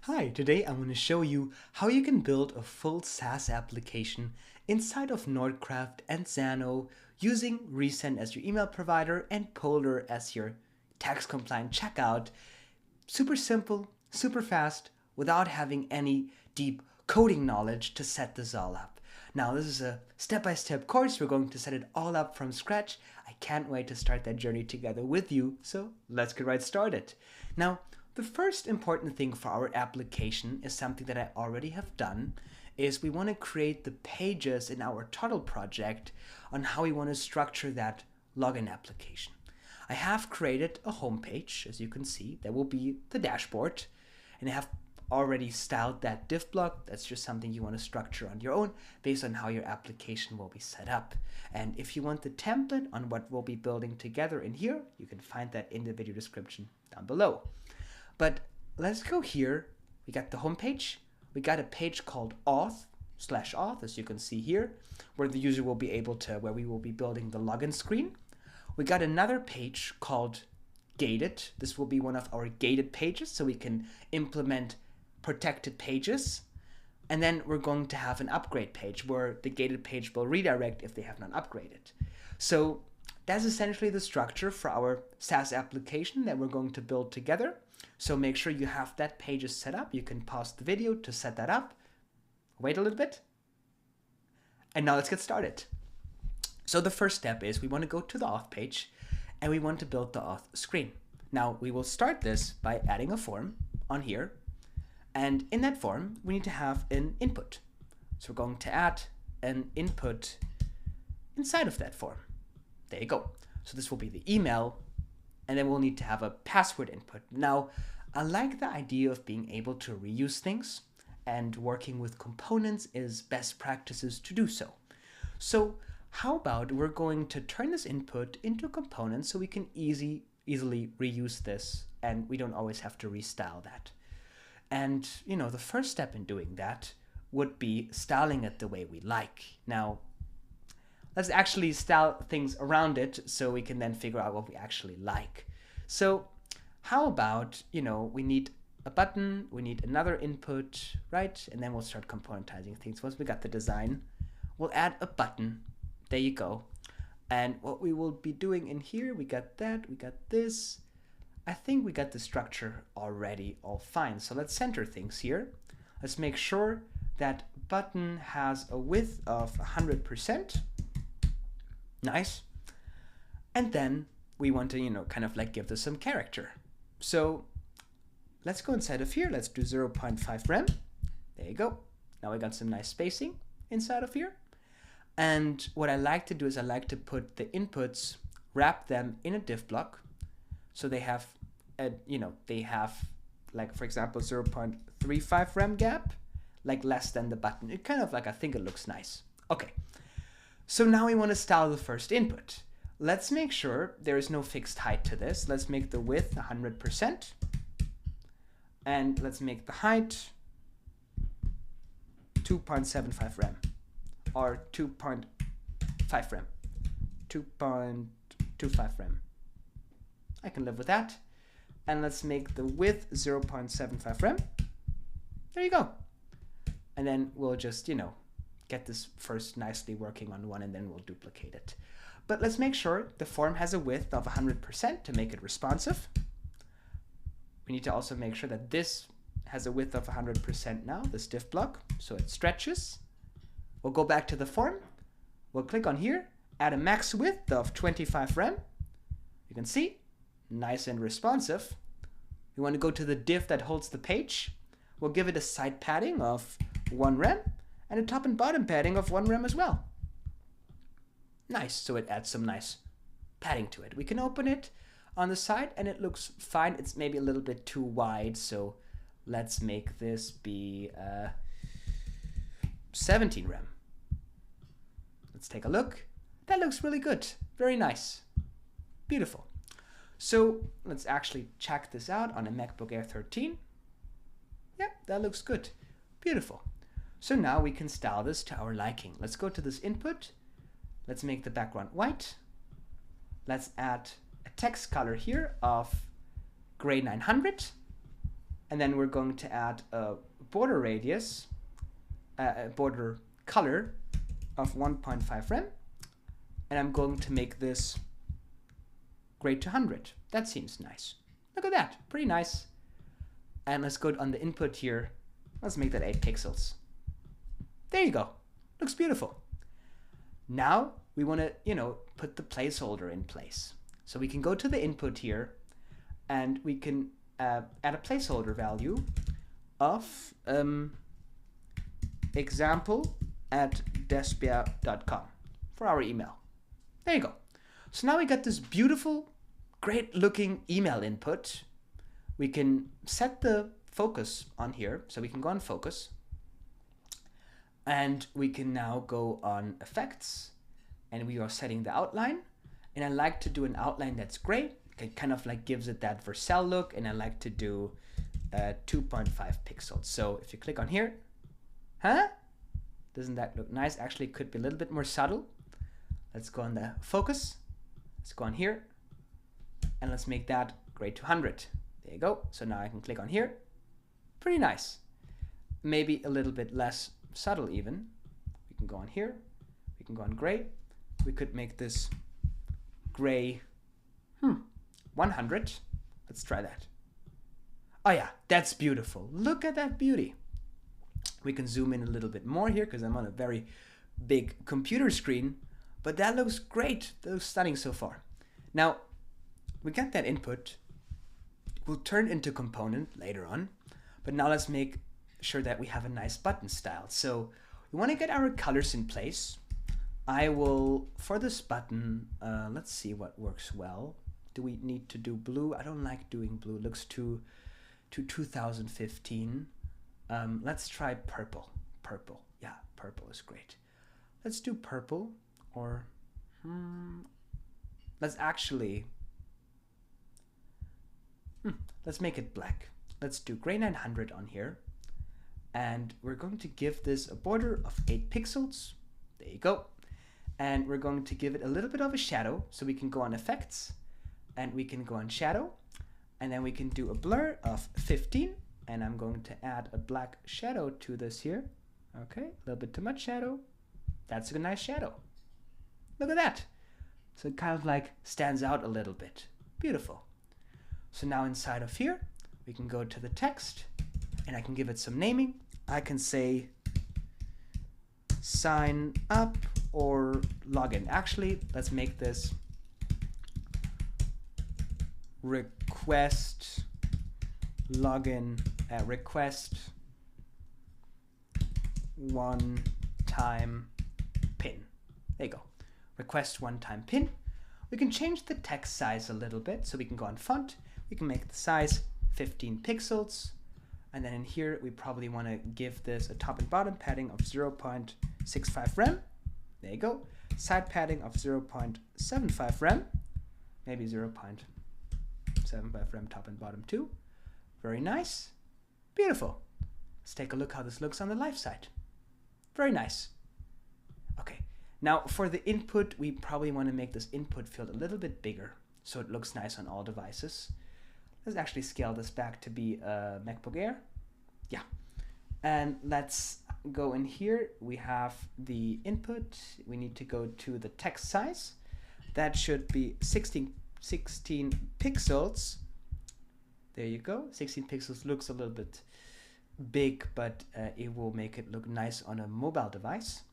Hi, today I want to show you how you can build a full SaaS application inside of Nordcraft and Zano using Resend as your email provider and Polar as your tax compliant checkout. Super simple, super fast, without having any deep coding knowledge to set this all up. Now, this is a step-by-step course. We're going to set it all up from scratch. I can't wait to start that journey together with you, so let's get right started. Now, the first important thing for our application is something that I already have done, is we want to create the pages in our Toddle project on how we want to structure that login application. I have created a homepage, as you can see, that will be the dashboard, and I have already styled that div block. That's just something you want to structure on your own based on how your application will be set up. And if you want the template on what we'll be building together in here, you can find that in the video description down below. But let's go here. We got the home page. We got a page called auth/auth, as you can see here, where the user will be able to, where we will be building the login screen. We got another page called gated. This will be one of our gated pages, so we can implement protected pages. And then we're going to have an upgrade page where the gated page will redirect if they have not upgraded. So that's essentially the structure for our SaaS application that we're going to build together. So make sure you have that pages set up. You can pause the video to set that up. Wait a little bit. And now let's get started. So the first step is we want to go to the auth page and we want to build the auth screen. Now we will start this by adding a form on here. And in that form, we need to have an input. So we're going to add an input inside of that form. There you go. So this will be the email, and then we'll need to have a password input. Now, I like the idea of being able to reuse things, and working with components is best practices to do so. So how about we're going to turn this input into a component so we can easily reuse this, and we don't always have to restyle that. And, the first step in doing that would be styling it the way we like. Now, let's actually style things around it so we can then figure out what we actually like. So how about, we need a button, we need another input, right? And then we'll start componentizing things. Once we got the design, we'll add a button. There you go. And what we will be doing in here, we got that, we got this. I think we got the structure already all fine. So let's center things here. Let's make sure that button has a width of 100%. Nice. And then we want to, kind of like give this some character. So let's go inside of here. Let's do 0.5 rem. There you go. Now we got some nice spacing inside of here. And what I like to do is I like to put the inputs, wrap them in a div block. So they have, like, for example, 0.35 rem gap, like less than the button. It kind of like, I think it looks nice. Okay. So now we want to style the first input. Let's make sure there is no fixed height to this. Let's make the width 100%. And let's make the height 2.75 rem or 2.5 rem. 2.25 rem. I can live with that. And let's make the width 0.75 rem. There you go. And then we'll just, get this first nicely working on one, and then we'll duplicate it. But let's make sure the form has a width of 100% to make it responsive. We need to also make sure that this has a width of 100% now, this div block, so it stretches. We'll go back to the form. We'll click on here, add a max width of 25 rem. You can see, nice and responsive. We want to go to the div that holds the page. We'll give it a side padding of 1 rem. And a top and bottom padding of 1 rem as well. Nice, so it adds some nice padding to it. We can open it on the side and it looks fine. It's maybe a little bit too wide, so let's make this be 17 rem. Let's take a look. That looks really good. Very nice. Beautiful. So let's actually check this out on a MacBook Air 13. Yep, that looks good. Beautiful. So now we can style this to our liking. Let's go to this input. Let's make the background white. Let's add a text color here of gray 900. And then we're going to add a border radius, a border color of 1.5 rem. And I'm going to make this grade to 100. That seems nice. Look at that, pretty nice. And let's go on the input here. Let's make that 8 pixels. There you go. Looks beautiful. Now we want to, put the placeholder in place. So we can go to the input here and we can add a placeholder value of example@despia.com for our email. There you go. So now we got this beautiful, great looking email input. We can set the focus on here. So we can go on focus. And we can now go on effects. And we are setting the outline. And I like to do an outline that's gray. It kind of like gives it that Vercel look. And I like to do 2.5 pixels. So if you click on here, doesn't that look nice? Actually, it could be a little bit more subtle. Let's go on the focus. Let's go on here. And let's make that grade to 100. There you go. So now I can click on here. Pretty nice. Maybe a little bit less subtle even. We can go on here. We can go on gray. We could make this gray 100. Let's try that. Oh yeah, that's beautiful. Look at that beauty. We can zoom in a little bit more here because I'm on a very big computer screen, but that looks great. That looks stunning so far. Now, we got that input. We'll turn into component later on, but now let's make sure that we have a nice button style. So we want to get our colors in place. I will, for this button, let's see what works well. Do we need to do blue? I don't like doing blue. It looks too 2015. Let's try purple. Purple. Yeah, purple is great. Let's do purple, or let's actually let's make it black. Let's do gray 900 on here. And we're going to give this a border of 8 pixels. There you go. And we're going to give it a little bit of a shadow. So we can go on effects and we can go on shadow. And then we can do a blur of 15. And I'm going to add a black shadow to this here. Okay, a little bit too much shadow. That's a nice shadow. Look at that. So it kind of like stands out a little bit. Beautiful. So now inside of here, we can go to the text and I can give it some naming. I can say sign up or login. Actually, let's make this request login, request one-time pin. There you go. Request one-time pin. We can change the text size a little bit. So we can go on font. We can make the size 15 pixels. And then in here, we probably want to give this a top and bottom padding of 0.65 rem. There you go. Side padding of 0.75 rem. Maybe 0.75 rem top and bottom too. Very nice. Beautiful. Let's take a look how this looks on the live side. Very nice. Okay. Now for the input, we probably want to make this input field a little bit bigger so it looks nice on all devices. Let's actually scale this back to be a MacBook Air. Yeah. And let's go in here. We have the input. We need to go to the text size. That should be 16 pixels. There you go. 16 pixels looks a little bit big, but it will make it look nice on a mobile device.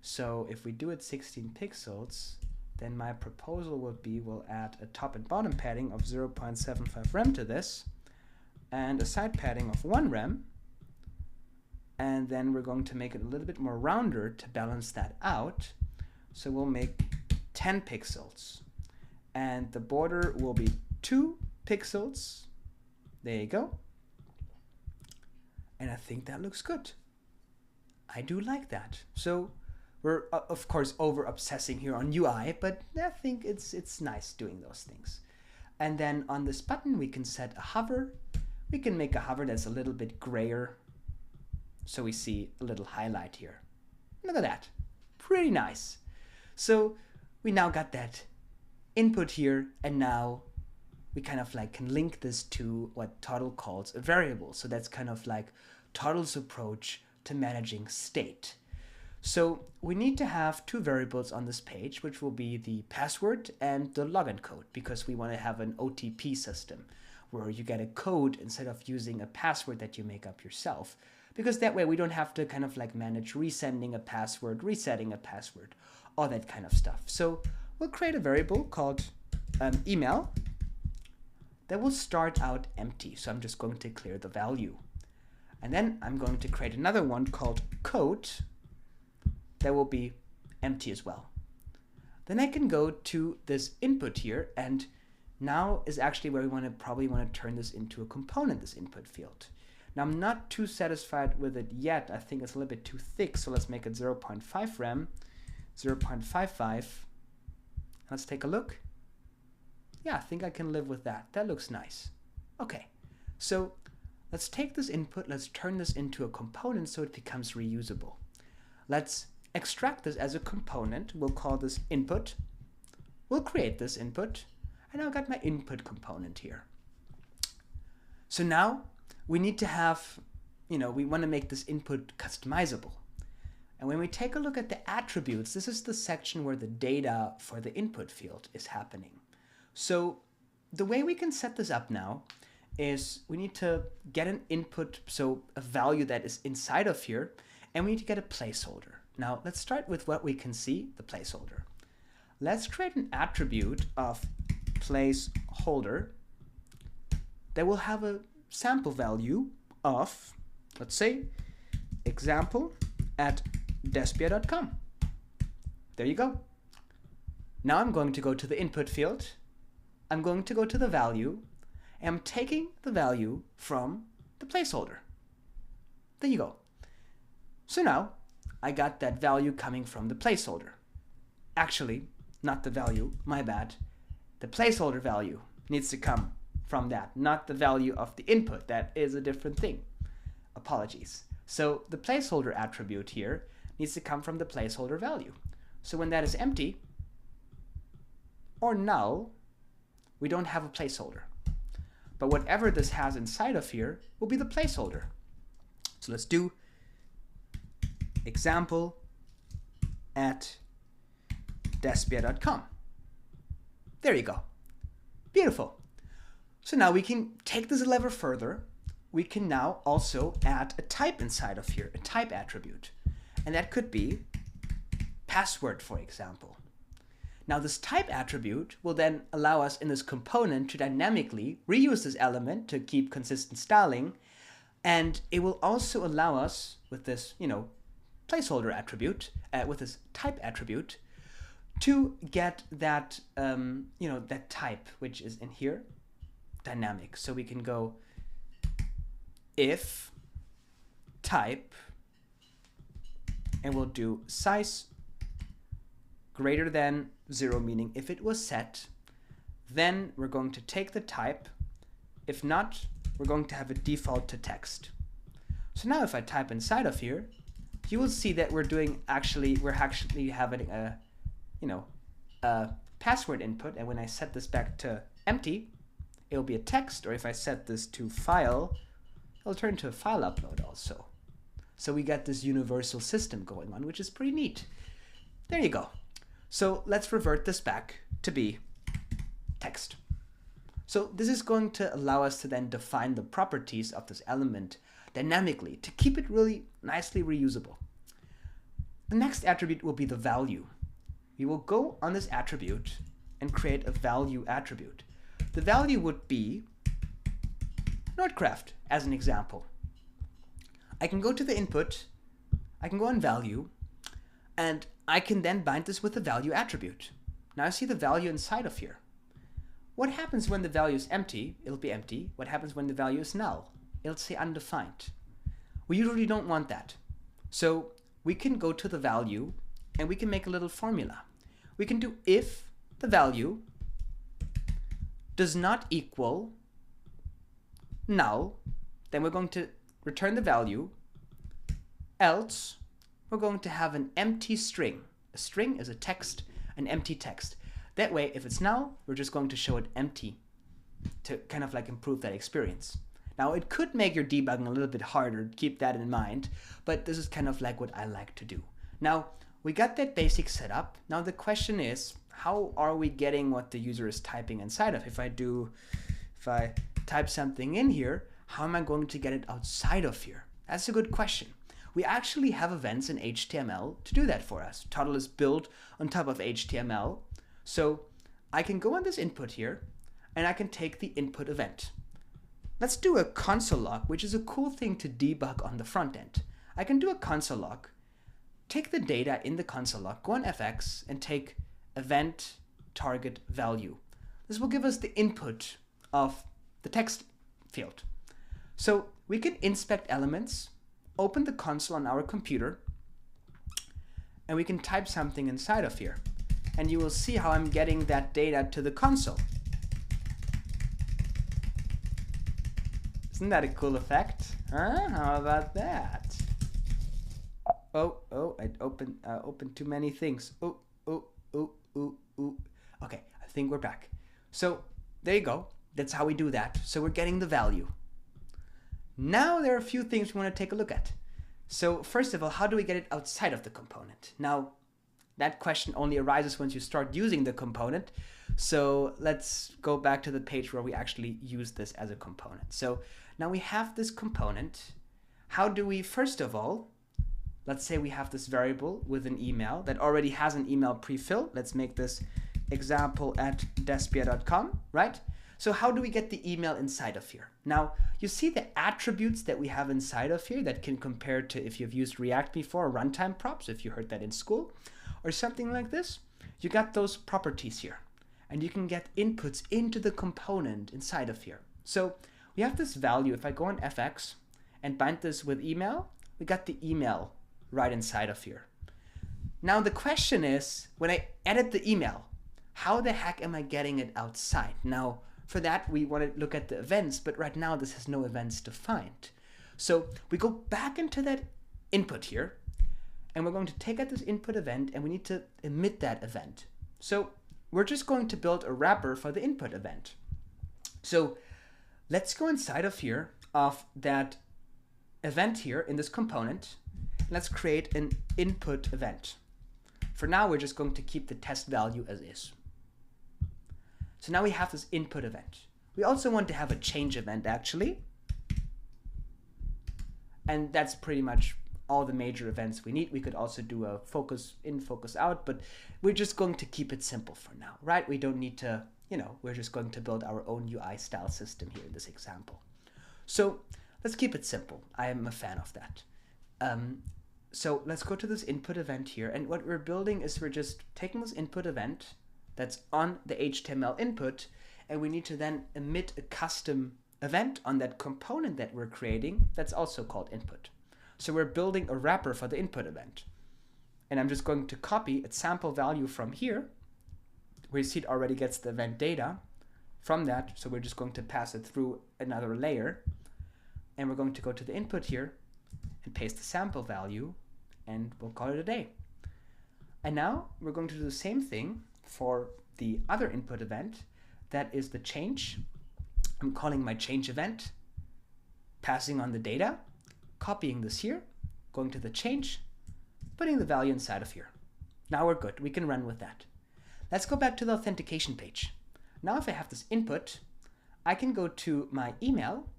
So if we do it 16 pixels, then my proposal would be we'll add a top and bottom padding of 0.75 rem to this and a side padding of 1 rem. And then we're going to make it a little bit more rounder to balance that out. So we'll make 10 pixels. And the border will be 2 pixels. There you go. And I think that looks good. I do like that. So we're of course over obsessing here on UI, but I think it's nice doing those things. And then on this button, we can set a hover. We can make a hover that's a little bit grayer. So we see a little highlight here. Look at that. Pretty nice. So we now got that input here, and now we kind of like can link this to what Toddle calls a variable. So that's kind of like Toddle's approach to managing state. So we need to have two variables on this page, which will be the password and the login code, because we want to have an OTP system where you get a code instead of using a password that you make up yourself, because that way we don't have to kind of like manage resending a password, resetting a password, all that kind of stuff. So we'll create a variable called email that will start out empty. So I'm just going to clear the value. And then I'm going to create another one called code that will be empty as well. Then I can go to this input here, and now is actually where we probably want to turn this into a component, this input field. Now I'm not too satisfied with it yet. I think it's a little bit too thick, so let's make it 0.5 rem, 0.55. Let's take a look. Yeah, I think I can live with that. That looks nice. Okay, so let's take this input, let's turn this into a component so it becomes reusable. Let's extract this as a component. We'll call this input. We'll create this input, and I've got my input component here. So now we need to have, we want to make this input customizable. And when we take a look at the attributes, this is the section where the data for the input field is happening. So the way we can set this up now is we need to get an input, so a value that is inside of here, and we need to get a placeholder. Now let's start with what we can see, the placeholder. Let's create an attribute of placeholder that will have a sample value of, let's say, example at despia.com. There you go. Now I'm going to go to the input field. I'm going to go to the value, and I'm taking the value from the placeholder. There you go. So now I got that value coming from the placeholder. Actually, not the value, my bad. The placeholder value needs to come from that, not the value of the input. That is a different thing. Apologies. So the placeholder attribute here needs to come from the placeholder value. So when that is empty or null, we don't have a placeholder. But whatever this has inside of here will be the placeholder. So let's do example at despia.com. There you go. Beautiful. So now we can take this a level further. We can now also add a type inside of here, a type attribute. And that could be password, for example. Now this type attribute will then allow us in this component to dynamically reuse this element to keep consistent styling. And it will also allow us with this, placeholder attribute, with this type attribute, to get that, that type, which is in here, dynamic. So we can go if type, and we'll do size greater than 0, meaning if it was set, then we're going to take the type. If not, we're going to have a default to text. So now if I type inside of here, you will see that we're actually having a password input, and when I set this back to empty, it'll be a text, or if I set this to file, it'll turn to a file upload also. So we got this universal system going on, which is pretty neat. There you go. So let's revert this back to be text. So this is going to allow us to then define the properties of this element dynamically to keep it really nicely reusable. The next attribute will be the value. We will go on this attribute and create a value attribute. The value would be Nordcraft as an example. I can go to the input, I can go on value, and I can then bind this with the value attribute. Now I see the value inside of here. What happens when the value is empty? It'll be empty. What happens when the value is null? It'll say undefined. We usually don't want that. So we can go to the value and we can make a little formula. We can do if the value does not equal null, then we're going to return the value, else we're going to have an empty string. A string is a text, an empty text. That way, if it's null, we're just going to show it empty. to kind of like improve that experience. Now, it could make your debugging a little bit harder, keep that in mind, but this is kind of like what I like to do. Now, we got that basic setup. Now the question is, how are we getting what the user is typing inside of? If I type something in here, how am I going to get it outside of here? That's a good question. We actually have events in HTML to do that for us. Total is built on top of HTML. So I can go on this input here, and I can take the input event. Let's do a console log, which is a cool thing to debug on the front end. I can do a console log, take the data in the console log, go on FX, and take event target value. This will give us the input of the text field. So we can inspect elements, open the console on our computer, and we can type something inside of here. And you will see how I'm getting that data to the console. Isn't that a cool effect? Huh? How about that? Oh, I opened too many things. Oh. Okay, I think we're back. So there you go. That's how we do that. So we're getting the value. Now there are a few things we want to take a look at. So first of all, how do we get it outside of the component? Now, that question only arises once you start using the component. So let's go back to the page where we actually use this as a component. So now we have this component. How do we, first of all, let's say we have this variable with an email that already has an email pre-filled. Let's make this example@despia.com, right? So how do we get the email inside of here? Now, you see the attributes that we have inside of here that can compare to if you've used React before, runtime props, if you heard that in school, or something like this. You got those properties here, and you can get inputs into the component inside of here. So we have this value. If I go on FX and bind this with email, we got the email right inside of here. Now the question is, when I edit the email, how the heck am I getting it outside? Now, for that, we want to look at the events, but right now this has no events defined. So we go back into that input here, and we're going to take out this input event, and we need to emit that event. So we're just going to build a wrapper for the input event. So let's go inside of here, of that event here in this component. Let's create an input event. For now, we're just going to keep the test value as is. So now we have this input event. We also want to have a change event, actually. And that's pretty much all the major events we need. We could also do a focus in, focus out, but we're just going to keep it simple for now, right? We don't need to, we're just going to build our own UI style system here in this example. So let's keep it simple. I am a fan of that. So let's go to this input event here. And what we're building is we're just taking this input event that's on the HTML input, and we need to then emit a custom event on that component that we're creating that's also called input. So we're building a wrapper for the input event. And I'm just going to copy its sample value from here, where you see it already gets the event data from that. So we're just going to pass it through another layer. And we're going to go to the input here and paste the sample value, and we'll call it a day. And now we're going to do the same thing for the other input event. That is the change. I'm calling my change event, passing on the data, copying this here, going to the change, putting the value inside of here. Now we're good. We can run with that. Let's go back to the authentication page. Now if I have this input, I can go to my email.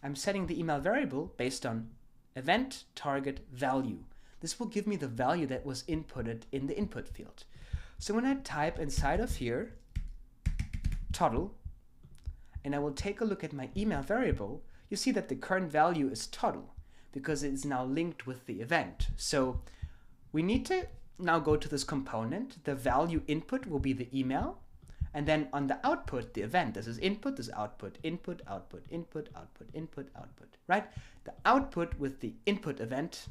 I'm setting the email variable based on event target value. This will give me the value that was inputted in the input field. So when I type inside of here, total, and I will take a look at my email variable, you see that the current value is total because it is now linked with the event. So we need to now go to this component. The value input will be the email. And then on the output, the event, this is input, this is output, input, output, input, output, input, output, right? The output with the input event,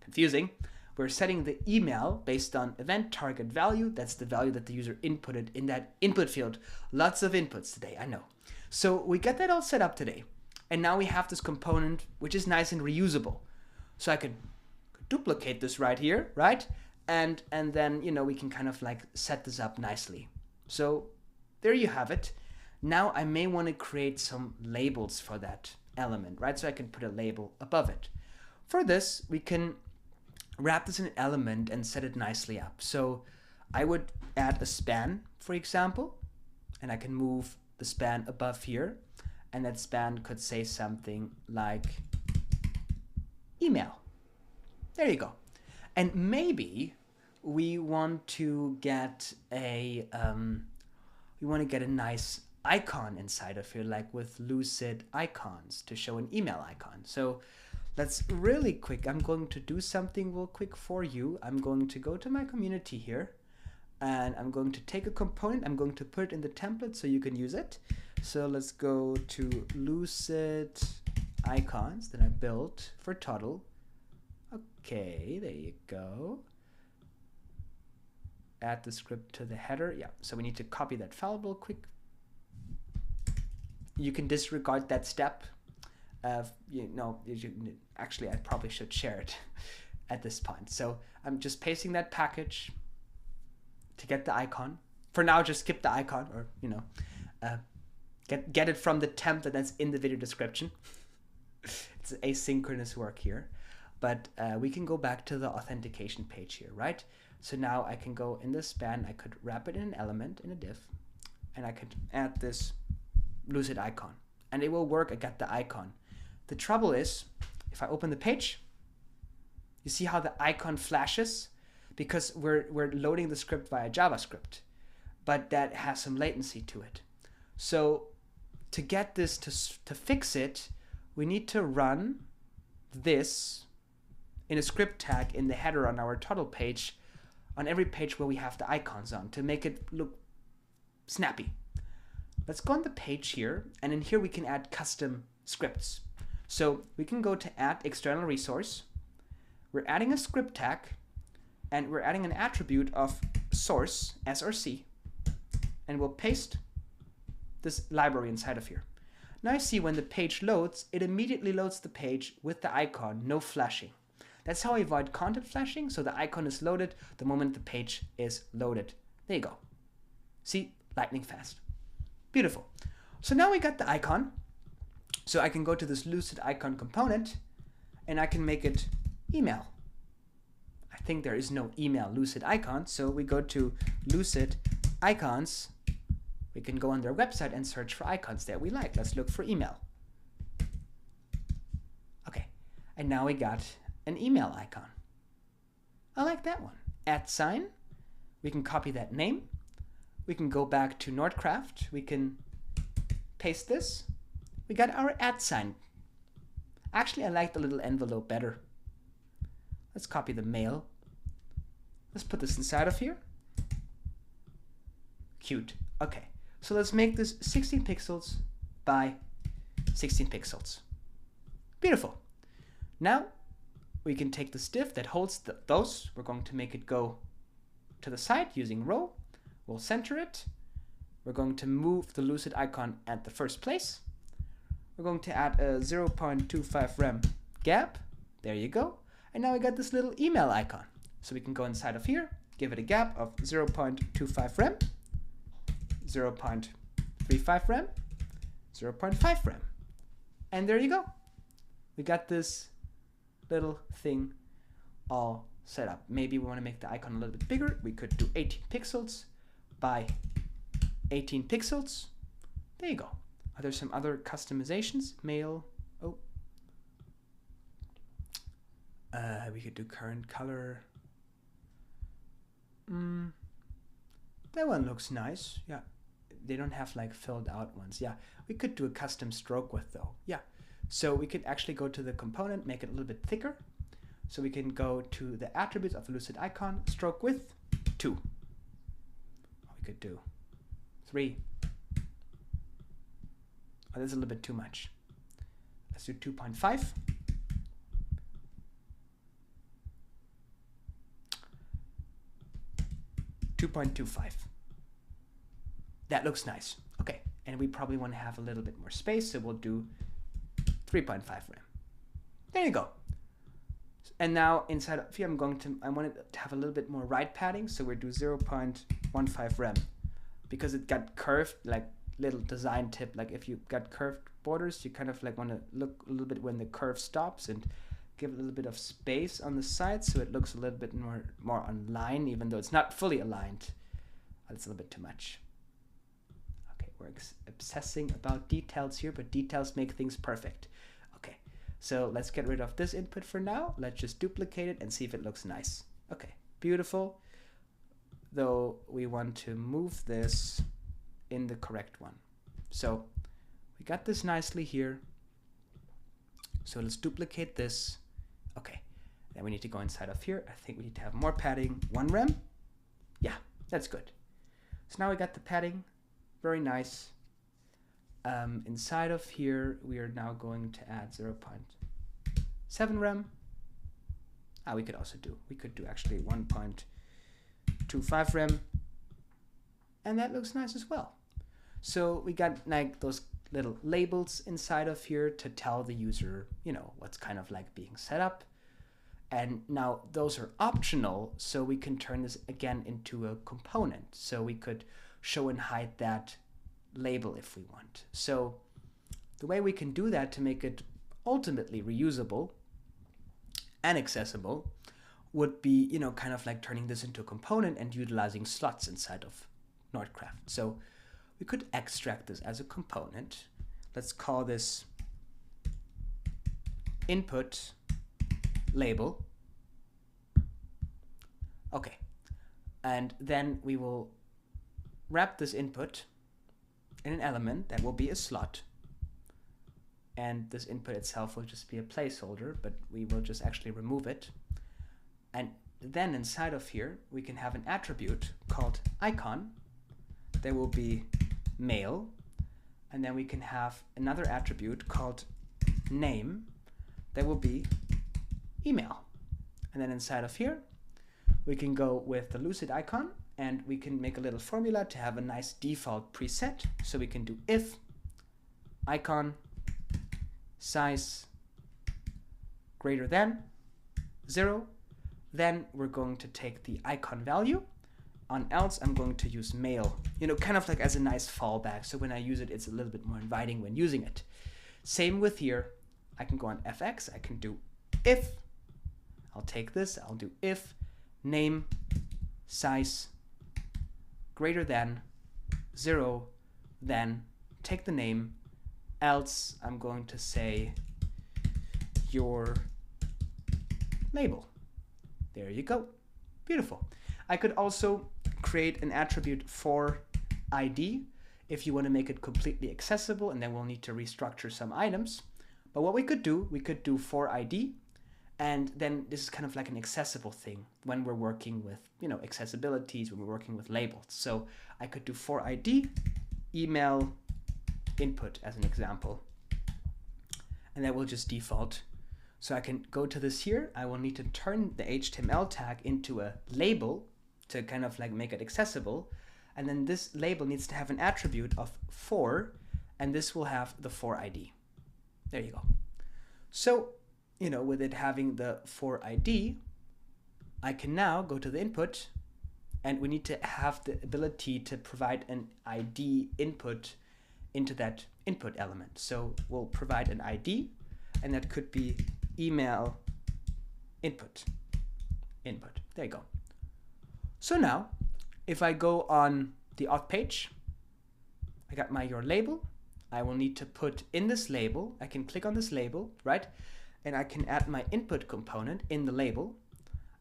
confusing, we're setting the email based on event target value. That's the value that the user inputted in that input field. Lots of inputs today, I know. So we get that all set up today. And now we have this component, which is nice and reusable. So I could duplicate this right here, right? And then, we can kind of like set this up nicely. So there you have it. Now I may want to create some labels for that element, right? So I can put a label above it. For this, we can wrap this in an element and set it nicely up. So I would add a span, for example, and I can move the span above here, and that span could say something like email. There you go. And maybe we want to get a nice icon inside of here, like with Lucid icons to show an email icon. So let's really quick, I'm going to do something real quick for you. I'm going to go to my community here, and I'm going to take a component. I'm going to put it in the template so you can use it. So let's go to Lucid icons that I built for Toddle. Okay, there you go. Add the script to the header. Yeah, so we need to copy that file real quick. You can disregard that step. Actually, I probably should share it at this point. So I'm just pasting that package to get the icon. For now, just skip the icon, or get it from the template that's in the video description. It's asynchronous work here, but we can go back to the authentication page here, right? So now I can go in the span. I could wrap it in an element in a div, and I could add this Lucid icon, and it will work. I got the icon. The trouble is, if I open the page, you see how the icon flashes, because we're loading the script via JavaScript, but that has some latency to it. So to get this to fix it, we need to run this in a script tag in the header on our Toddle page, on every page where we have the icons on, to make it look snappy. Let's go on the page here, and in here we can add custom scripts. So we can go to add external resource. We're adding a script tag, and we're adding an attribute of source, src, and we'll paste this library inside of here. Now you see when the page loads, it immediately loads the page with the icon, no flashing. That's how I avoid content flashing, so the icon is loaded the moment the page is loaded. There you go. See, lightning fast. Beautiful. So now we got the icon. So I can go to this Lucid icon component, and I can make it email. I think there is no email Lucid icon, so we go to Lucid icons. We can go on their website and search for icons that we like. Let's look for email. Okay, and now we got an email icon. I like that one. At sign. We can copy that name. We can go back to Nordcraft. We can paste this. We got our at sign. Actually, I like the little envelope better. Let's copy the mail. Let's put this inside of here. Cute. Okay, so let's make this 16 pixels by 16 pixels. Beautiful. Now we can take this div that holds those. We're going to make it go to the side using row. We'll center it. We're going to move the Lucid icon at the first place. We're going to add a 0.25 rem gap. There you go. And now we got this little email icon. So we can go inside of here, give it a gap of 0.25 rem, 0.35 rem, 0.5 rem. And there you go. We got this little thing all set up. Maybe we want to make the icon a little bit bigger. We could do 18 pixels by 18 pixels. There you go. Are there some other customizations? Mail. Oh. We could do current color. That one looks nice. Yeah. They don't have like filled out ones. Yeah. We could do a custom stroke width though. Yeah. So we could actually go to the component, make it a little bit thicker. So we can go to the attributes of the Lucid icon, stroke width 2. We could do 3. Oh, that's a little bit too much. Let's do 2.5. That looks nice. Okay, and we probably want to have a little bit more space, so we'll do 3.5 rem. There you go. And now inside of here, I want it to have a little bit more write padding, so we'll do 0.15 rem, because it got curved, like little design tip, like if you've got curved borders, you kind of like want to look a little bit when the curve stops and give a little bit of space on the side so it looks a little bit more on line, even though it's not fully aligned. That's a little bit too much. Okay, we're obsessing about details here, but details make things perfect. Okay, so let's get rid of this input for now. Let's just duplicate it and see if it looks nice. Okay, beautiful. Though we want to move this in the correct one. So we got this nicely here. So let's duplicate this. Okay, then we need to go inside of here. I think we need to have more padding. 1 rem. Yeah, that's good. So now we got the padding. Very nice. Inside of here, we are now going to add 0.7 rem. We could do actually 1.25 rem. And that looks nice as well. So we got like those little labels inside of here to tell the user, you know, what's kind of like being set up. And now those are optional, so we can turn this again into a component. So we could show and hide that label if we want. So the way we can do that to make it ultimately reusable and accessible would be, you know, kind of like turning this into a component and utilizing slots inside of NordCraft. So we could extract this as a component. Let's call this input label. Okay, and then we will wrap this input in an element that will be a slot, and this input itself will just be a placeholder, but we will just actually remove it. And then inside of here we can have an attribute called icon. There will be mail, and then we can have another attribute called name. There will be email. And then inside of here we can go with the lucid icon, and we can make a little formula to have a nice default preset. So we can do if icon size greater than 0, then we're going to take the icon value. On else, I'm going to use mail, you know, kind of like as a nice fallback. So when I use it, it's a little bit more inviting when using it. Same with here. I can go on fx. I can do if. I'll take this. I'll do if name size greater than 0, then take the name. Else, I'm going to say your label. There you go. Beautiful. I could also create an attribute for ID if you want to make it completely accessible, and then we'll need to restructure some items. But what we could do for ID, and then this is kind of like an accessible thing when we're working with, you know, accessibilities, when we're working with labels. So I could do for ID email input as an example, and that will just default. So I can go to this here. I will need to turn the HTML tag into a label to kind of like make it accessible. And then this label needs to have an attribute of for, and this will have the for ID. There you go. So, you know, with it having the for ID, I can now go to the input, and we need to have the ability to provide an ID input into that input element. So we'll provide an ID, and that could be email input. There you go. So now, if I go on the auth page, I got my your label. I will need to put in this label. I can click on this label, right? And I can add my input component in the label.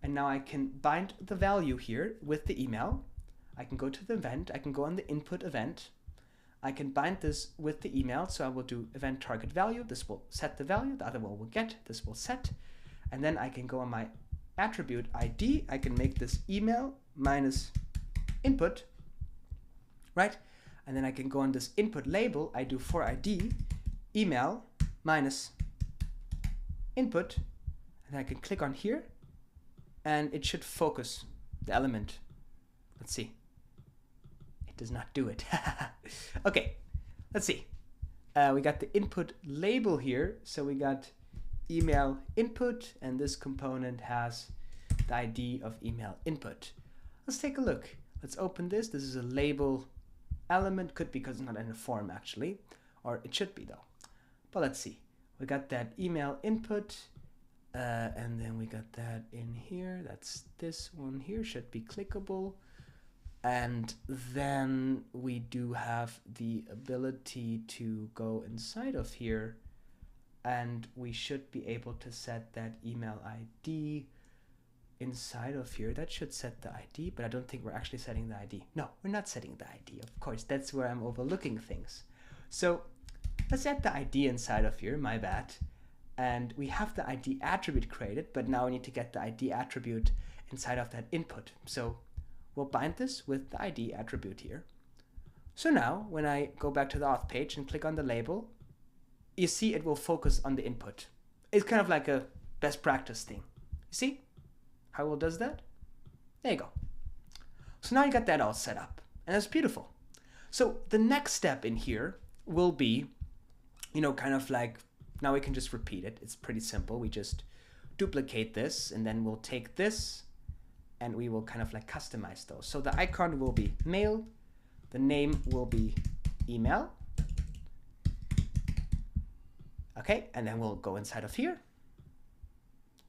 And now I can bind the value here with the email. I can go to the event. I can go on the input event. I can bind this with the email. So I will do event target value. This will set the value. The other one will get. This will set. And then I can go on my attribute ID. I can make this email minus input, right? And then I can go on this input label. I do for ID email minus input, and I can click on here, and it should focus the element. Let's see. It does not do it. Okay, let's see. We got the input label here, so we got email input, and this component has the ID of email input. Let's take a look. Let's open this. This is a label element. Could be because it's not in a form actually, or it should be though. But let's see. We got that email input, and then we got that in here. That's this one here, should be clickable. And then we do have the ability to go inside of here, and we should be able to set that email ID inside of here. That should set the ID, but I don't think we're actually setting the ID. No, we're not setting the ID, of course. That's where I'm overlooking things. So let's add the ID inside of here, my bad. And we have the ID attribute created, but now we need to get the ID attribute inside of that input. So we'll bind this with the ID attribute here. So now when I go back to the auth page and click on the label, you see it will focus on the input. It's kind of like a best practice thing. You see how well does that? There you go. So now you got that all set up, and that's beautiful. So the next step in here will be, kind of like, now we can just repeat it. It's pretty simple. We just duplicate this, and then we'll take this, and we will kind of like customize those. So the icon will be mail, the name will be email. Okay, and then we'll go inside of here,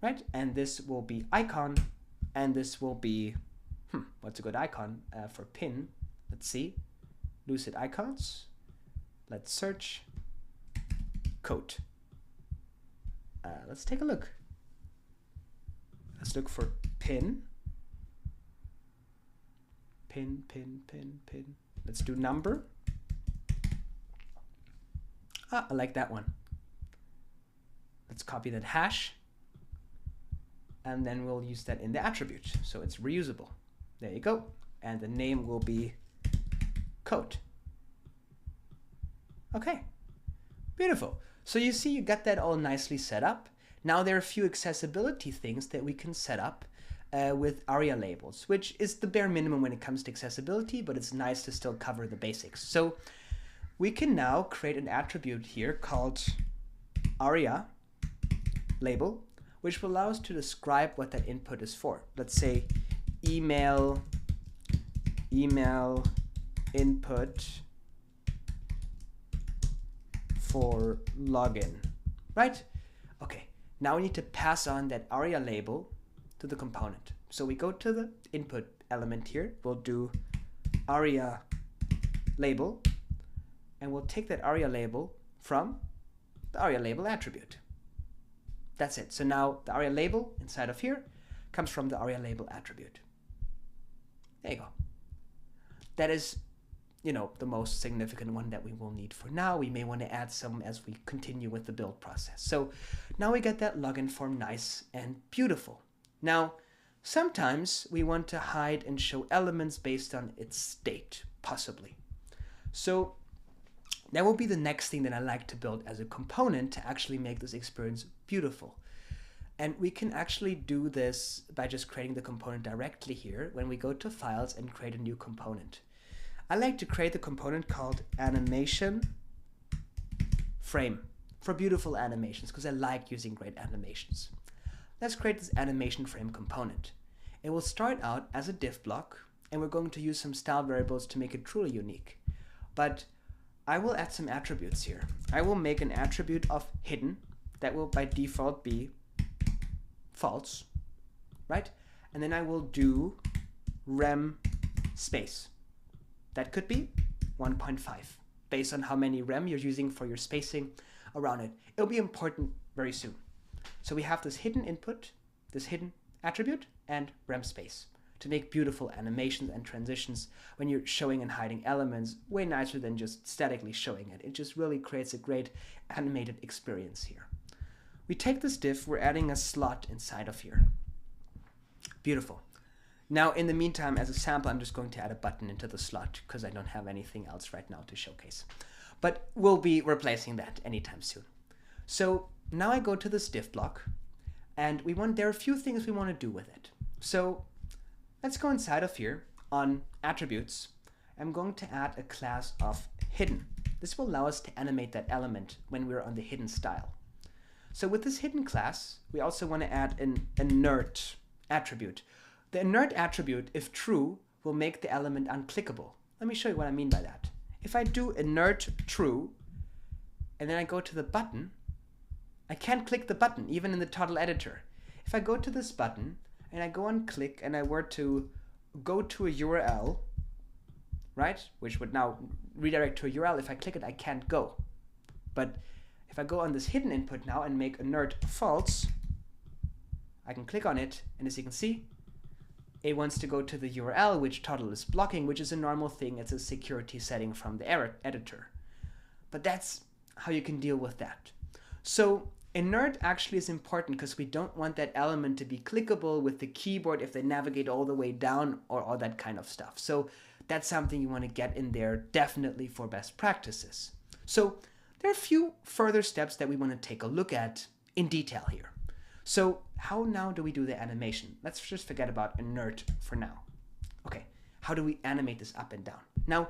right? And this will be icon, and this will be, what's a good icon for pin? Let's see, Lucid icons. Let's search code. Let's take a look. Let's look for pin. Pin. Let's do number. I like that one. Let's copy that hash, and then we'll use that in the attribute, so it's reusable. There you go. And the name will be code. Okay, beautiful. So you see you got that all nicely set up. Now there are a few accessibility things that we can set up with ARIA labels, which is the bare minimum when it comes to accessibility, but it's nice to still cover the basics. So we can now create an attribute here called ARIA label, which will allow us to describe what that input is for. Let's say email input for login, right? Okay, now we need to pass on that ARIA label to the component. So we go to the input element here, we'll do ARIA label, and we'll take that ARIA label from the ARIA label attribute. That's it. So now the ARIA label inside of here comes from the ARIA label attribute. There you go. That is, the most significant one that we will need for now. We may want to add some as we continue with the build process. So now we get that login form nice and beautiful. Now, sometimes we want to hide and show elements based on its state, possibly. So that will be the next thing that I like to build as a component to actually make this experience beautiful. And we can actually do this by just creating the component directly here when we go to files and create a new component. I like to create the component called animation frame for beautiful animations because I like using great animations. Let's create this animation frame component. It will start out as a div block, and we're going to use some style variables to make it truly unique. But I will add some attributes here. I will make an attribute of hidden that will by default be false, right? And then I will do rem space. That could be 1.5 based on how many rem you're using for your spacing around it. It'll be important very soon. So we have this hidden input, this hidden attribute, and rem space to make beautiful animations and transitions when you're showing and hiding elements, way nicer than just statically showing it. It just really creates a great animated experience here. We take this div, we're adding a slot inside of here. Beautiful. Now, in the meantime, as a sample, I'm just going to add a button into the slot because I don't have anything else right now to showcase. But we'll be replacing that anytime soon. So now I go to this div block, and there are a few things we want to do with it. So let's go inside of here on attributes. I'm going to add a class of hidden. This will allow us to animate that element when we're on the hidden style. So with this hidden class, we also want to add an inert attribute. The inert attribute, if true, will make the element unclickable. Let me show you what I mean by that. if I do inert true, and then I go to the button, I can't click the button, even in the total editor. If I go to this button, and I go on click, and I were to go to a URL, right, which would now redirect to a URL, if I click it, I can't go. But if I go on this hidden input now and make inert false, I can click on it, and as you can see, it wants to go to the URL, which Total is blocking, which is a normal thing. It's a security setting from the editor. But that's how you can deal with that. So inert actually is important because we don't want that element to be clickable with the keyboard if they navigate all the way down or all that kind of stuff. So that's something you want to get in there definitely for best practices. So there are a few further steps that we want to take a look at in detail here. So how now do we do the animation? Let's just forget about inert for now. Okay, how do we animate this up and down? Now,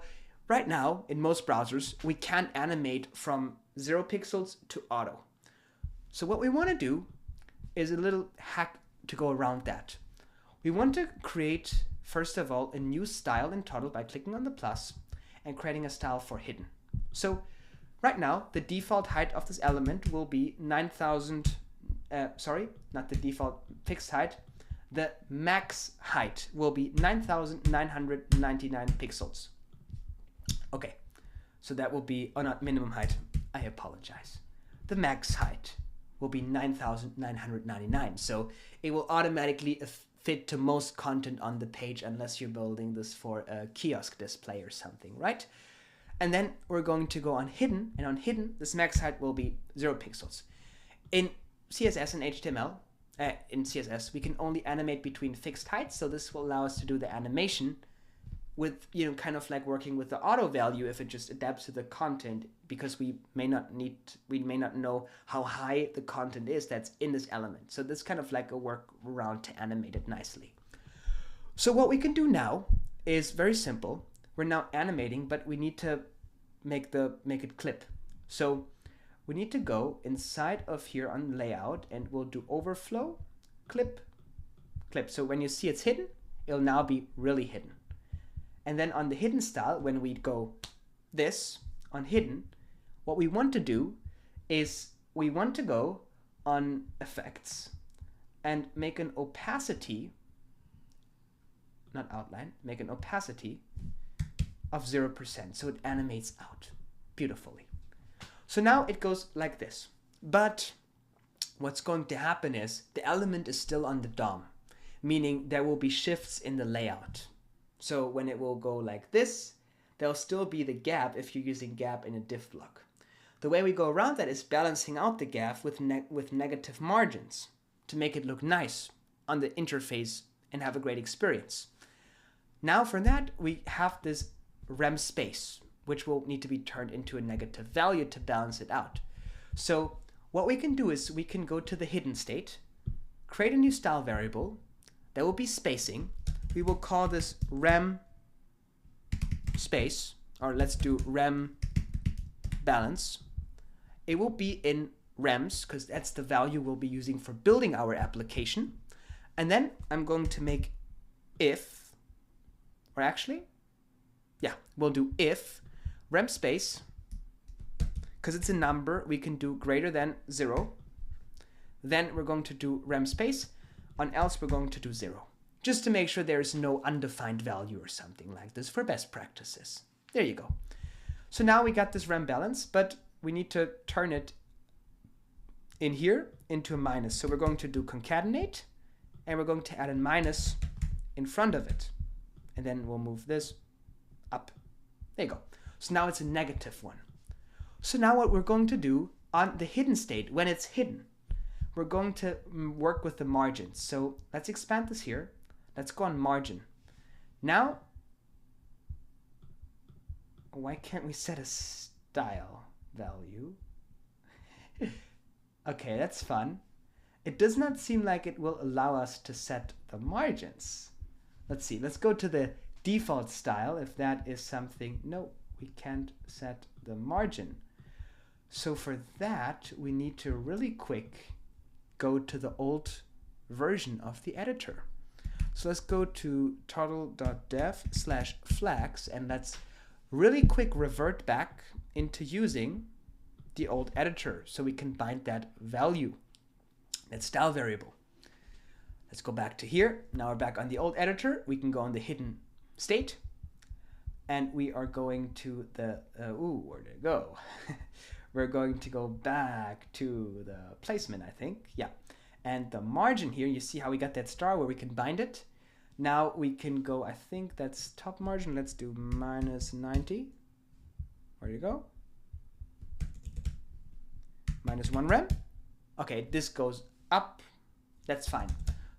right now, in most browsers, we can't animate from 0 pixels to auto. So what we want to do is a little hack to go around that. We want to create, first of all, a new style in Total by clicking on the plus and creating a style for hidden. So right now, the default height of this element will be 9,000. Sorry, not the default fixed height. The max height will be 9,999 pixels. Okay, so that will be, oh, not minimum height. I apologize. The max height will be 9,999. So it will automatically fit to most content on the page unless you're building this for a kiosk display or something, right? And then we're going to go on hidden, and on hidden, this max height will be 0 pixels. In CSS and HTML, in CSS, we can only animate between fixed heights, so this will allow us to do the animation with, you know, kind of like working with the auto value if it just adapts to the content, because we may not know how high the content is that's in this element. So this kind of like a workaround to animate it nicely. So what we can do now is very simple. We're now animating, but we need to make it clip. So we need to go inside of here on layout, and we'll do overflow, clip, clip. So when you see it's hidden, it'll now be really hidden. And then on the hidden style, when we go this on hidden, what we want to do is we want to go on effects and make an opacity, not outline, make an opacity of 0%. So it animates out beautifully. So now it goes like this, but what's going to happen is the element is still on the DOM, meaning there will be shifts in the layout. So when it will go like this, there'll still be the gap if you're using gap in a div block. The way we go around that is balancing out the gap with negative margins to make it look nice on the interface and have a great experience. Now for that, we have this rem space, which will need to be turned into a negative value to balance it out. So what we can do is we can go to the hidden state, create a new style variable. There will be spacing. We will call this rem space, or let's do rem balance. It will be in rems because that's the value we'll be using for building our application. And then I'm going to make if, or actually, yeah, we'll do if rem space, because it's a number, we can do greater than 0. Then we're going to do rem space, on else we're going to do 0. Just to make sure there's no undefined value or something like this for best practices. There you go. So now we got this rem balance, but we need to turn it in here into a minus. So we're going to do concatenate, and we're going to add a minus in front of it. And then we'll move this up. There you go. So now it's a negative one. So now what we're going to do on the hidden state, when it's hidden, we're going to work with the margins. So let's expand this here. Let's go on margin. Now, why can't we set a style value? Okay, that's fun. It does not seem like it will allow us to set the margins. Let's see, let's go to the default style if that is something. No, we can't set the margin. So for that, we need to really quick go to the old version of the editor. So let's go to total.dev/flags and let's really quick revert back into using the old editor so we can bind that value, that style variable. Let's go back to here. Now we're back on the old editor. We can go on the hidden state, and we are going to the, where did it go? We're going to go back to the placement, I think. Yeah. And the margin here, you see how we got that star where we can bind it. Now we can go, I think that's top margin. Let's do -90. Where do you go? -1 rem. Okay, this goes up. That's fine.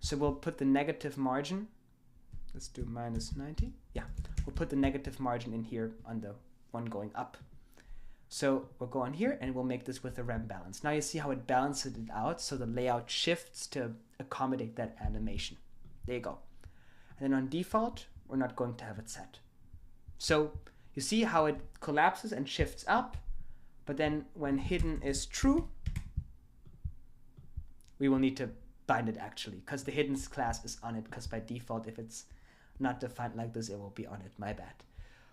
So we'll put the negative margin. Let's do -90. Yeah, we'll put the negative margin in here on the one going up. So we'll go on here and we'll make this with the rem balance. Now you see how it balances it out, so the layout shifts to accommodate that animation. There you go. And then on default, we're not going to have it set. So you see how it collapses and shifts up, but then when hidden is true, we will need to bind it actually, because the hidden class is on it, because by default, if it's not defined like this, it will be on it, my bad.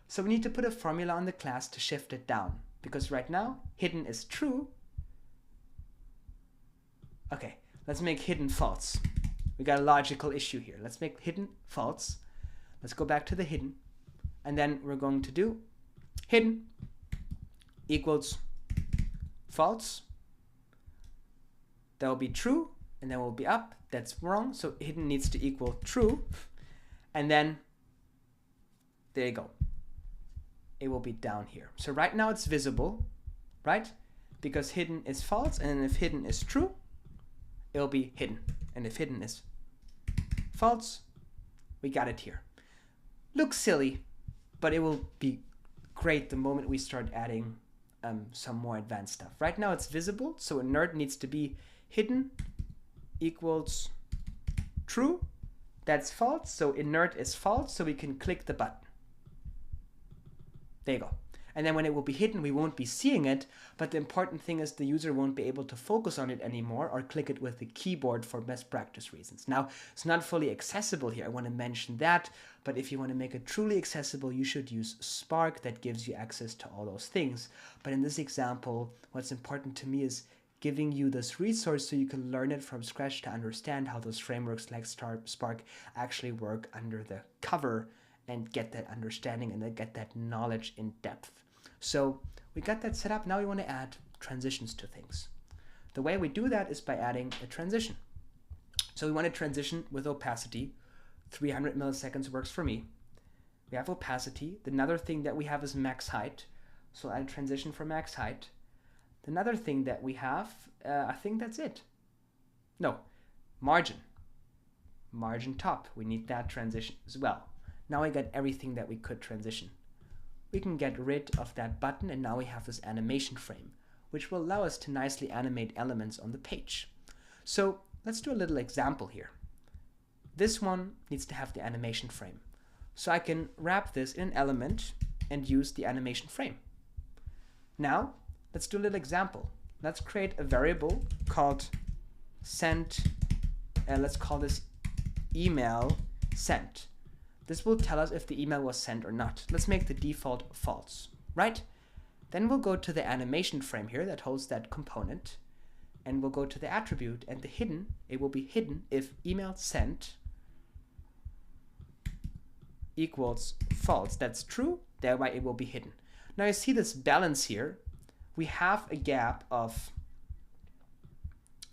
So we need to put a formula on the class to shift it down, because right now, hidden is true. Okay, let's make hidden false. We got a logical issue here. Let's make hidden false. Let's go back to the hidden, and then we're going to do hidden equals false. That will be true, and then we'll be up. That's wrong, so hidden needs to equal true, and then there you go. It will be down here. So right now it's visible, right? Because hidden is false, and if hidden is true, it'll be hidden. And if hidden is false, we got it here. Looks silly, but it will be great the moment we start adding some more advanced stuff. Right now it's visible, so inert needs to be hidden equals true. That's false, so inert is false, so we can click the button. There you go. And then when it will be hidden, we won't be seeing it, but the important thing is the user won't be able to focus on it anymore or click it with the keyboard for best practice reasons. Now, it's not fully accessible here. I want to mention that, but if you want to make it truly accessible, you should use Spark. That gives you access to all those things. But in this example, what's important to me is giving you this resource so you can learn it from scratch to understand how those frameworks like Spark actually work under the cover and get that understanding and then get that knowledge in depth. So we got that set up. Now we want to add transitions to things. The way we do that is by adding a transition. So we want to transition with opacity. 300 milliseconds works for me. We have opacity. Another thing that we have is max height. So I'll transition for max height. Another thing that we have, I think that's it. No, margin. Margin top. We need that transition as well. Now we got everything that we could transition. We can get rid of that button, and now we have this animation frame, which will allow us to nicely animate elements on the page. So let's do a little example here. This one needs to have the animation frame. So I can wrap this in an element and use the animation frame. Now, let's do a little example. Let's create a variable called send, let's call this email sent. This will tell us if the email was sent or not. Let's make the default false, right? Then we'll go to the animation frame here that holds that component, and we'll go to the attribute and the hidden. It will be hidden if email sent equals false. That's true, thereby it will be hidden. Now you see this balance here. We have a gap of,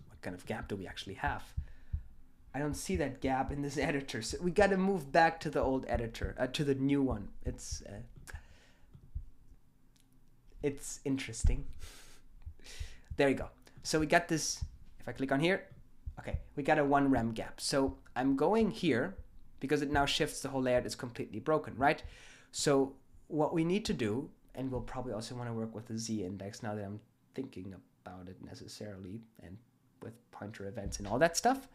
what kind of gap do we actually have? I don't see that gap in this editor, so we got to move back to the old editor, to the new one. It's interesting. There you go. So we got this, if I click on here, okay, we got a 1 rem gap. So I'm going here, because it now shifts the whole layout is completely broken, right? So what we need to do, and we'll probably also want to work with the Z index now that I'm thinking about it necessarily, and with pointer events and all that stuff.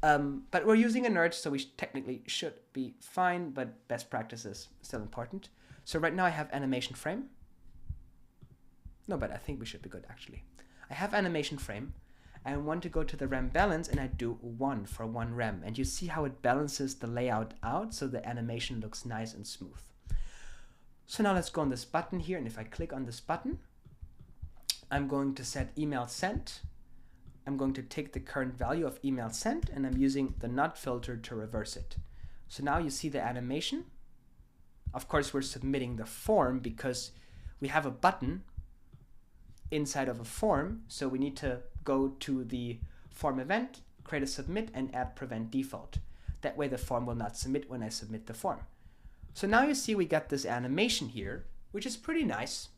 But we're using inert, so we technically should be fine, but best practice is still important. So right now I have animation frame. No, but I think we should be good actually. I have animation frame. I want to go to the rem balance, and I do 1 for 1 rem. And you see how it balances the layout out so the animation looks nice and smooth. So now let's go on this button here, and if I click on this button, I'm going to set email sent. I'm going to take the current value of email sent, and I'm using the not filter to reverse it. So now you see the animation. Of course, we're submitting the form because we have a button inside of a form, so we need to go to the form event, create a submit, and add prevent default. That way the form will not submit when I submit the form. So now you see we got this animation here, which is pretty nice.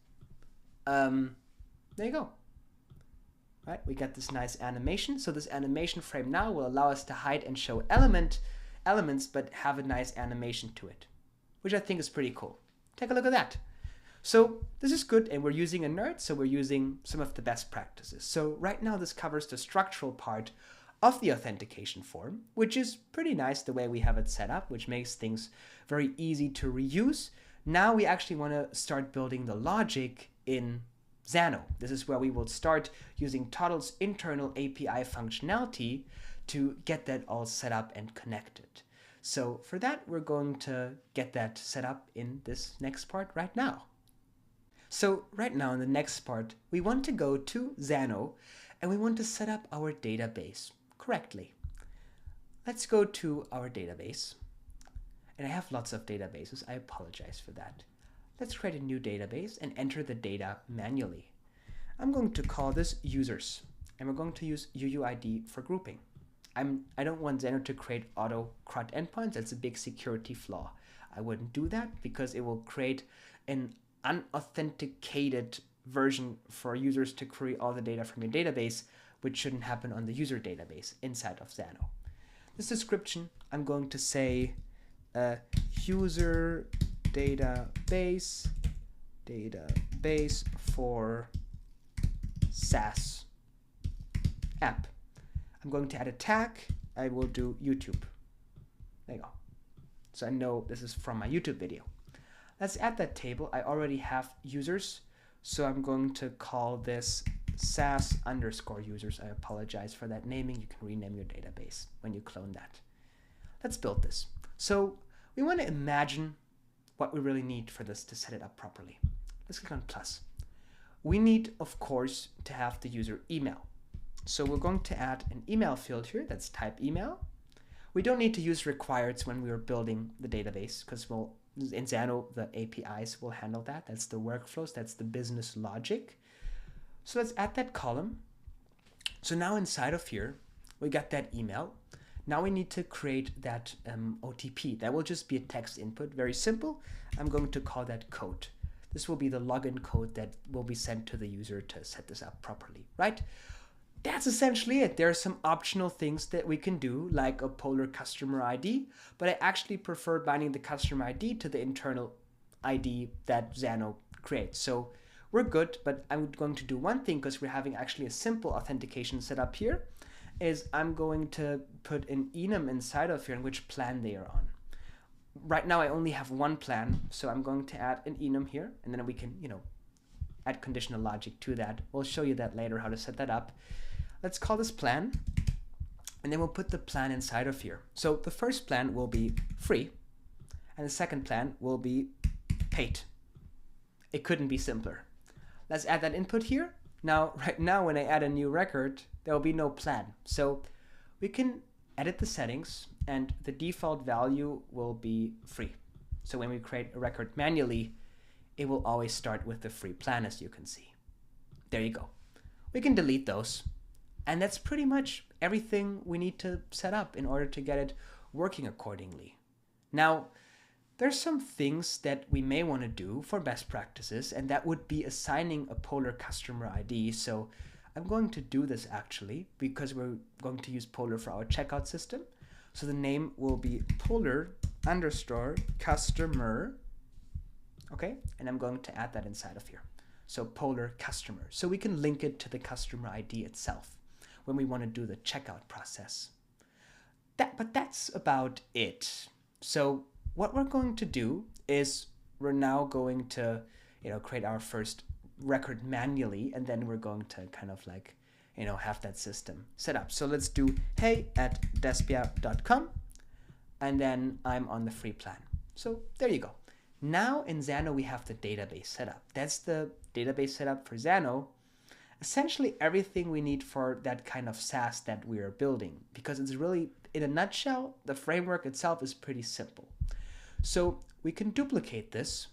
There you go. Right, we got this nice animation. So this animation frame now will allow us to hide and show elements, but have a nice animation to it, which I think is pretty cool. Take a look at that. So this is good, and we're using a nerd, so we're using some of the best practices. So right now this covers the structural part of the authentication form, which is pretty nice the way we have it set up, which makes things very easy to reuse. Now we actually want to start building the logic in Zano. This is where we will start using Toddle's internal API functionality to get that all set up and connected. So for that, we're going to get that set up in this next part right now. So right now in the next part, we want to go to Zano and we want to set up our database correctly. Let's go to our database. And I have lots of databases. I apologize for that. Let's create a new database and enter the data manually. I'm going to call this users, and we're going to use UUID for grouping. I don't want Zano to create auto CRUD endpoints. That's a big security flaw. I wouldn't do that because it will create an unauthenticated version for users to query all the data from your database, which shouldn't happen on the user database inside of Zano. This description, I'm going to say user database for SaaS app. I'm going to add a tag. I will do YouTube. There you go. So I know this is from my YouTube video. Let's add that table. I already have users, so I'm going to call this SaaS_users. I apologize for that naming. You can rename your database when you clone that. Let's build this. So we want to imagine what we really need for this to set it up properly. Let's click on plus. We need, of course, to have the user email. So we're going to add an email field here. That's type email. We don't need to use requireds when we are building the database because in Zano, the APIs will handle that. That's the workflows. That's the business logic. So let's add that column. So now inside of here, we got that email. Now we need to create that OTP. That will just be a text input. Very simple. I'm going to call that code. This will be the login code that will be sent to the user to set this up properly, right? That's essentially it. There are some optional things that we can do, like a Polar customer ID, but I actually prefer binding the customer ID to the internal ID that Zano creates. So we're good, but I'm going to do one thing because we're having actually a simple authentication set up here, is I'm going to put an enum inside of here and which plan they are on. Right now I only have one plan, so I'm going to add an enum here, and then we can, add conditional logic to that. We'll show you that later, how to set that up. Let's call this plan, and then we'll put the plan inside of here. So the first plan will be free, and the second plan will be paid. It couldn't be simpler. Let's add that input here. Now, right now, when I add a new record, there will be no plan. So we can edit the settings, and the default value will be free. So when we create a record manually, it will always start with the free plan, as you can see. There you go. We can delete those. And that's pretty much everything we need to set up in order to get it working accordingly. Now, there's some things that we may want to do for best practices, and that would be assigning a Polar customer ID. So I'm going to do this actually because we're going to use Polar for our checkout system. So the name will be Polar_customer. Okay, and I'm going to add that inside of here. So Polar customer. So we can link it to the customer ID itself when we want to do the checkout process. But that's about it. So what we're going to do is we're now going to, create our first record manually, and then we're going to kind of like, have that system set up. So let's do hey@despia.com, and then I'm on the free plan. So there you go. Now in Zano, we have the database setup. That's the database setup for Zano. Essentially everything we need for that kind of SaaS that we are building, because it's really, in a nutshell, the framework itself is pretty simple. So we can duplicate this.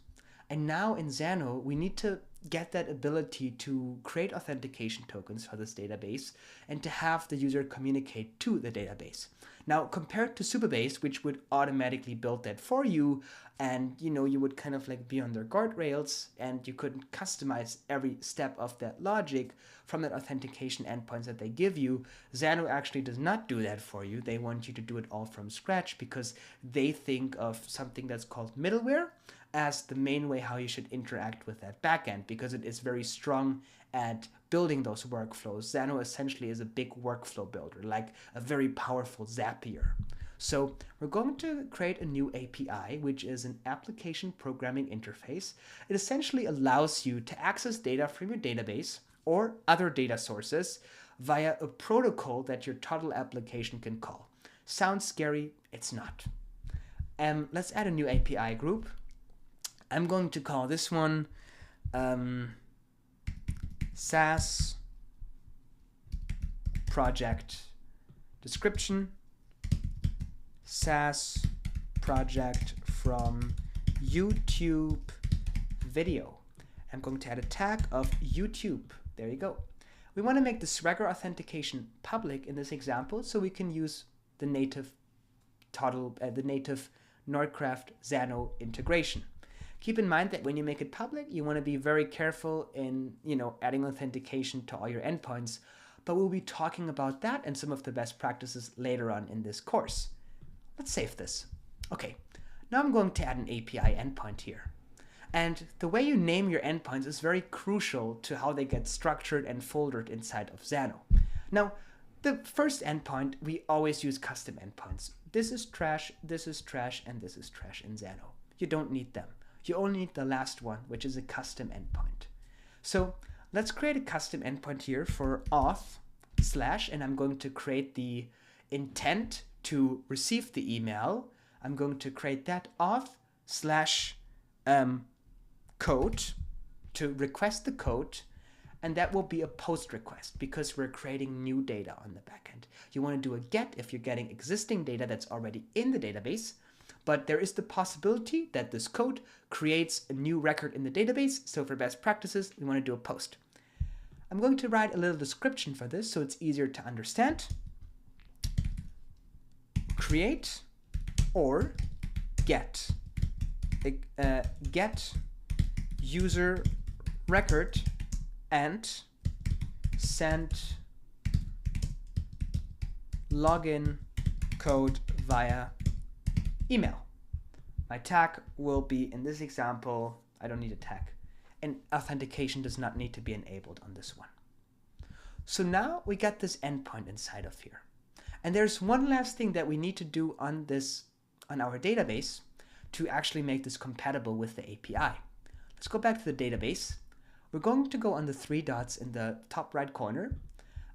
And now in Zano, we need to get that ability to create authentication tokens for this database and to have the user communicate to the database. Now, compared to Supabase, which would automatically build that for you, and you would kind of like be on their guardrails and you couldn't customize every step of that logic from that authentication endpoints that they give you, Zano actually does not do that for you. They want you to do it all from scratch because they think of something that's called middleware as the main way how you should interact with that backend, because it is very strong at building those workflows. Zano essentially is a big workflow builder, like a very powerful Zapier. So we're going to create a new API, which is an application programming interface. It essentially allows you to access data from your database or other data sources via a protocol that your total application can call. Sounds scary? It's not. Let's add a new API group. I'm going to call this one SaaS project description, SaaS project from YouTube video. I'm going to add a tag of YouTube. There you go. We want to make this regular authentication public in this example, so we can use the native Nordcraft Zano integration. Keep in mind that when you make it public, you want to be very careful in, adding authentication to all your endpoints, but we'll be talking about that and some of the best practices later on in this course. Let's save this. Okay, now I'm going to add an API endpoint here. And the way you name your endpoints is very crucial to how they get structured and foldered inside of Zano. Now, the first endpoint, we always use custom endpoints. This is trash, and this is trash in Zano. You don't need them. You only need the last one, which is a custom endpoint. So let's create a custom endpoint here for auth / and I'm going to create the intent to receive the email. I'm going to create that auth / code to request the code, and that will be a post request because we're creating new data on the backend. You want to do a get if you're getting existing data that's already in the database, but there is the possibility that this code creates a new record in the database. So for best practices, we want to do a post. I'm going to write a little description for this so it's easier to understand. Create or get user record and send login code via email. My tag will be, in this example, I don't need a tag, and authentication does not need to be enabled on this one. So now we got this endpoint inside of here. And there's one last thing that we need to do on our database to actually make this compatible with the API. Let's go back to the database. We're going to go on the 3 dots in the top right corner,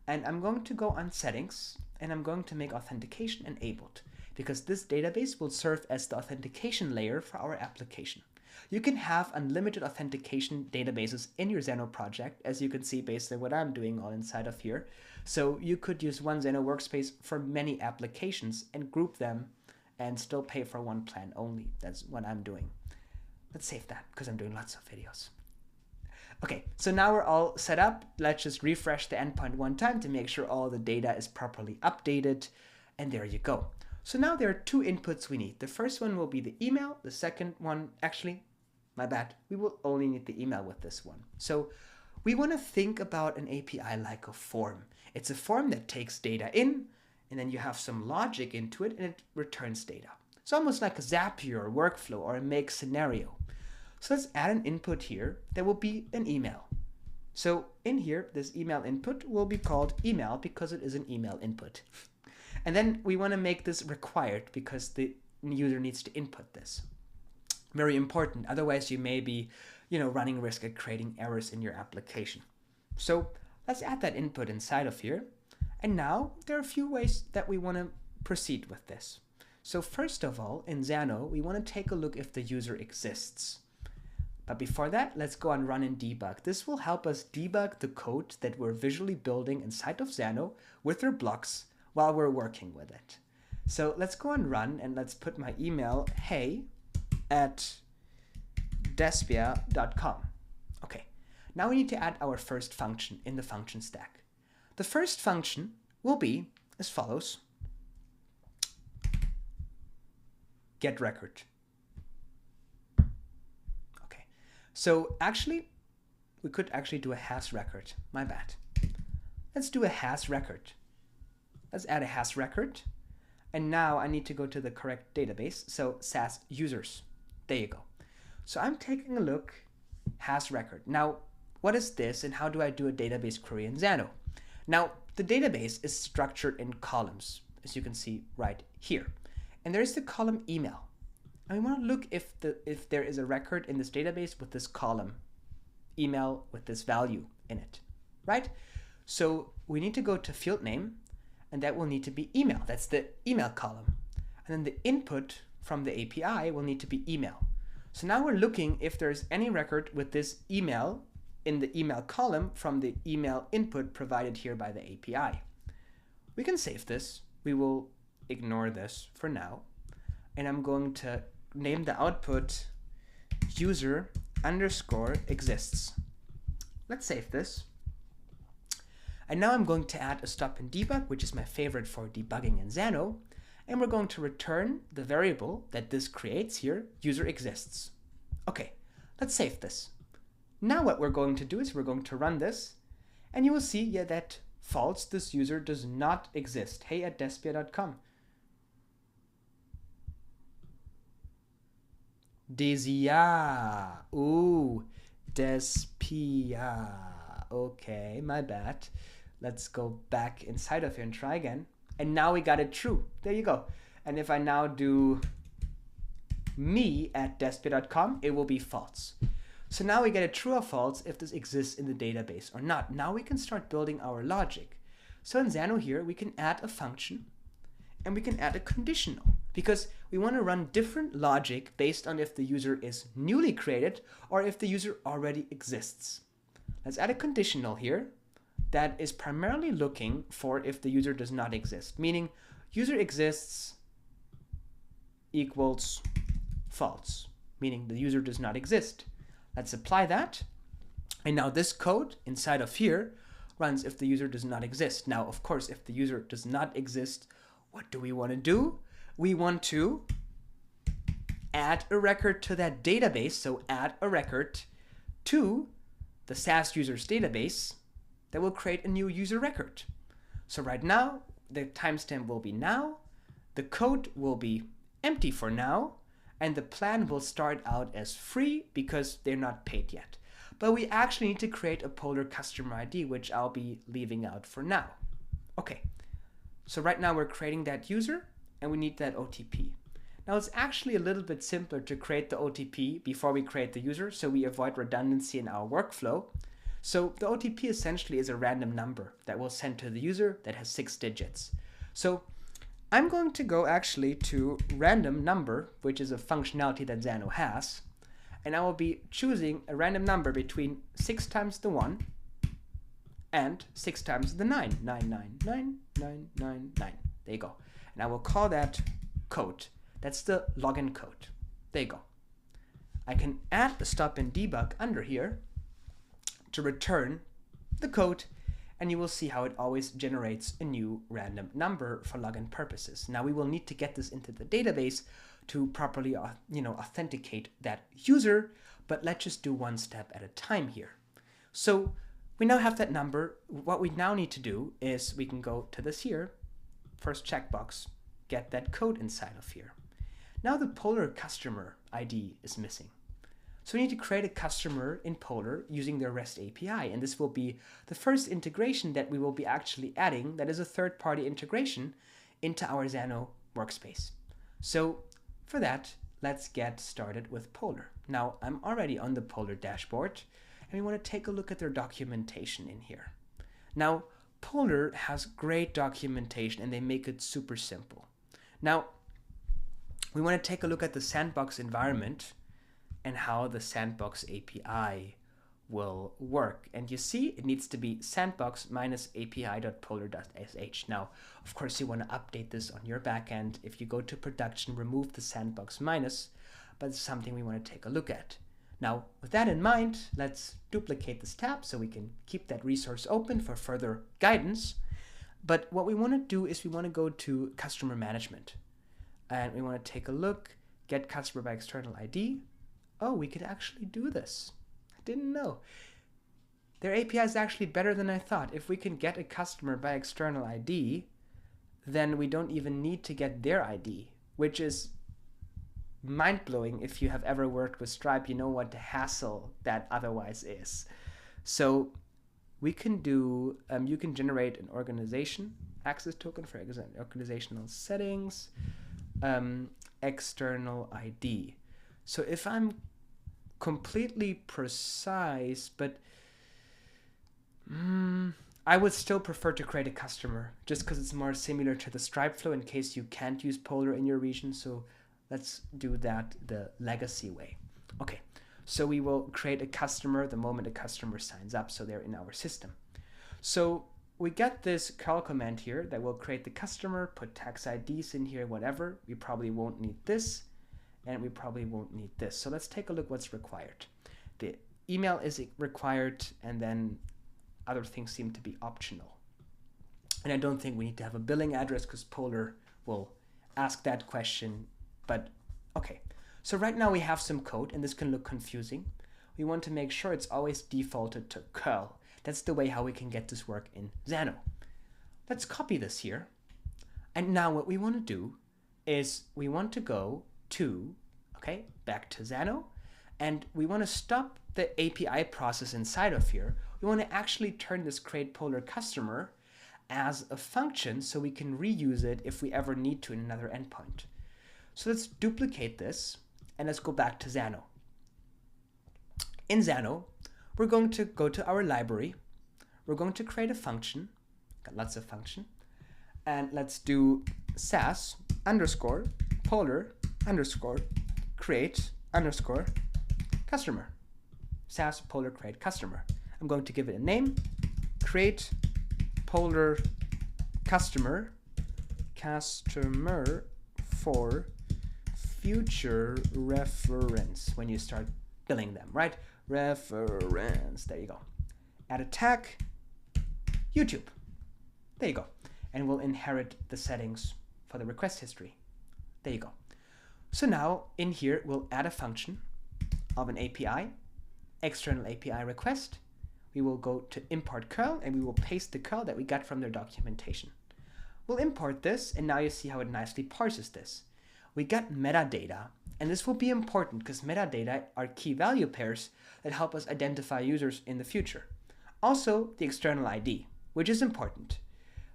and I'm going to go on settings, and I'm going to make authentication enabled, because this database will serve as the authentication layer for our application. You can have unlimited authentication databases in your Zano project, as you can see based on what I'm doing all inside of here. So you could use one Zano workspace for many applications and group them and still pay for one plan only. That's what I'm doing. Let's save that because I'm doing lots of videos. Okay, so now we're all set up. Let's just refresh the endpoint one time to make sure all the data is properly updated. And there you go. So now there are 2 inputs we need. The first one will be the email. The second one, actually, my bad, we will only need the email with this one. So we want to think about an API like a form. It's a form that takes data in, and then you have some logic into it, and it returns data. It's almost like a Zapier or workflow or a make scenario. So let's add an input here that will be an email. So in here, this email input will be called email because it is an email input. And then we want to make this required because the user needs to input this. Very important. Otherwise, you may be, running risk at creating errors in your application. So let's add that input inside of here. And now there are a few ways that we want to proceed with this. So first of all, in Zano, we want to take a look if the user exists. But before that, let's go and run and debug. This will help us debug the code that we're visually building inside of Zano with our blocks while we're working with it. So let's go and run, and let's put my email, hey@despia.com. Okay, now we need to add our first function in the function stack. The first function will be as follows. Get record. Okay, so actually, we could actually do a has record. My bad. Let's do a has record. Let's add a has record. And now I need to go to the correct database. So SaaS users. There you go. So I'm taking a look, has record. Now, what is this and how do I do a database query in Zano? Now, the database is structured in columns, as you can see right here. And there is the column email. And we want to look if there is a record in this database with this column, email with this value in it, right? So we need to go to field name, and that will need to be email. That's the email column. And then the input from the API will need to be email. So now we're looking if there's any record with this email in the email column from the email input provided here by the API. We can save this. We will ignore this for now. And I'm going to name the output user underscore exists. Let's save this. And now I'm going to add a stop and debug, which is my favorite for debugging in Zano. And we're going to return the variable that this creates here, user exists. Okay, let's save this. Now what we're going to do is we're going to run this, and you will see that false, this user does not exist. hey@despia.com. Desia. Ooh, Despia. Okay, my bad. Let's go back inside of here and try again. And now we got it true. There you go. And if I now do me@despia.com, it will be false. So now we get a true or false if this exists in the database or not. Now we can start building our logic. So in Zano here, we can add a function and we can add a conditional because we want to run different logic based on if the user is newly created or if the user already exists. Let's add a conditional here that is primarily looking for if the user does not exist, meaning user exists equals false, meaning the user does not exist. Let's apply that. And now this code inside of here runs if the user does not exist. Now, of course, if the user does not exist, what do we want to do? We want to add a record to that database. So add a record to the SaaS users database that will create a new user record. So right now, the timestamp will be now, the code will be empty for now, and the plan will start out as free because they're not paid yet. But we actually need to create a Polar customer ID, which I'll be leaving out for now. Okay, so right now we're creating that user and we need that OTP. Now it's actually a little bit simpler to create the OTP before we create the user, so we avoid redundancy in our workflow. So the OTP essentially is a random number that we'll send to the user that has 6 digits. So I'm going to go actually to random number, which is a functionality that Zano has, and I will be choosing a random number between 6 times the 1 and 6 times the 9. 9999999. There you go. And I will call that code. That's the login code. There you go. I can add a stop and debug under here to return the code, and you will see how it always generates a new random number for login purposes. Now we will need to get this into the database to properly authenticate that user, but let's just do one step at a time here. So we now have that number. What we now need to do is we can go to this here, first checkbox, get that code inside of here. Now the Polar customer ID is missing. So we need to create a customer in Polar using their REST API, and this will be the first integration that we will be actually adding, that is a third-party integration into our Zano workspace. So for that, let's get started with Polar. Now I'm already on the Polar dashboard, and we want to take a look at their documentation in here. Now Polar has great documentation and they make it super simple. Now we want to take a look at the sandbox environment and how the sandbox API will work. And you see it needs to be sandbox minus api.polar.sh. Now, of course, you want to update this on your backend. If you go to production, remove the sandbox minus, but it's something we want to take a look at. Now, with that in mind, let's duplicate this tab so we can keep that resource open for further guidance. But what we want to do is we want to go to customer management. And we want to take a look, get customer by external ID. Oh, we could actually do this. I didn't know. Their API is actually better than I thought. If we can get a customer by external ID, then we don't even need to get their ID, which is mind-blowing. If you have ever worked with Stripe, you know what the hassle that otherwise is. So we can do, you can generate an organization access token for organizational settings, external ID. So if I'm completely precise, but I would still prefer to create a customer just because it's more similar to the Stripe flow in case you can't use Polar in your region. So let's do that the legacy way. Okay, so we will create a customer the moment a customer signs up, so they're in our system. So we get this curl command here that will create the customer, put tax IDs in here, whatever. We probably won't need this, and we probably won't need this. So let's take a look what's required. The email is required, and then other things seem to be optional. And I don't think we need to have a billing address because Polar will ask that question. But okay, so right now we have some code, and this can look confusing. We want to make sure it's always defaulted to curl. That's the way how we can get this work in Zano. Let's copy this here. And now what we want to do is we want to go to, okay, back to Zano, and we want to stop the API process inside of here. We want to actually turn this create Polar customer as a function so we can reuse it if we ever need to in another endpoint. So let's duplicate this and let's go back to Zano. In Zano, we're going to go to our library. We're going to create a function, got lots of function, and let's do SaaS underscore Polar underscore create underscore customer. SaaS Polar create customer. I'm going to give it a name, create Polar customer for future reference when you start billing them, right? Reference, there you go. Add a tag, YouTube, there you go. And we'll inherit the settings for the request history. There you go. So now in here, we'll add a function of an API, external API request. We will go to import curl and we will paste the curl that we got from their documentation. We'll import this, and now you see how it nicely parses this. We got metadata, and this will be important because metadata are key value pairs that help us identify users in the future. Also, the external ID, which is important,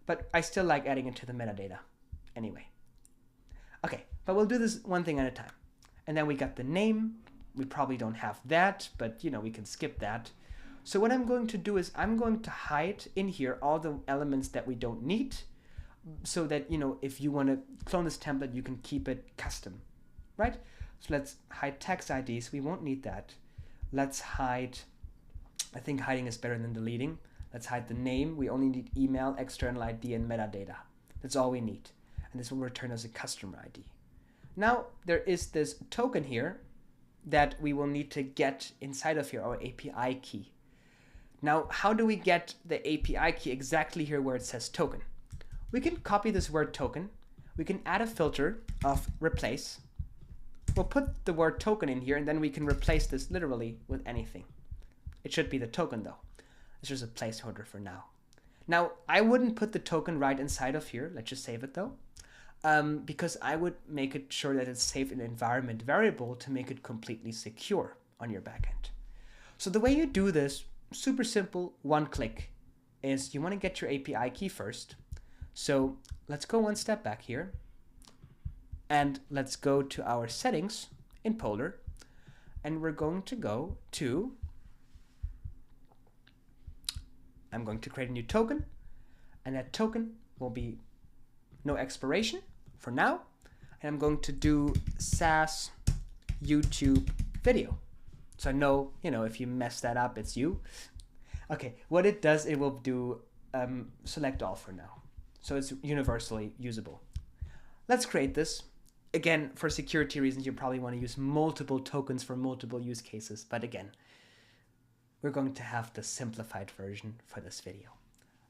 but I still like adding it to the metadata anyway. Okay, but we'll do this one thing at a time. And then we got the name. We probably don't have that, but you know, we can skip that. So what I'm going to do is I'm going to hide in here all the elements that we don't need so that, you know, if you want to clone this template, you can keep it custom, right? So let's hide tax IDs. We won't need that. Let's hide, I think hiding is better than deleting. Let's hide the name. We only need email, external ID, and metadata. That's all we need. And this will return as a customer ID. Now there is this token here that we will need to get inside of here, our API key. Now, how do we get the API key exactly here where it says token? We can copy this word token. We can add a filter of replace. We'll put the word token in here, and then we can replace this literally with anything. It should be the token though. It's just a placeholder for now. Now, I wouldn't put the token right inside of here. Let's just save it though. Because I would make it sure that it's saved in an environment variable to make it completely secure on your backend. So the way you do this, super simple, one click, is you want to get your API key first. So let's go one step back here, and let's go to our settings in Polar, and we're going to go to, I'm going to create a new token, and that token will be no expiration for now, and I'm going to do SaaS YouTube video. So I know, if you mess that up, it's you. Okay, what it does, it will do select all for now. So it's universally usable. Let's create this. Again, for security reasons, you probably want to use multiple tokens for multiple use cases. But again, we're going to have the simplified version for this video.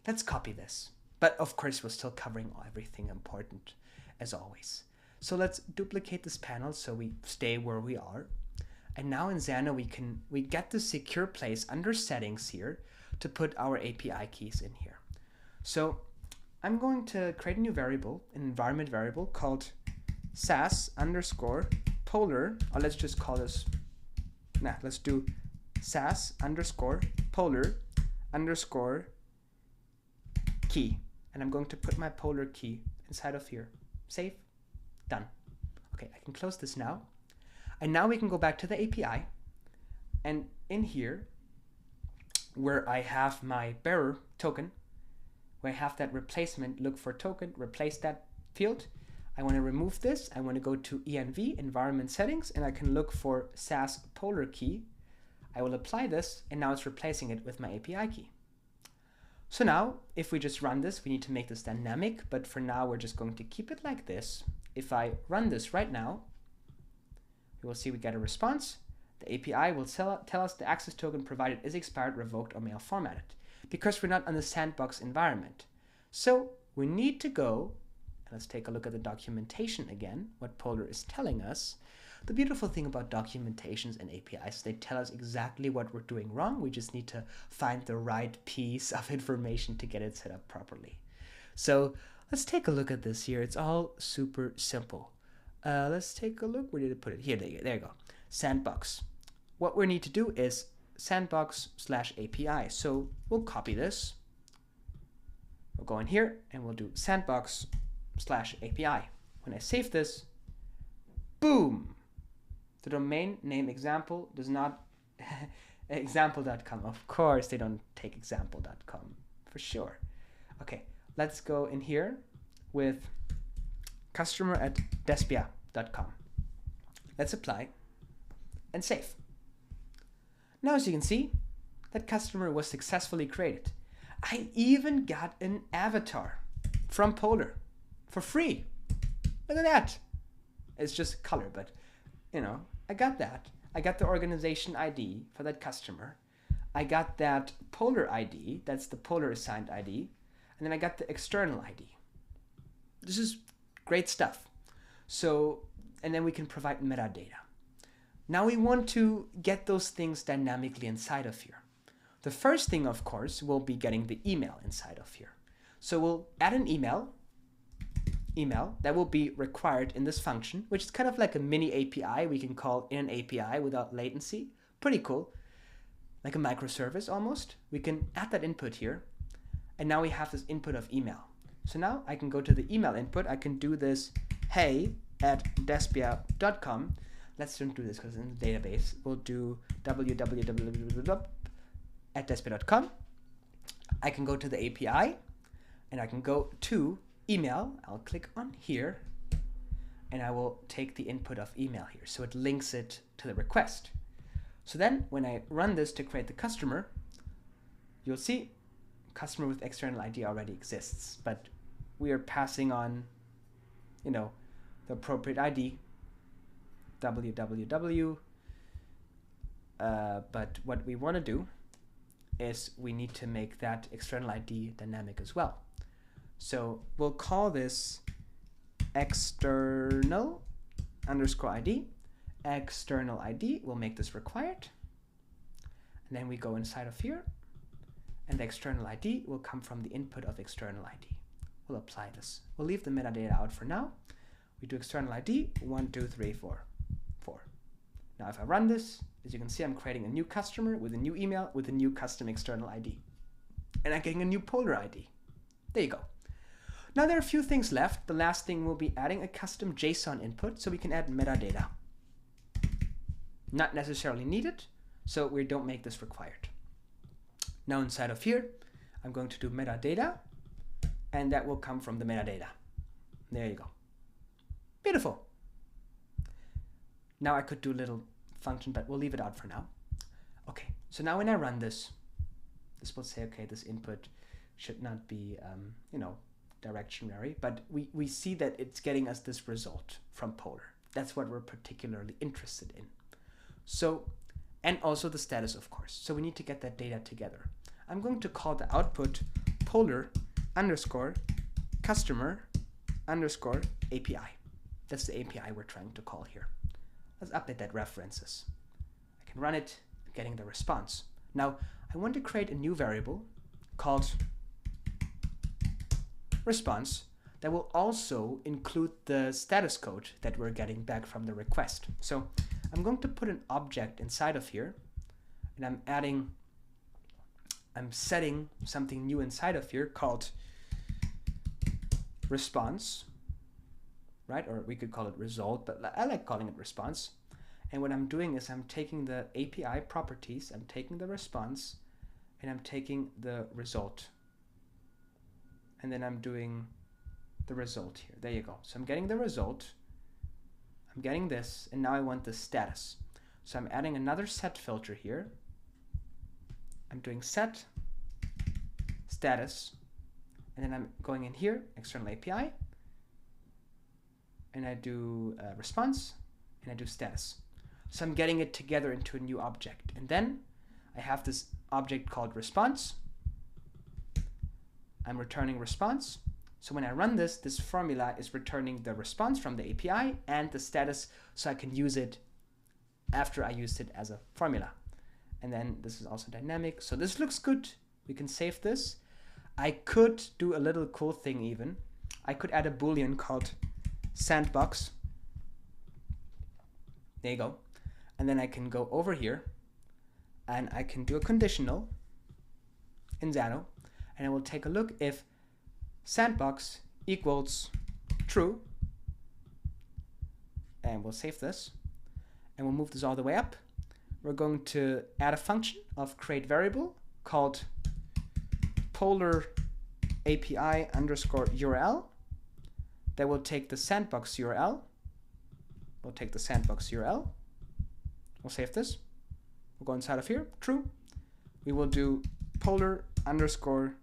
Let's copy this. But of course, we're still covering everything important as always. So let's duplicate this panel so we stay where we are. And now in Zano, we get the secure place under settings here to put our API keys in here. So I'm going to create a new variable, an environment variable called SaaS underscore polar, or let's just call this, let's do SaaS underscore polar underscore key. And I'm going to put my polar key inside of here. Save, done. Okay, I can close this now. And now we can go back to the API. And in here, where I have my bearer token, where I have that replacement, look for token, replace that field. I want to remove this. I want to go to env, environment settings, and I can look for SaaS polar key. I will apply this, and now it's replacing it with my API key. So now, if we just run this, we need to make this dynamic, but for now, we're just going to keep it like this. If I run this right now, we will see we get a response. The API will tell us the access token provided is expired, revoked, or malformatted, because we're not on the sandbox environment. So we need to go, and let's take a look at the documentation again, what Polar is telling us. The beautiful thing about documentations and APIs, they tell us exactly what we're doing wrong. We just need to find the right piece of information to get it set up properly. So let's take a look at this here. It's all super simple. Let's take a look. Where did it put it? Here, there you go. Sandbox. What we need to do is sandbox/API. So we'll copy this. We'll go in here and we'll do sandbox/API. When I save this, boom! The domain name example does not example.com. Of course, they don't take example.com for sure. Okay, let's go in here with customer@despia.com. Let's apply and save. Now, as you can see, that customer was successfully created. I even got an avatar from Polar for free. Look at that. It's just color, but I got that. I got the organization ID for that customer. I got that Polar ID, that's the Polar assigned ID, and then I got the external ID. This is great stuff. So, and then we can provide metadata. Now we want to get those things dynamically inside of here. The first thing, of course, will be getting the email inside of here. So we'll add an email that will be required in this function, which is kind of like a mini API we can call in an API without latency. Pretty cool. Like a microservice almost. We can add that input here. And now we have this input of email. So now I can go to the email input. I can do this hey@despia.com. Let's don't do this because in the database we'll do www@despia.com. I can go to the API and I can go to email. I'll click on here and I will take the input of email here. So it links it to the request. So then when I run this to create the customer, you'll see customer with external ID already exists, but we are passing on, the appropriate ID, www. But what we want to do is we need to make that external ID dynamic as well. So we'll call this external underscore ID. External ID, we'll make this required. And then we go inside of here. And the external ID will come from the input of external ID. We'll apply this. We'll leave the metadata out for now. We do external ID 1, 2, 3, 4. Now if I run this, as you can see, I'm creating a new customer with a new email with a new custom external ID. And I'm getting a new Polar ID. There you go. Now there are a few things left. The last thing will be adding a custom JSON input so we can add metadata. Not necessarily needed, so we don't make this required. Now inside of here, I'm going to do metadata, and that will come from the metadata. There you go. Beautiful. Now I could do a little function, but we'll leave it out for now. Okay, so now when I run this, this will say, okay, this input should not be, directionary, but we see that it's getting us this result from Polar. That's what we're particularly interested in. So, and also the status, of course. So we need to get that data together. I'm going to call the output Polar underscore customer underscore API. That's the API we're trying to call here. Let's update that references. I can run it, getting the response. Now, I want to create a new variable called response that will also include the status code that we're getting back from the request. So I'm going to put an object inside of here, and I'm setting something new inside of here called response, right? Or we could call it result, but I like calling it response. And what I'm doing is I'm taking the API properties, I'm taking the response, and I'm taking the result. And then I'm doing the result here. There you go. So I'm getting the result, I'm getting this, and now I want the status. So I'm adding another set filter here. I'm doing set status, and then I'm going in here, external API, and I do response, and I do status. So I'm getting it together into a new object. And then I have this object called response. I'm returning response. So when I run this, this formula is returning the response from the API and the status, so I can use it after I used it as a formula. And then this is also dynamic. So this looks good. We can save this. I could do a little cool thing even. I could add a boolean called sandbox. There you go. And then I can go over here and I can do a conditional in Zano, and I will take a look if sandbox equals true, and we'll save this, and we'll move this all the way up. We're going to add a function of create variable called Polar API underscore URL that will take the sandbox URL. We'll take the sandbox URL. We'll save this. We'll go inside of here, true. We will do Polar underscore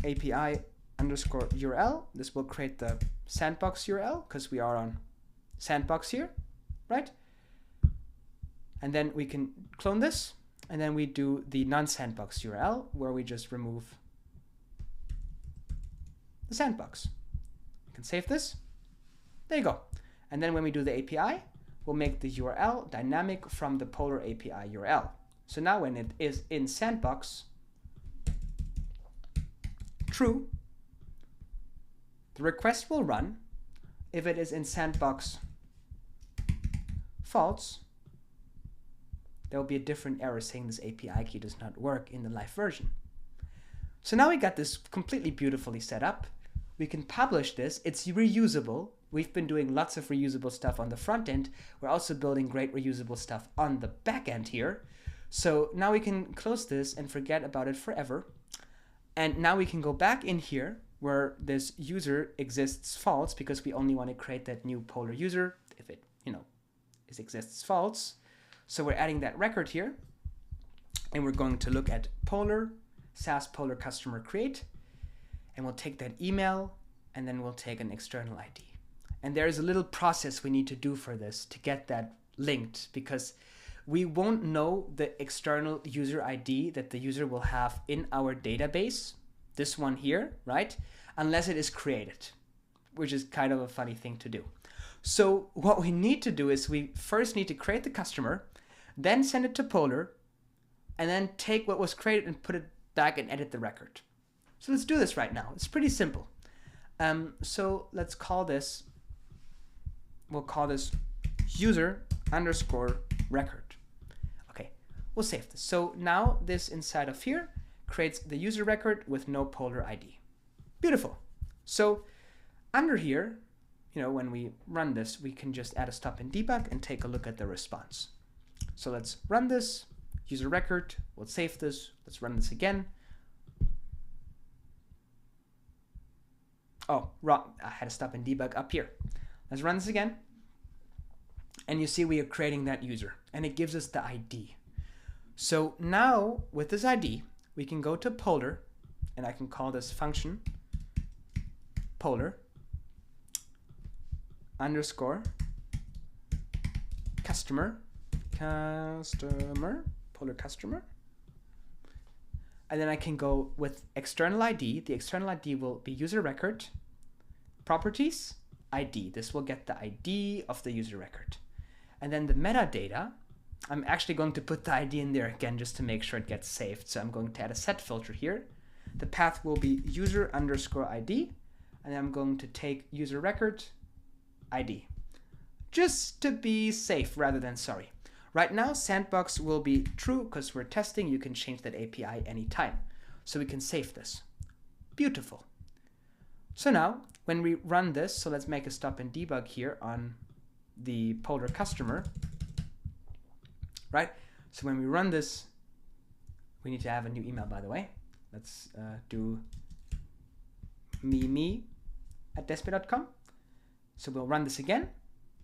API underscore URL. This will create the sandbox URL because we are on sandbox here, right? And then we can clone this, and then we do the non-sandbox URL where we just remove the sandbox. We can save this. There you go. And then when we do the API, we'll make the URL dynamic from the Polar API URL. So now when it is in sandbox true, the request will run. If it is in sandbox false, there will be a different error saying this API key does not work in the live version. So now we got this completely beautifully set up. We can publish this. It's reusable. We've been doing lots of reusable stuff on the front end. We're also building great reusable stuff on the back end here. So now we can close this and forget about it forever. And now we can go back in here where this user exists false because we only want to create that new Polar user if it, exists false. So we're adding that record here, and we're going to look at Polar, SaaS Polar customer create, and we'll take that email, and then we'll take an external ID. And there is a little process we need to do for this to get that linked, because we won't know the external user ID that the user will have in our database, this one here, right? Unless it is created, which is kind of a funny thing to do. So what we need to do is we first need to create the customer, then send it to Polar, and then take what was created and put it back and edit the record. So let's do this right now. It's pretty simple. So let's call this, we'll call this user underscore record. Okay, we'll save this. So now this inside of here creates the user record with no Polar ID. Beautiful. So under here, when we run this, we can just add a stop and debug and take a look at the response. So let's run this, user record, we'll save this, let's run this again. Oh, wrong, I had a stop and debug up here. Let's run this again. And you see we are creating that user, and it gives us the ID. So now with this ID, we can go to Polar, and I can call this function Polar underscore customer, Polar customer. And then I can go with external ID. The external ID will be user record, properties, ID. This will get the ID of the user record. And then the metadata, I'm actually going to put the ID in there again just to make sure it gets saved. So I'm going to add a set filter here. The path will be user underscore ID. And I'm going to take user record ID. Just to be safe rather than sorry. Right now, sandbox will be true because we're testing. You can change that API anytime. So we can save this. Beautiful. So now, when we run this, so let's make a stop and debug here on the Polar customer, right? So when we run this, we need to have a new email, by the way. Let's do me@despe.com. So we'll run this again.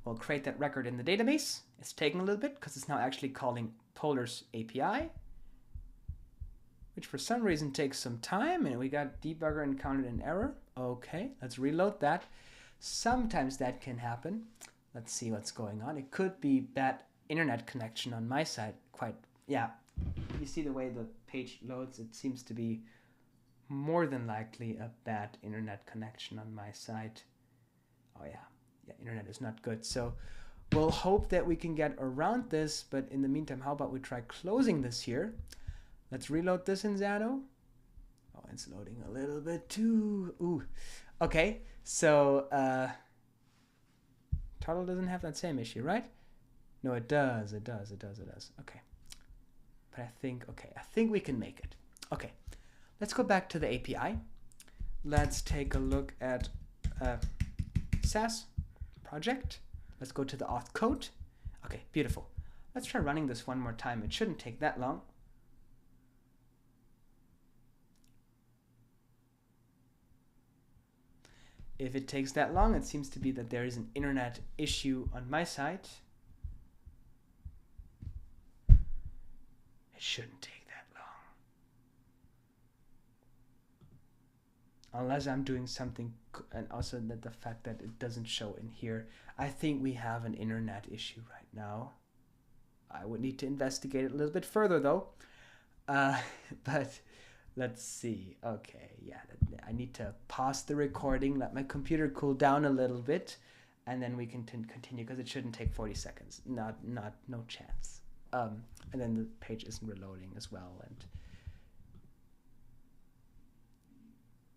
We'll create that record in the database. It's taking a little bit because it's now actually calling Polar's API, which for some reason takes some time, and we got debugger encountered an error. Okay, let's reload that. Sometimes that can happen. Let's see what's going on. It could be bad internet connection on my side. Yeah. You see the way the page loads, it seems to be more than likely a bad internet connection on my side. Oh yeah, internet is not good. So we'll hope that we can get around this, but in the meantime, how about we try closing this here? Let's reload this in Zano. Oh, it's loading a little bit too. Ooh, okay. So Total doesn't have that same issue, right? No, it does. It does. Okay. But I think we can make it. Okay. Let's go back to the API. Let's take a look at SaaS project. Let's go to the auth code. Okay, beautiful. Let's try running this one more time. It shouldn't take that long. If it takes that long, it seems to be that there is an internet issue on my side. It shouldn't take that long. Unless I'm doing something, and also that the fact that it doesn't show in here. I think we have an internet issue right now. I would need to investigate it a little bit further though. But let's see. Okay, yeah, I need to pause the recording, let my computer cool down a little bit, and then we can continue because it shouldn't take 40 seconds. No chance. And then the page isn't reloading as well, and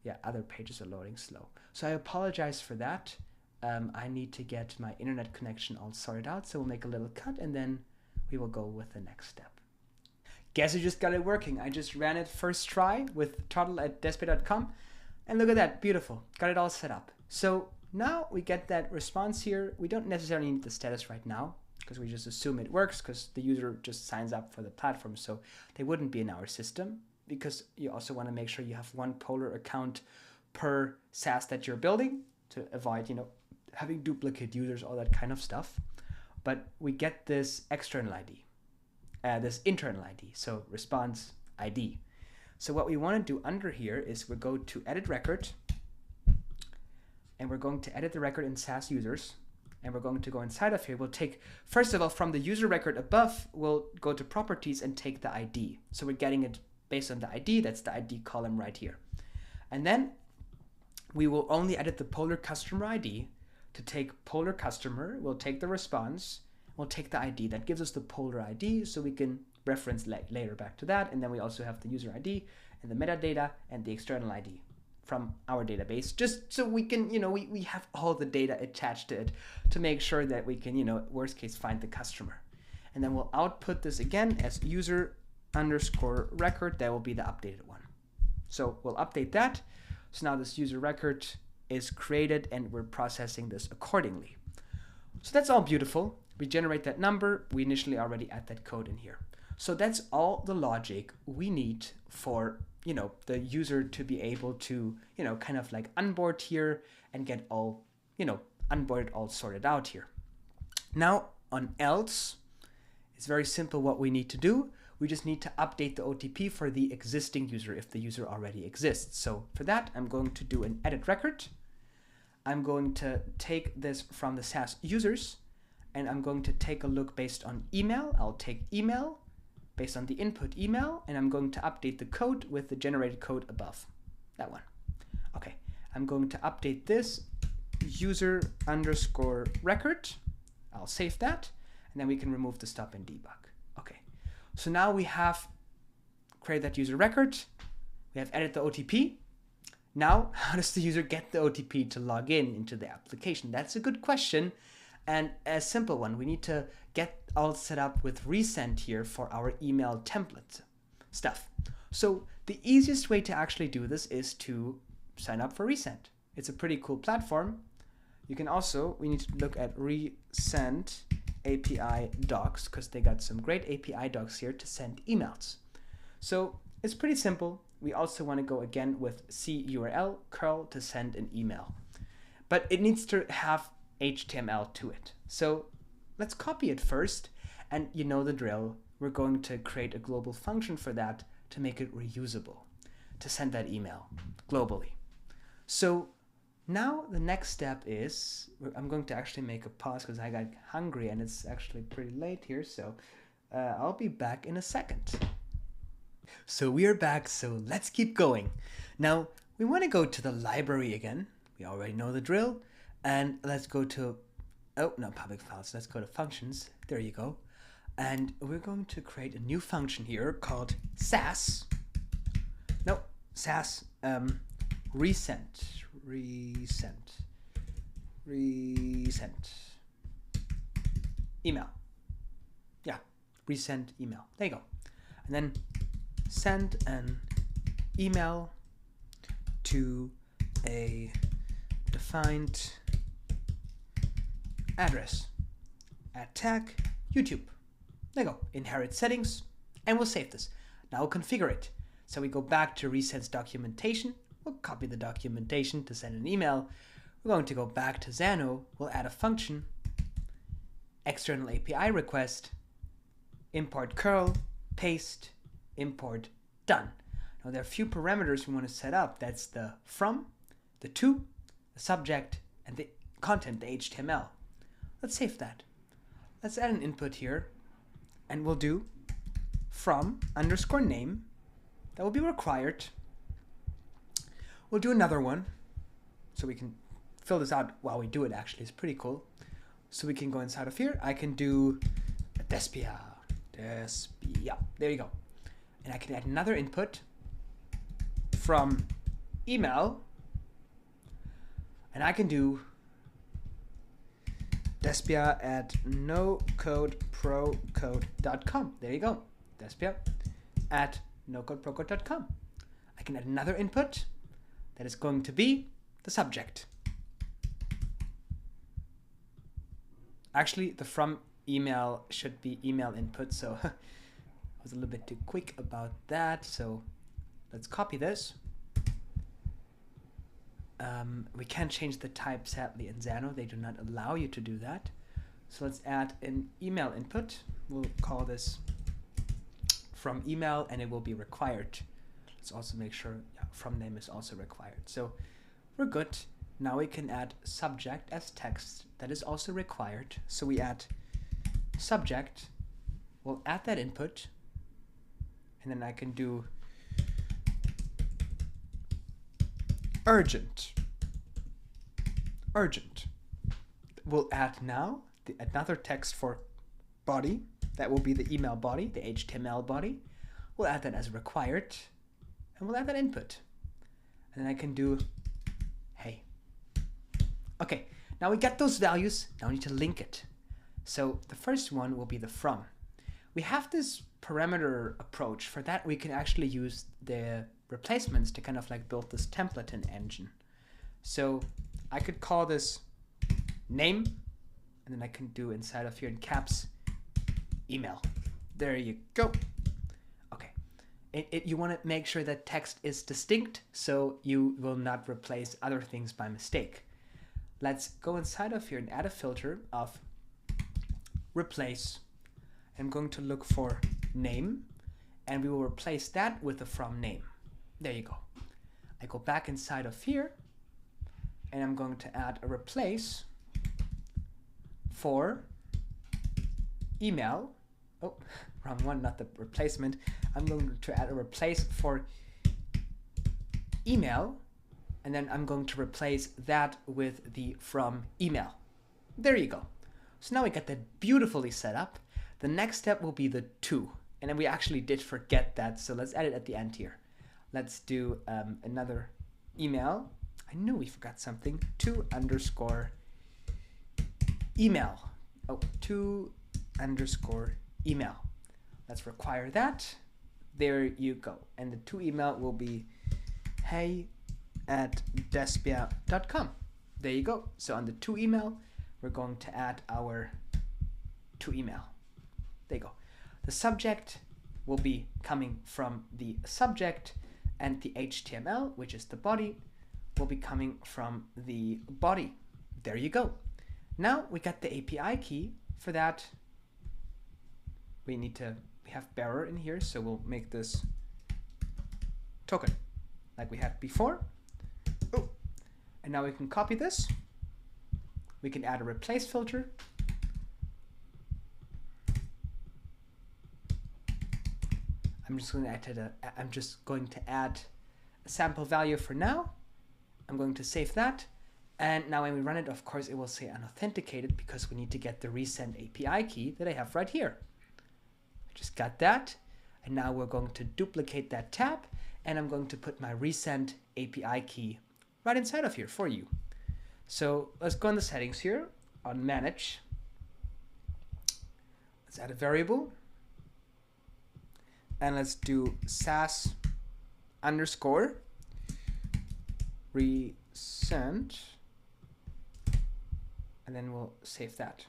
yeah, other pages are loading slow. So I apologize for that. I need to get my internet connection all sorted out, so we'll make a little cut and then we will go with the next step. Guess I just got it working. I just ran it first try with total@despe.com, and look at that, beautiful. Got it all set up. So now we get that response here. We don't necessarily need the status right now because we just assume it works because the user just signs up for the platform, so they wouldn't be in our system, because you also want to make sure you have one Polar account per SaaS that you're building to avoid, having duplicate users, all that kind of stuff. But we get this external ID, this internal ID, so response ID. So what we want to do under here is we go to edit record, and we're going to edit the record in SaaS users, and we're going to go inside of here. We'll take, first of all, from the user record above, we'll go to properties and take the ID. So we're getting it based on the ID. That's the ID column right here. And then we will only edit the Polar customer ID. To take Polar customer, we'll take the response, we'll take the ID. That gives us the Polar ID, so we can reference later back to that. And then we also have the user ID and the metadata and the external ID from our database, just so we can, we have all the data attached to it to make sure that we can, worst case, find the customer. And then we'll output this again as user underscore record. That will be the updated one. So we'll update that. So now this user record is created and we're processing this accordingly. So that's all beautiful. We generate that number. We initially already add that code in here. So that's all the logic we need for, the user to be able to, kind of like onboard here and get all, onboarded, all sorted out here. Now on else, it's very simple what we need to do. We just need to update the OTP for the existing user if the user already exists. So for that, I'm going to do an edit record. I'm going to take this from the SaaS users, and I'm going to take a look based on email. I'll take email based on the input email, and I'm going to update the code with the generated code above. That one. Okay, I'm going to update this user underscore record. I'll save that, and then we can remove the stop and debug. Okay, so now we have created that user record. We have added the OTP. Now, how does the user get the OTP to log in into the application? That's a good question, and a simple one. We need to get all set up with Resend here for our email template stuff. So the easiest way to actually do this is to sign up for Resend. It's a pretty cool platform. You can also, we need to look at Resend API docs because they got some great API docs here to send emails. So it's pretty simple. We also want to go again with CURL curl to send an email, but it needs to have HTML to it. So let's copy it first, and you know the drill. We're going to create a global function for that to make it reusable, to send that email globally. So now the next step is, I'm going to actually make a pause because I got hungry and it's actually pretty late here. So I'll be back in a second. So we are back, so let's keep going. Now we want to go to the library again. We already know the drill. And let's go to, oh, not public files. Let's go to functions. There you go. And we're going to create a new function here called SaaS. No, SaaS Resend. Email. Yeah, resend email. There you go. And then send an email to a defined address at tag YouTube. There you go. Inherit settings, and we'll save this. Now we'll configure it. So we go back to Resend's documentation. We'll copy the documentation to send an email. We're going to go back to Zano. We'll add a function, external API request, import curl, paste, import, done. Now there are a few parameters we want to set up. That's the from, the to, the subject, and the content, the HTML. Let's save that. Let's add an input here, and we'll do from underscore name. That will be required. We'll do another one, so we can fill this out while we do it. Actually, it's pretty cool. So we can go inside of here. I can do Despia. There you go. And I can add another input from email, and I can do Despia at nocodeprocode.com. There you go. Despia at nocodeprocode.com. I can add another input that is going to be the subject. Actually, the from email should be email input, so I was a little bit too quick about that. So let's copy this. We can't change the type, sadly, in Zano. They do not allow you to do that. So let's add an email input. We'll call this from email, and it will be required. Let's also make sure from name is also required. So we're good. Now we can add subject as text. That is also required. So we add subject. We'll add that input, and then I can do urgent. We'll add now another text for body. That will be the email body, the HTML body. We'll add that as required, and we'll add that input. And then I can do hey. Okay, now we got those values. Now we need to link it. So the first one will be the from. We have this parameter approach. For that, we can actually use the replacements to kind of like build this template in Engine. So I could call this name, and then I can do inside of here in caps email. There you go. Okay. You want to make sure that text is distinct so you will not replace other things by mistake. let's go inside of here and add a filter of replace. I'm going to look for name, and we will replace that with the from name. There you go. I go back inside of here, and I'm going to add a replace for email. Oh, wrong one, not the replacement. I'm going to add a replace for email, and then I'm going to replace that with the from email. There you go. So now we got that beautifully set up. The next step will be the to, and then we actually did forget that, so let's add it at the end here. Let's do another email. I knew we forgot something. To underscore email. Oh, to underscore email. Let's require that. There you go. And the to email will be hey@despia.com. There you go. So on the to email, we're going to add our to email. There you go. The subject will be coming from the subject, and the HTML, which is the body, will be coming from the body. There you go. Now we got the API key. For that, we have bearer in here, so we'll make this token like we had before. Oh, and now we can copy this. We can add a replace filter. I'm just going to add a sample value for now. I'm going to save that. And now when we run it, of course, it will say unauthenticated because we need to get the Resend API key that I have right here. I just got that. And now we're going to duplicate that tab, and I'm going to put my Resend API key right inside of here for you. So let's go in the settings here on manage. Let's add a variable. And let's do SaaS underscore Resend, and then we'll save that.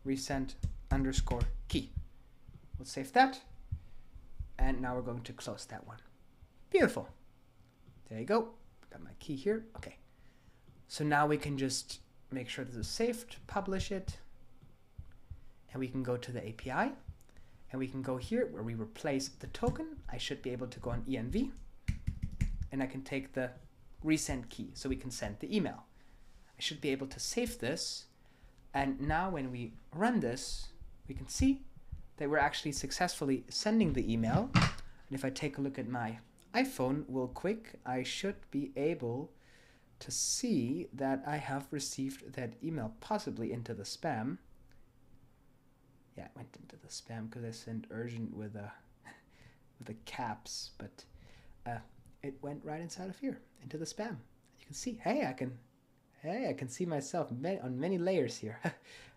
Resend underscore key. We'll save that, and now we're going to close that one. Beautiful. There you go. Got my key here. Okay. So now we can just make sure this is saved, publish it, and we can go to the API. And we can go here where we replace the token. I should be able to go on env, and I can take the resend key so we can send the email. I should be able to save this, and now when we run this, we can see that we're actually successfully sending the email. And if I take a look at my iPhone real quick, I should be able to see that I have received that email, possibly into the spam. Yeah, it went into the spam because I sent urgent with the caps, but it went right inside of here into the spam. You can see, hey, I can see myself on many layers here.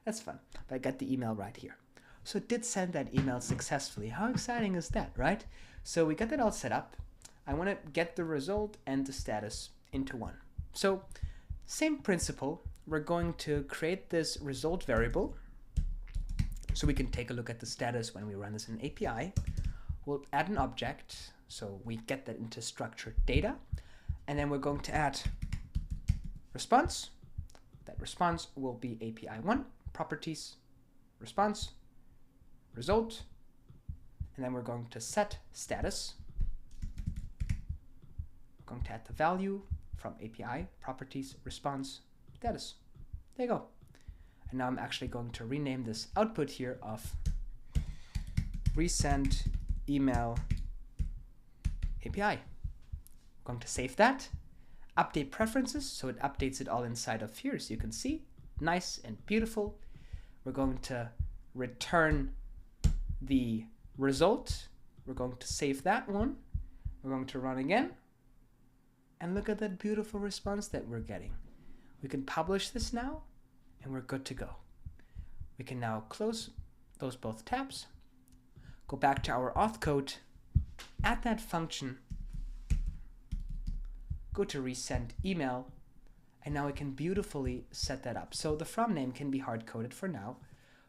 That's fun. But I got the email right here. So it did send that email successfully. How exciting is that, right? So we got that all set up. I want to get the result and the status into one. So same principle. We're going to create this result variable, so we can take a look at the status when we run this in an API. We'll add an object, so we get that into structured data. And then we're going to add response. That response will be API1, properties, response, result. And then we're going to set status. We're going to add the value from API, properties, response, status. There you go. And now I'm actually going to rename this output here of Resend email API. I'm going to save that, update preferences, so it updates it all inside of here, so you can see, nice and beautiful. We're going to return the result. We're going to save that one. We're going to run again, and look at that beautiful response that we're getting. We can publish this now, and we're good to go. We can now close those both tabs, go back to our auth code, add that function, go to resend email, and now we can beautifully set that up. So the from name can be hard-coded for now.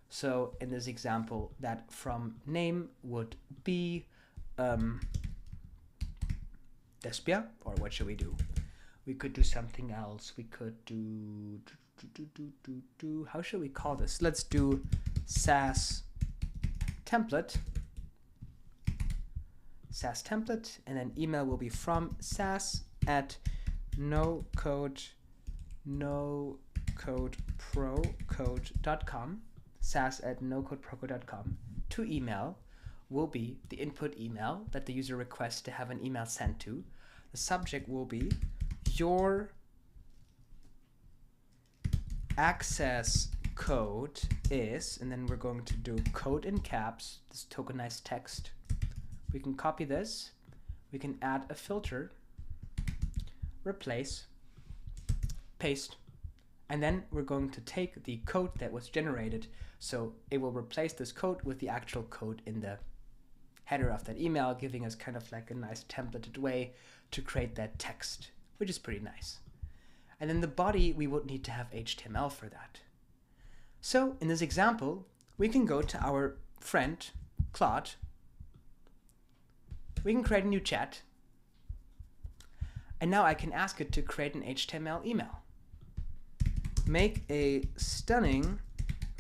So in this example, that from name would be Despia, or what should we do? We could do something else. We could do how should we call this? Let's do SaaS template. SaaS template, and then email will be from SaaS@nocodeprocode.com, SaaS@nocodeprocode.com. To email will be the input email that the user requests to have an email sent to. The subject will be your access code is, and then we're going to do code in caps, this tokenized text. We can copy this, we can add a filter, replace, paste, and then we're going to take the code that was generated, so it will replace this code with the actual code in the header of that email, giving us kind of like a nice templated way to create that text, which is pretty nice. And then the body, we would need to have HTML for that. So in this example, we can go to our friend, Claude. We can create a new chat. And now I can ask it to create an HTML email. Make a stunning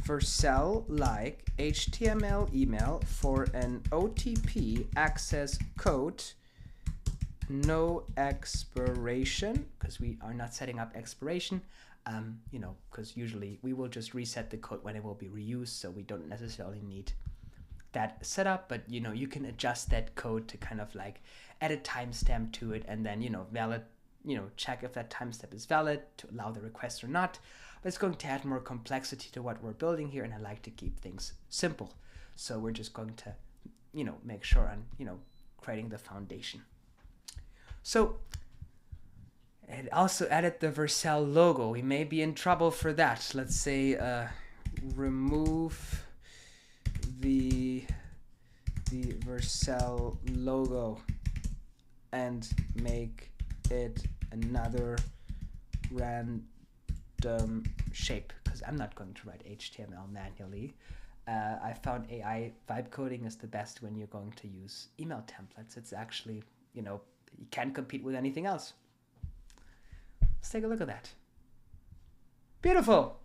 Vercel-like HTML email for an OTP access code, no expiration, because we are not setting up expiration, because usually we will just reset the code when it will be reused, so we don't necessarily need that setup, but you can adjust that code to kind of like add a timestamp to it, and then valid, check if that timestamp is valid to allow the request or not. But it's going to add more complexity to what we're building here, and I like to keep things simple, so we're just going to make sure on creating the foundation. So it also added the Vercel logo. We may be in trouble for that. Let's say remove the Vercel logo and make it another random shape, because I'm not going to write HTML manually. I found AI vibe coding is the best when you're going to use email templates. It's actually, you can't compete with anything else. Let's take a look at that. Beautiful.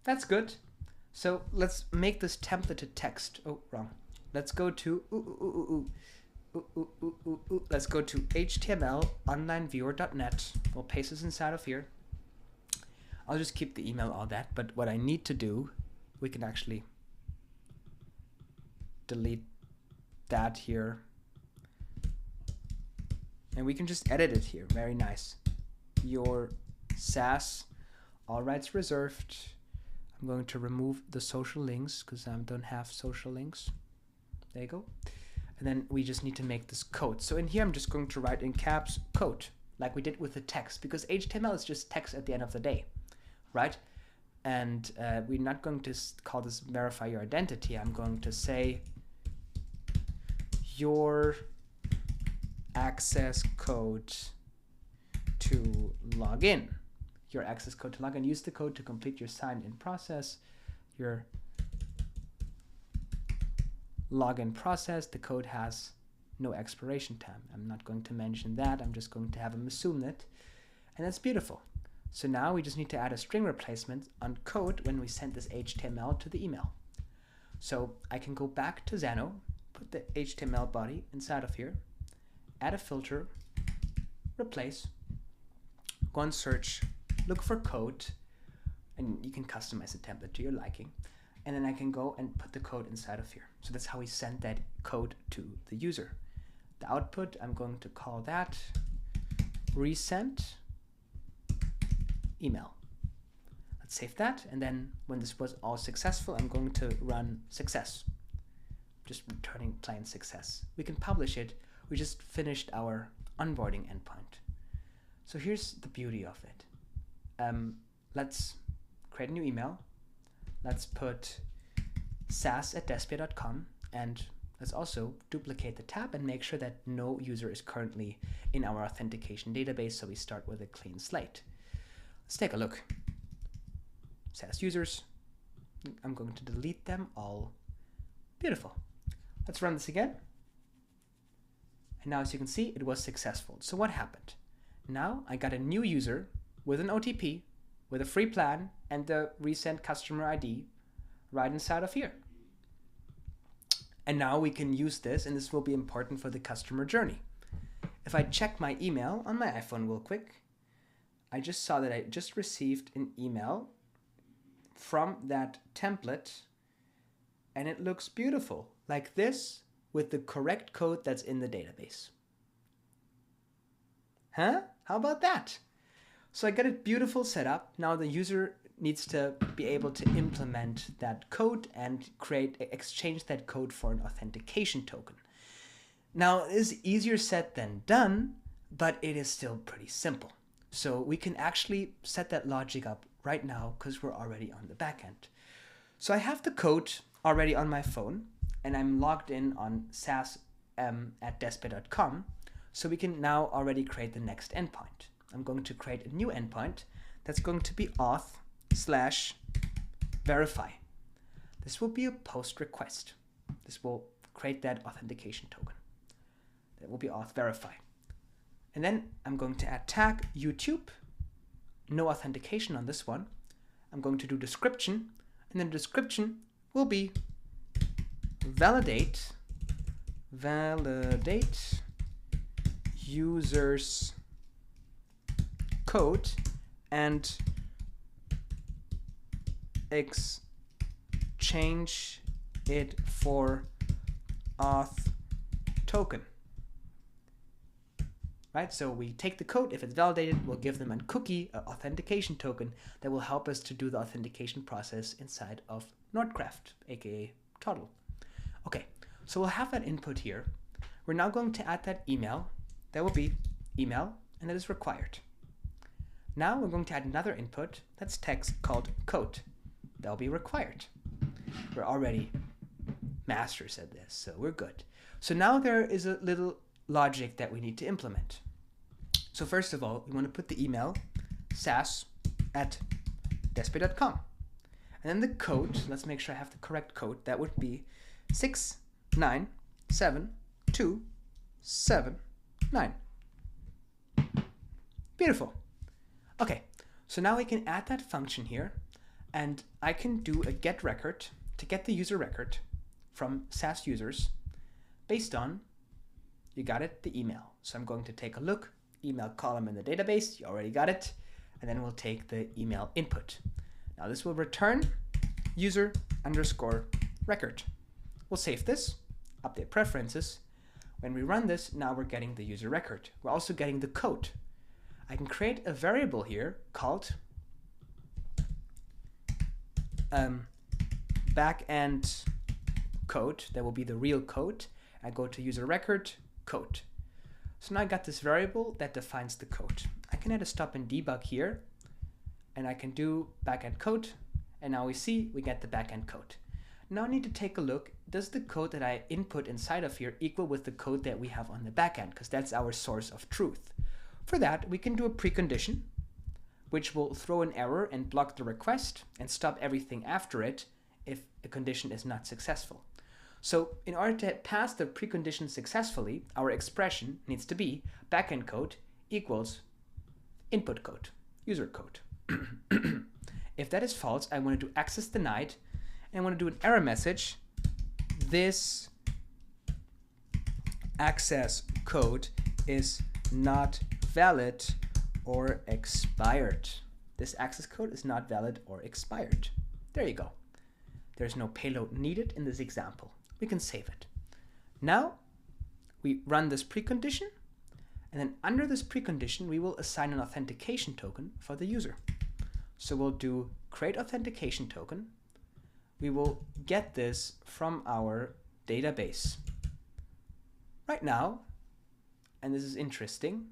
That's good. So let's make this templated text. Oh, wrong. Let's go to let's go to html.onlineviewer.net. We'll paste this inside of here. I'll just keep the email, all that, but what I need to do, we can actually delete that here. And we can just edit it here. Very nice. Your SaaS, all rights reserved. I'm going to remove the social links because I don't have social links. There you go. And then we just need to make this code. So in here, I'm just going to write in caps code, like we did with the text, because HTML is just text at the end of the day, right? And we're not going to call this verify your identity. I'm going to say your access code to log in. Your access code to log in. Use the code to complete your sign-in process. Your login process. The code has no expiration time. I'm not going to mention that. I'm just going to have them assume that. And that's beautiful. So now we just need to add a string replacement on code when we send this HTML to the email. So I can go back to Zano, put the HTML body inside of here, add a filter, replace, go on search, look for code, and you can customize the template to your liking. And then I can go and put the code inside of here. So that's how we send that code to the user. The output, I'm going to call that Resend email. Let's save that. And then when this was all successful, I'm going to run success. Just returning client success. We can publish it. We just finished our onboarding endpoint. So here's the beauty of it. Let's create a new email. Let's put SaaS@despia.com, and let's also duplicate the tab and make sure that no user is currently in our authentication database, so we start with a clean slate. Let's take a look. SaaS users. I'm going to delete them all. Beautiful. Let's run this again. And now, as you can see, it was successful. So what happened? Now I got a new user with an OTP, with a free plan, and the Resend customer ID right inside of here. And now we can use this, and this will be important for the customer journey. If I check my email on my iPhone real quick, I just saw that I just received an email from that template, and it looks beautiful, like this, with the correct code that's in the database. Huh? How about that? So I got a beautiful setup. Now the user needs to be able to implement that code and exchange that code for an authentication token. Now it is easier said than done, but it is still pretty simple. So we can actually set that logic up right now because we're already on the backend. So I have the code already on my phone, and I'm logged in on SaaS@despair.com. So we can now already create the next endpoint. I'm going to create a new endpoint that's going to be auth/verify. This will be a post request. This will create that authentication token. That will be auth/verify. And then I'm going to add tag YouTube, no authentication on this one. I'm going to do description, and then description will be validate user's code and exchange it for auth token. Right, so we take the code. If it's validated, we'll give them a cookie, an authentication token that will help us to do the authentication process inside of Nordcraft, aka Toddle. Okay, so we'll have that input here. We're now going to add that email. That will be email, and that is required. Now we're going to add another input that's text called code. That will be required. We're already masters at this, so we're good. So now there is a little logic that we need to implement. So first of all, we want to put the email SaaS@despair.com. And then the code, let's make sure I have the correct code. That would be 6972779. Beautiful. Okay, so now we can add that function here, and I can do a get record to get the user record from SaaS users based on, you got it, the email. So I'm going to take a look, email column in the database, you already got it, and then we'll take the email input. Now this will return user_record. We'll save this, update preferences. When we run this, now we're getting the user record. We're also getting the code. I can create a variable here called backend code. That will be the real code. I go to user record code. So now I got this variable that defines the code. I can add a stop and debug here, and I can do backend code, and now we see we get the backend code. Now I need to take a look, does the code that I input inside of here equal with the code that we have on the backend, because that's our source of truth. For that, we can do a precondition, which will throw an error and block the request and stop everything after it if the condition is not successful. So in order to pass the precondition successfully, our expression needs to be backend code equals input code, user code. If that is false, I want to do access denied, and I want to do an error message. This access code is not valid or expired. This access code is not valid or expired. There you go. There's no payload needed in this example. We can save it. Now we run this precondition, and then under this precondition we will assign an authentication token for the user. So we'll do create authentication token. We will get this from our database. Right now, and this is interesting,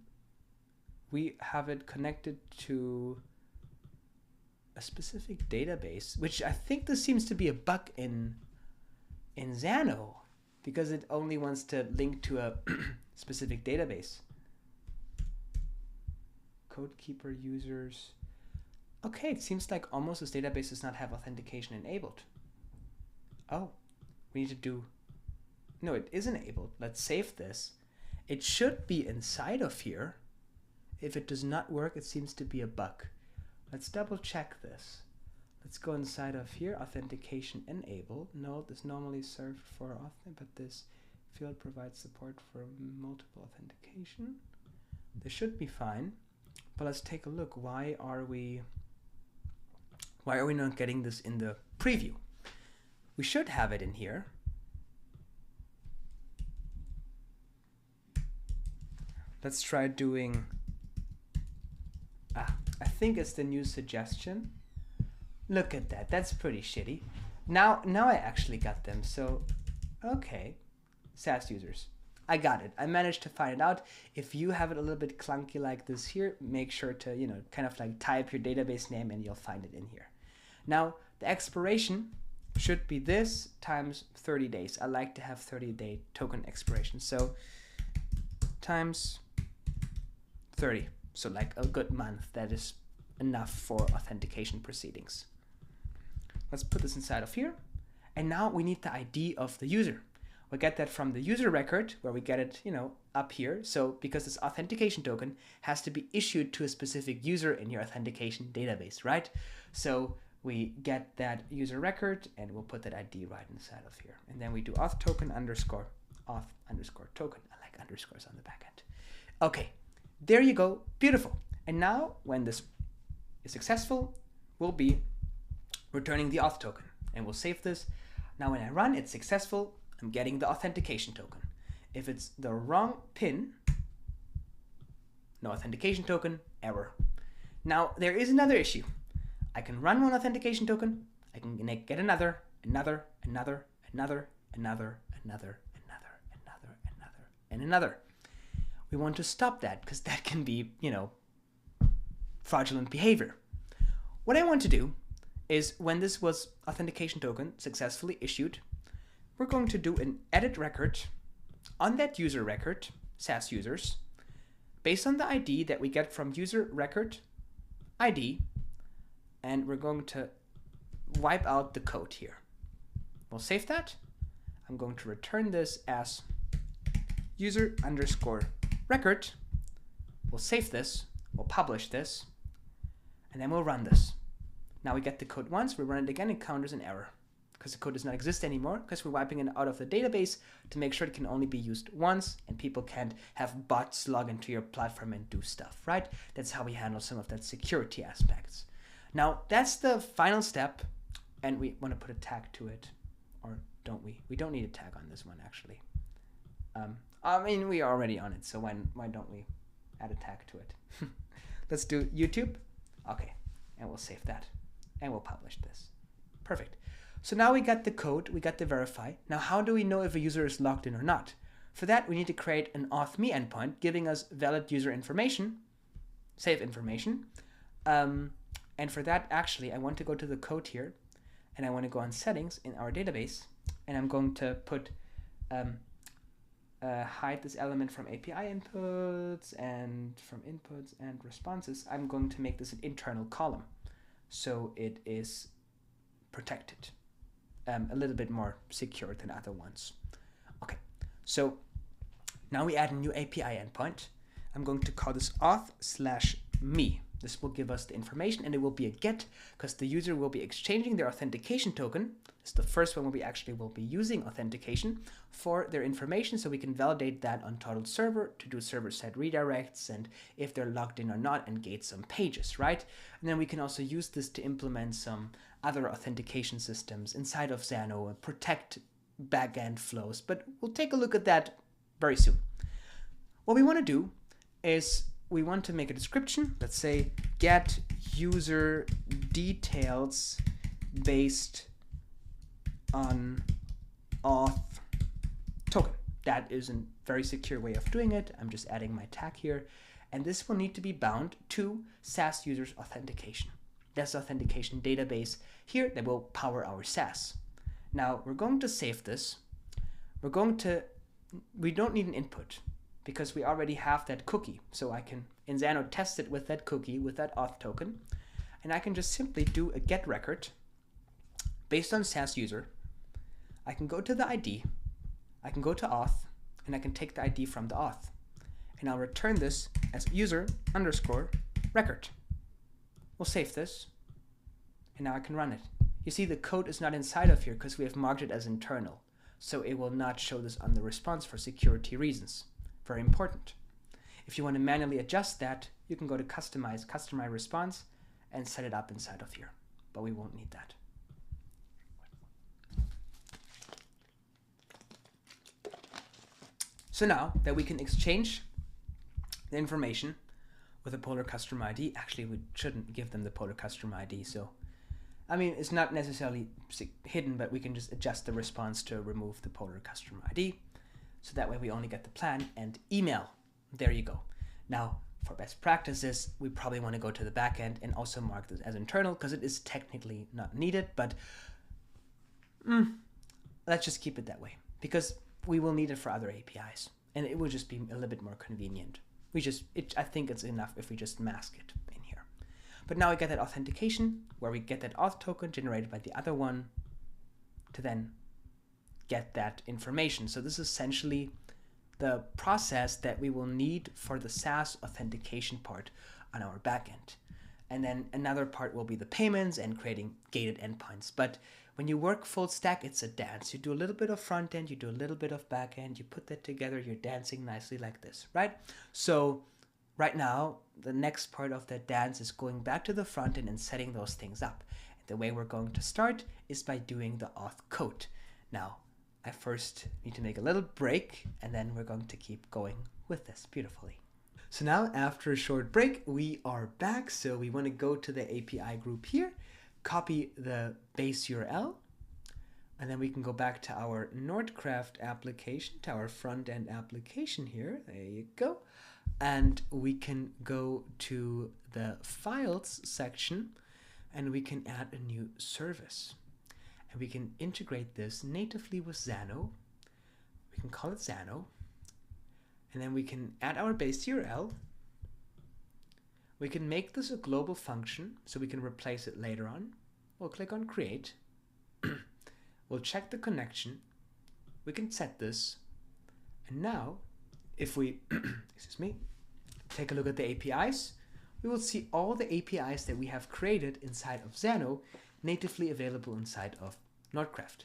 we have it connected to a specific database, which I think this seems to be a bug in Zano, because it only wants to link to a specific database. Codekeeper users. Okay, it seems like almost this database does not have authentication enabled. Oh, we need to do, no, it is enabled. Let's save this. It should be inside of here. If it does not work, it seems to be a bug. Let's double check this. Let's go inside of here, authentication enabled. No, this normally served for but this field provides support for multiple authentication. This should be fine, but let's take a look. Why are we not getting this in the preview? We should have it in here. Let's try doing, I think it's the new suggestion. Look at that, that's pretty shitty. Now I actually got them, so, okay. SaaS users, I got it. I managed to find it out. If you have it a little bit clunky like this here, make sure to, kind of like type your database name and you'll find it in here. Now, the expiration should be this times 30 days. I like to have 30-day token expiration. So, times 30. So like a good month. That is enough for authentication proceedings. Let's put this inside of here. And now we need the ID of the user. We get that from the user record, where we get it, up here. So because this authentication token has to be issued to a specific user in your authentication database, right? So we get that user record and we'll put that ID right inside of here. And then we do auth token underscore auth underscore token. I like underscores on the back end. Okay, there you go. Beautiful. And now when this is successful, we'll be returning the auth token and we'll save this. Now when I run, it's successful. I'm getting the authentication token. If it's the wrong PIN, no authentication token, error. Now there is another issue. I can run one authentication token, I can get another, and another. We want to stop that because that can be, fraudulent behavior. What I want to do is when this was authentication token successfully issued, we're going to do an edit record on that user record, SaaS users, based on the ID that we get from user record ID, and we're going to wipe out the code here. We'll save that. I'm going to return this as user underscore record. We'll save this, we'll publish this, and then we'll run this. Now we get the code once, we run it again, it counters an error because the code does not exist anymore because we're wiping it out of the database to make sure it can only be used once and people can't have bots log into your platform and do stuff, right? That's how we handle some of that security aspects. Now that's the final step, and we want to put a tag to it, or don't we? We don't need a tag on this one actually. I mean, we are already on it, so why don't we add a tag to it? Let's do YouTube. Okay, and we'll save that, and we'll publish this. Perfect. So now we got the code, we got the verify. Now how do we know if a user is logged in or not? For that, we need to create an auth.me endpoint giving us valid user information, save information. And for that, actually, I want to go to the code here, and I want to go on settings in our database, and I'm going to put hide this element from API inputs and from inputs and responses. I'm going to make this an internal column, so it is protected, a little bit more secure than other ones. Okay, so now we add a new API endpoint. I'm going to call this auth/me. This will give us the information, and it will be a get because the user will be exchanging their authentication token. It's the first one where we actually will be using authentication for their information, so we can validate that on total server to do server-side redirects and if they're logged in or not and gate some pages, right? And then we can also use this to implement some other authentication systems inside of Zano and protect backend flows, but we'll take a look at that very soon. What we want to do is we want to make a description. Let's say get user details based on auth token. That is a very secure way of doing it. I'm just adding my tag here. And this will need to be bound to SaaS users authentication. That's the authentication database here that will power our SaaS. Now we're going to save this. We don't need an input because we already have that cookie. So I can, in Zano, test it with that cookie, with that auth token. And I can just simply do a get record based on SaaS user. I can go to the ID, I can go to auth, and I can take the ID from the auth. and I'll return this as user underscore record. We'll save this, and now I can run it. You see the code is not inside of here because we have marked it as internal, so it will not show this on the response for security reasons. Very important. If you want to manually adjust that, you can go to customize response and set it up inside of here, but we won't need that. So now that we can exchange the information with a polar customer ID, actually we shouldn't give them the polar customer ID. So, I mean, it's not necessarily hidden, but we can just adjust the response to remove the polar customer ID. So that way we only get the plan and email. There you go. Now, for best practices, we probably want to go to the backend and also mark this as internal because it is technically not needed, but let's just keep it that way because we will need it for other APIs and it will just be a little bit more convenient. I think it's enough if we just mask it in here. But now we get that authentication where we get that auth token generated by the other one to then get that information. So this is essentially the process that we will need for the SaaS authentication part on our backend. And then another part will be the payments and creating gated endpoints. But when you work full stack, it's a dance. You do a little bit of front end, you do a little bit of back end, you put that together, you're dancing nicely like this, right? So right now, the next part of that dance is going back to the front end and setting those things up. And the way we're going to start is by doing the auth code. Now, I first need to make a little break and then we're going to keep going with this beautifully. So now after a short break, we are back. So we want to go to the API group here, copy the base URL, and then we can go back to our Nordcraft application, to our front end application here. There you go. And we can go to the files section and we can add a new service. And we can integrate this natively with Zano. We can call it Zano. And then we can add our base URL. We can make this a global function so we can replace it later on. We'll click on create. We'll check the connection. We can set this. And now, if we, excuse me, take a look at the APIs, we will see all the APIs that we have created inside of Zano natively available inside of Nordcraft.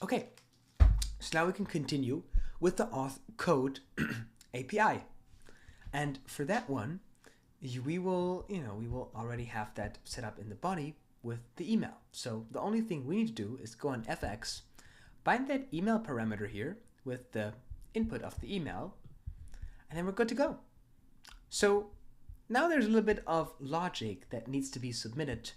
Okay, so now we can continue with the auth code API. And for that one, we will already have that set up in the body with the email. So the only thing we need to do is go on FX, bind that email parameter here with the input of the email, and then we're good to go. So now there's a little bit of logic that needs to be submitted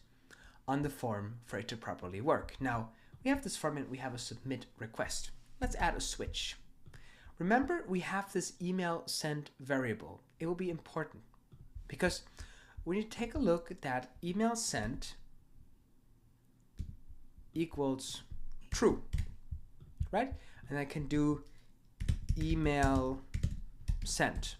on the form for it to properly work. Now, we have this form and we have a submit request. Let's add a switch. Remember, we have this email sent variable. It will be important because when you take a look at that, email sent equals true, right? And I can do email sent,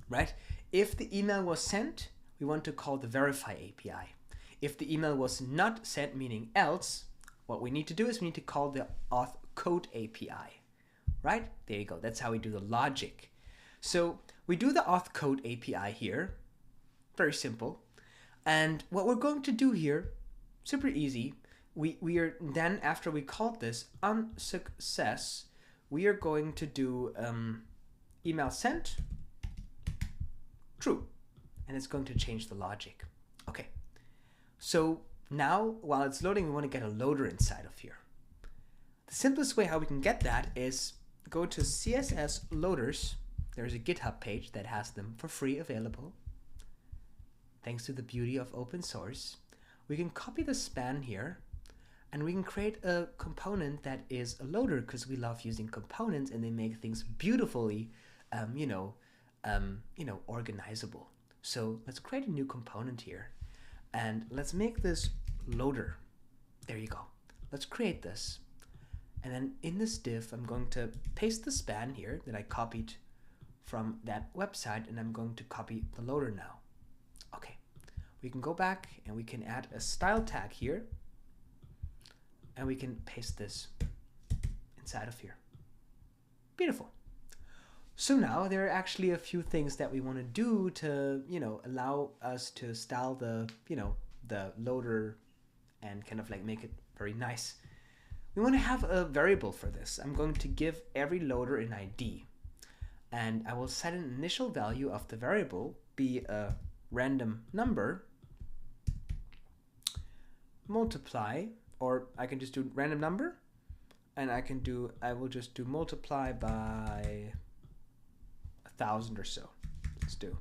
right? If the email was sent, we want to call the verify API. If the email was not sent, meaning else, what we need to do is we need to call the auth code API, right? There you go. That's how we do the logic. So we do the auth code API here. Very simple. And what we're going to do here, super easy. We are then, after we called this on success, we are going to do email sent true, and it's going to change the logic. Okay, so now while it's loading, we want to get a loader inside of here. The simplest way how we can get that is go to CSS loaders. There's a GitHub page that has them for free available. Thanks to the beauty of open source, we can copy the span here and we can create a component that is a loader because we love using components and they make things beautifully, organizable. So let's create a new component here and let's make this loader. There you go. Let's create this. And then in this div, I'm going to paste the span here that I copied from that website, and I'm going to copy the loader now. Okay, we can go back and we can add a style tag here, and we can paste this inside of here. Beautiful. So now there are actually a few things that we want to do to, allow us to style the, the loader and kind of like make it very nice. We want to have a variable for this. I'm going to give every loader an ID, and I will set an initial value of the variable be a random number, multiply, or I can just do random number, and I will just do multiply by 1,000 or so. Let's do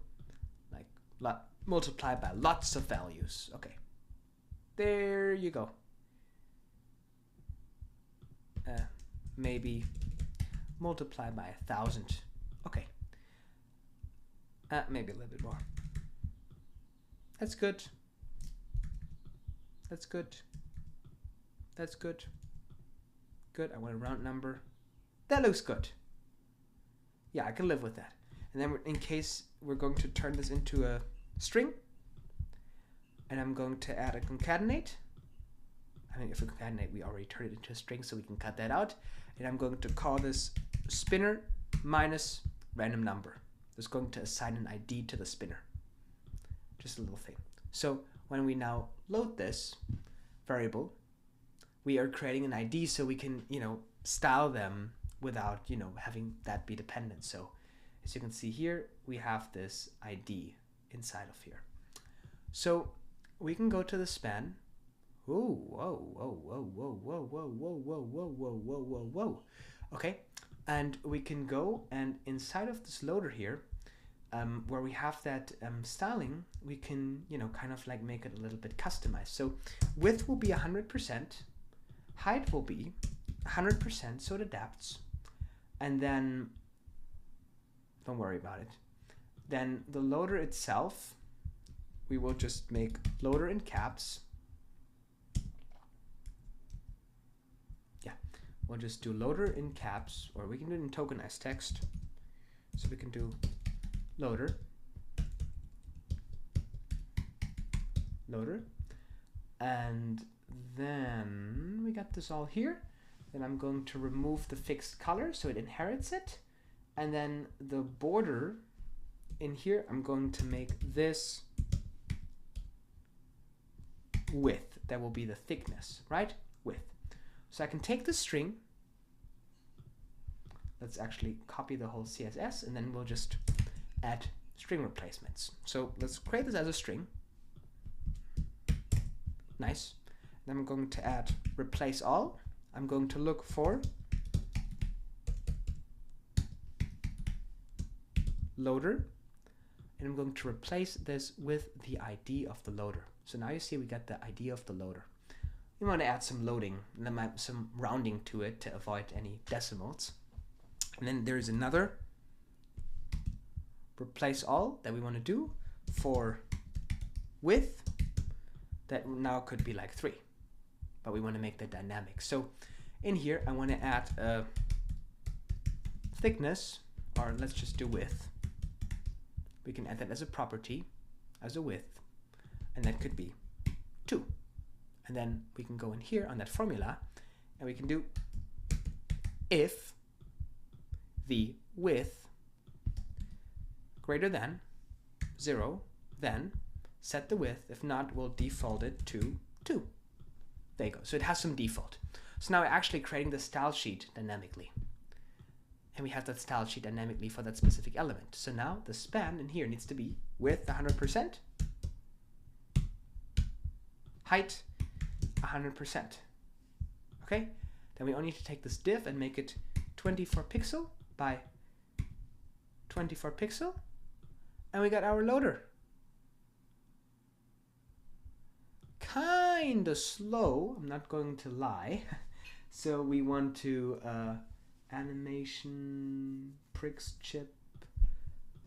like multiply by lots of values. Okay, there you go. Maybe multiply by 1,000. Okay. Maybe a little bit more. That's good. That's good. That's good. Good. I want a round number. That looks good. Yeah, I can live with that. And then in case we're going to turn this into a string, and I'm going to add a concatenate. I mean, if we concatenate, we already turned it into a string, so we can cut that out. And I'm going to call this spinner minus random number. It's going to assign an ID to the spinner. Just a little thing. So when we now load this variable, we are creating an ID so we can, style them without, having that be dependent. So as you can see here, we have this ID inside of here. So we can go to the span. Ooh, whoa, whoa, whoa, whoa, whoa, whoa, whoa, whoa, whoa, whoa, whoa, whoa, whoa. Okay, and we can go and inside of this loader here, where we have that styling, we can, kind of like make it a little bit customized. So width will be 100%, height will be 100%, so it adapts, and then don't worry about it. Then the loader itself, we will just make loader in caps. We'll just do loader in caps, or we can do it in tokenized text. So we can do loader, and then we got this all here. Then I'm going to remove the fixed color so it inherits it. And then the border in here, I'm going to make this width. That will be the thickness, right? Width. So I can take the string, let's actually copy the whole CSS, and then we'll just add string replacements. So let's create this as a string. Nice. Then I'm going to add replace all. I'm going to look for loader, and I'm going to replace this with the ID of the loader. So now you see we got the ID of the loader. We want to add some loading, some rounding to it to avoid any decimals. And then there's another replace all that we want to do for width that now could be like 3, but we want to make that dynamic. So in here, I want to add a thickness, or let's just do width. We can add that as a property, as a width, and that could be 2. And then we can go in here on that formula, and we can do if the width greater than 0, then set the width. If not, we'll default it to 2. There you go. So it has some default. So now we're actually creating the style sheet dynamically. And we have that style sheet dynamically for that specific element. So now the span in here needs to be width 100%, height 100%. Okay? Then we only need to take this div and make it 24 pixel by 24 pixel. And we got our loader. Kinda slow, I'm not going to lie. So we want to animation pricks chip.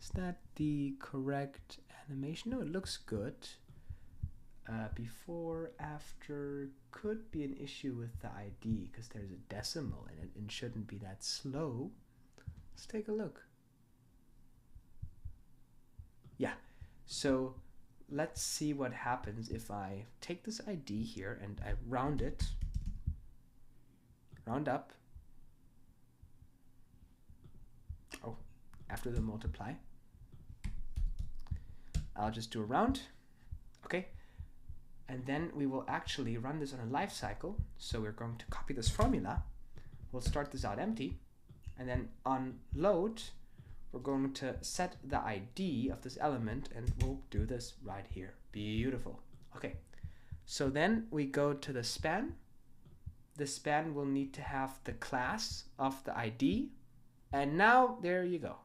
Is that the correct animation? No, it looks good. Before, after could be an issue with the ID because there's a decimal in it and shouldn't be that slow. Let's take a look. Yeah, so let's see what happens if I take this ID here and I round it, round up, after the multiply. I'll just do a round. Okay. And then we will actually run this on a life cycle. So we're going to copy this formula. We'll start this out empty. And then on load, we're going to set the ID of this element, and we'll do this right here. Beautiful. Okay. So then we go to the span. The span will need to have the class of the ID. And now there you go.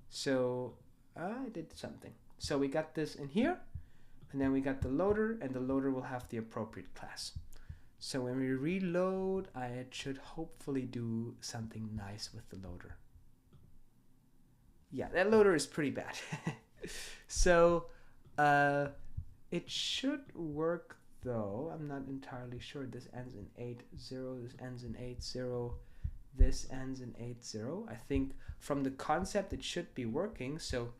So I did something. So we got this in here, and then we got the loader, and the loader will have the appropriate class. So when we reload, it should hopefully do something nice with the loader. Yeah, that loader is pretty bad. So it should work though. I'm not entirely sure. This ends in 8.0. This ends in 8.0. This ends in 8.0. I think from the concept it should be working. So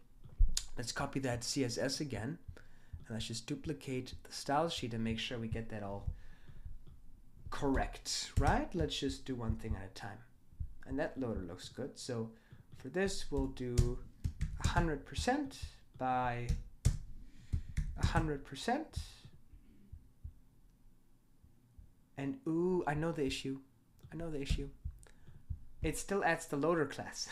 let's copy that CSS again. And let's just duplicate the style sheet and make sure we get that all correct, right? Let's just do one thing at a time. And that loader looks good. So for this, we'll do 100% by 100%. And ooh, I know the issue. It still adds the loader class.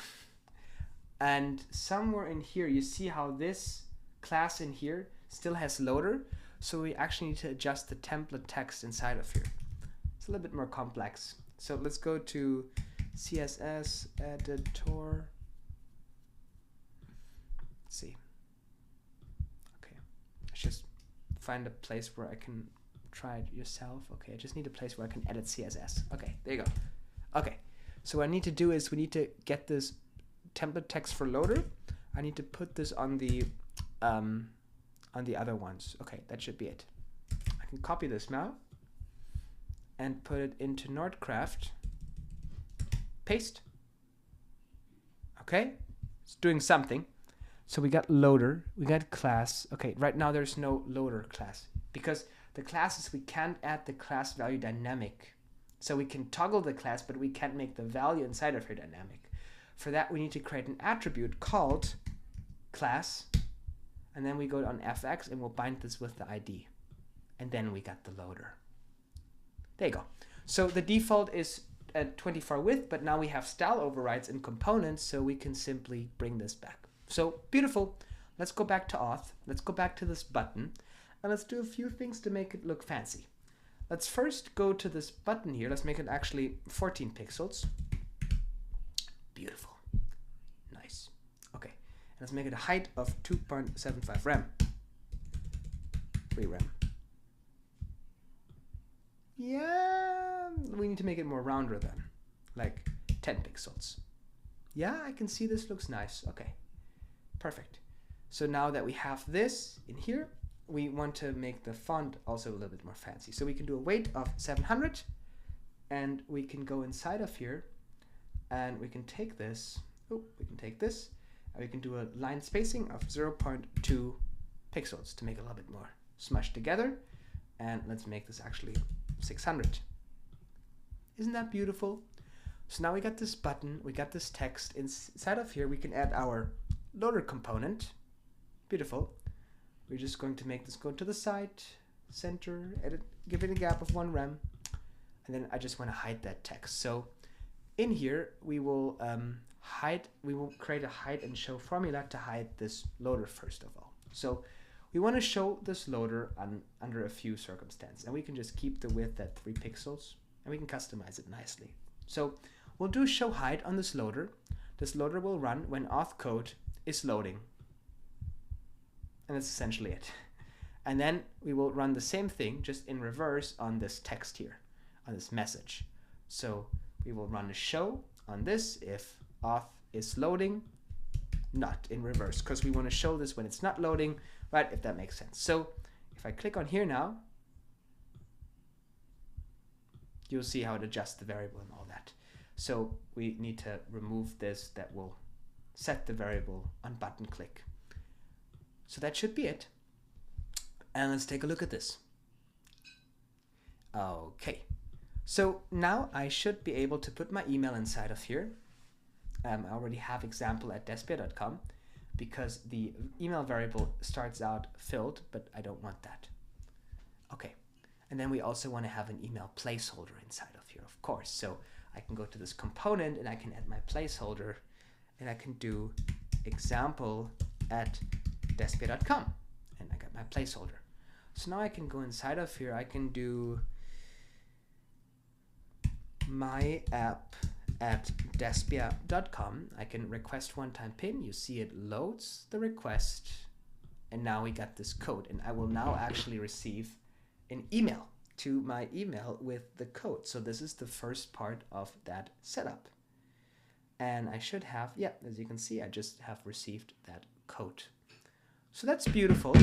And somewhere in here, you see how this class in here still has loader. So we actually need to adjust the template text inside of here. It's a little bit more complex. So let's go to CSS editor. Let's see. Okay, let's just find a place where I can try it yourself. Okay, I just need a place where I can edit CSS. Okay, there you go. Okay, so what I need to do is we need to get this template text for loader. I need to put this on the other ones. Okay, that should be it. I can copy this now and put it into Nordcraft. Paste. Okay, it's doing something. So we got loader, we got class. Okay, right now there's no loader class because the classes, we can't add the class value dynamic. So we can toggle the class, but we can't make the value inside of here dynamic. For that, we need to create an attribute called class. And then we go on fx and we'll bind this with the ID. And then we got the loader. There you go. So the default is at 24 width, but now we have style overrides in components, so we can simply bring this back. So beautiful. Let's go back to auth. Let's go back to this button. And let's do a few things to make it look fancy. Let's first go to this button here. Let's make it actually 14 pixels. Beautiful. Nice. Okay. Let's make it a height of 2.75 rem. 3 rem. Yeah, we need to make it more rounder then, like 10 pixels. Yeah, I can see this looks nice. Okay, perfect. So now that we have this in here, we want to make the font also a little bit more fancy. So we can do a weight of 700, and we can go inside of here, and we can take this. Oh, we can take this, and we can do a line spacing of 0.2 pixels to make it a little bit more smushed together. And let's make this actually 600. Isn't that beautiful? So now we got this button, we got this text. Inside of here, we can add our loader component. Beautiful. We're just going to make this go to the side, center, edit, give it a gap of 1 rem. And then I just want to hide that text. So in here, we will create a hide and show formula to hide this loader first of all. So we want to show this loader under a few circumstances, and we can just keep the width at 3 pixels, and we can customize it nicely. So we'll do show hide on this loader. This loader will run when auth code is loading, and that's essentially it. And then we will run the same thing, just in reverse on this text here, on this message. So we will run a show on this if auth is loading, not in reverse, because we want to show this when it's not loading, right? If that makes sense. So if I click on here now, you'll see how it adjusts the variable and all that. So we need to remove this that will set the variable on button click. So that should be it. And let's take a look at this. Okay. So now I should be able to put my email inside of here. I already have example at despia.com because the email variable starts out filled, but I don't want that. Okay, and then we also want to have an email placeholder inside of here, of course. So I can go to this component and I can add my placeholder, and I can do example at despia.com, and I got my placeholder. So now I can go inside of here, I can do my app at despia.com. I can request one-time pin. You see it loads the request, and now we got this code, and I will now actually receive an email to my email with the code. So this is the first part of that setup. And I should have, yeah, as you can see, I just have received that code. So that's beautiful.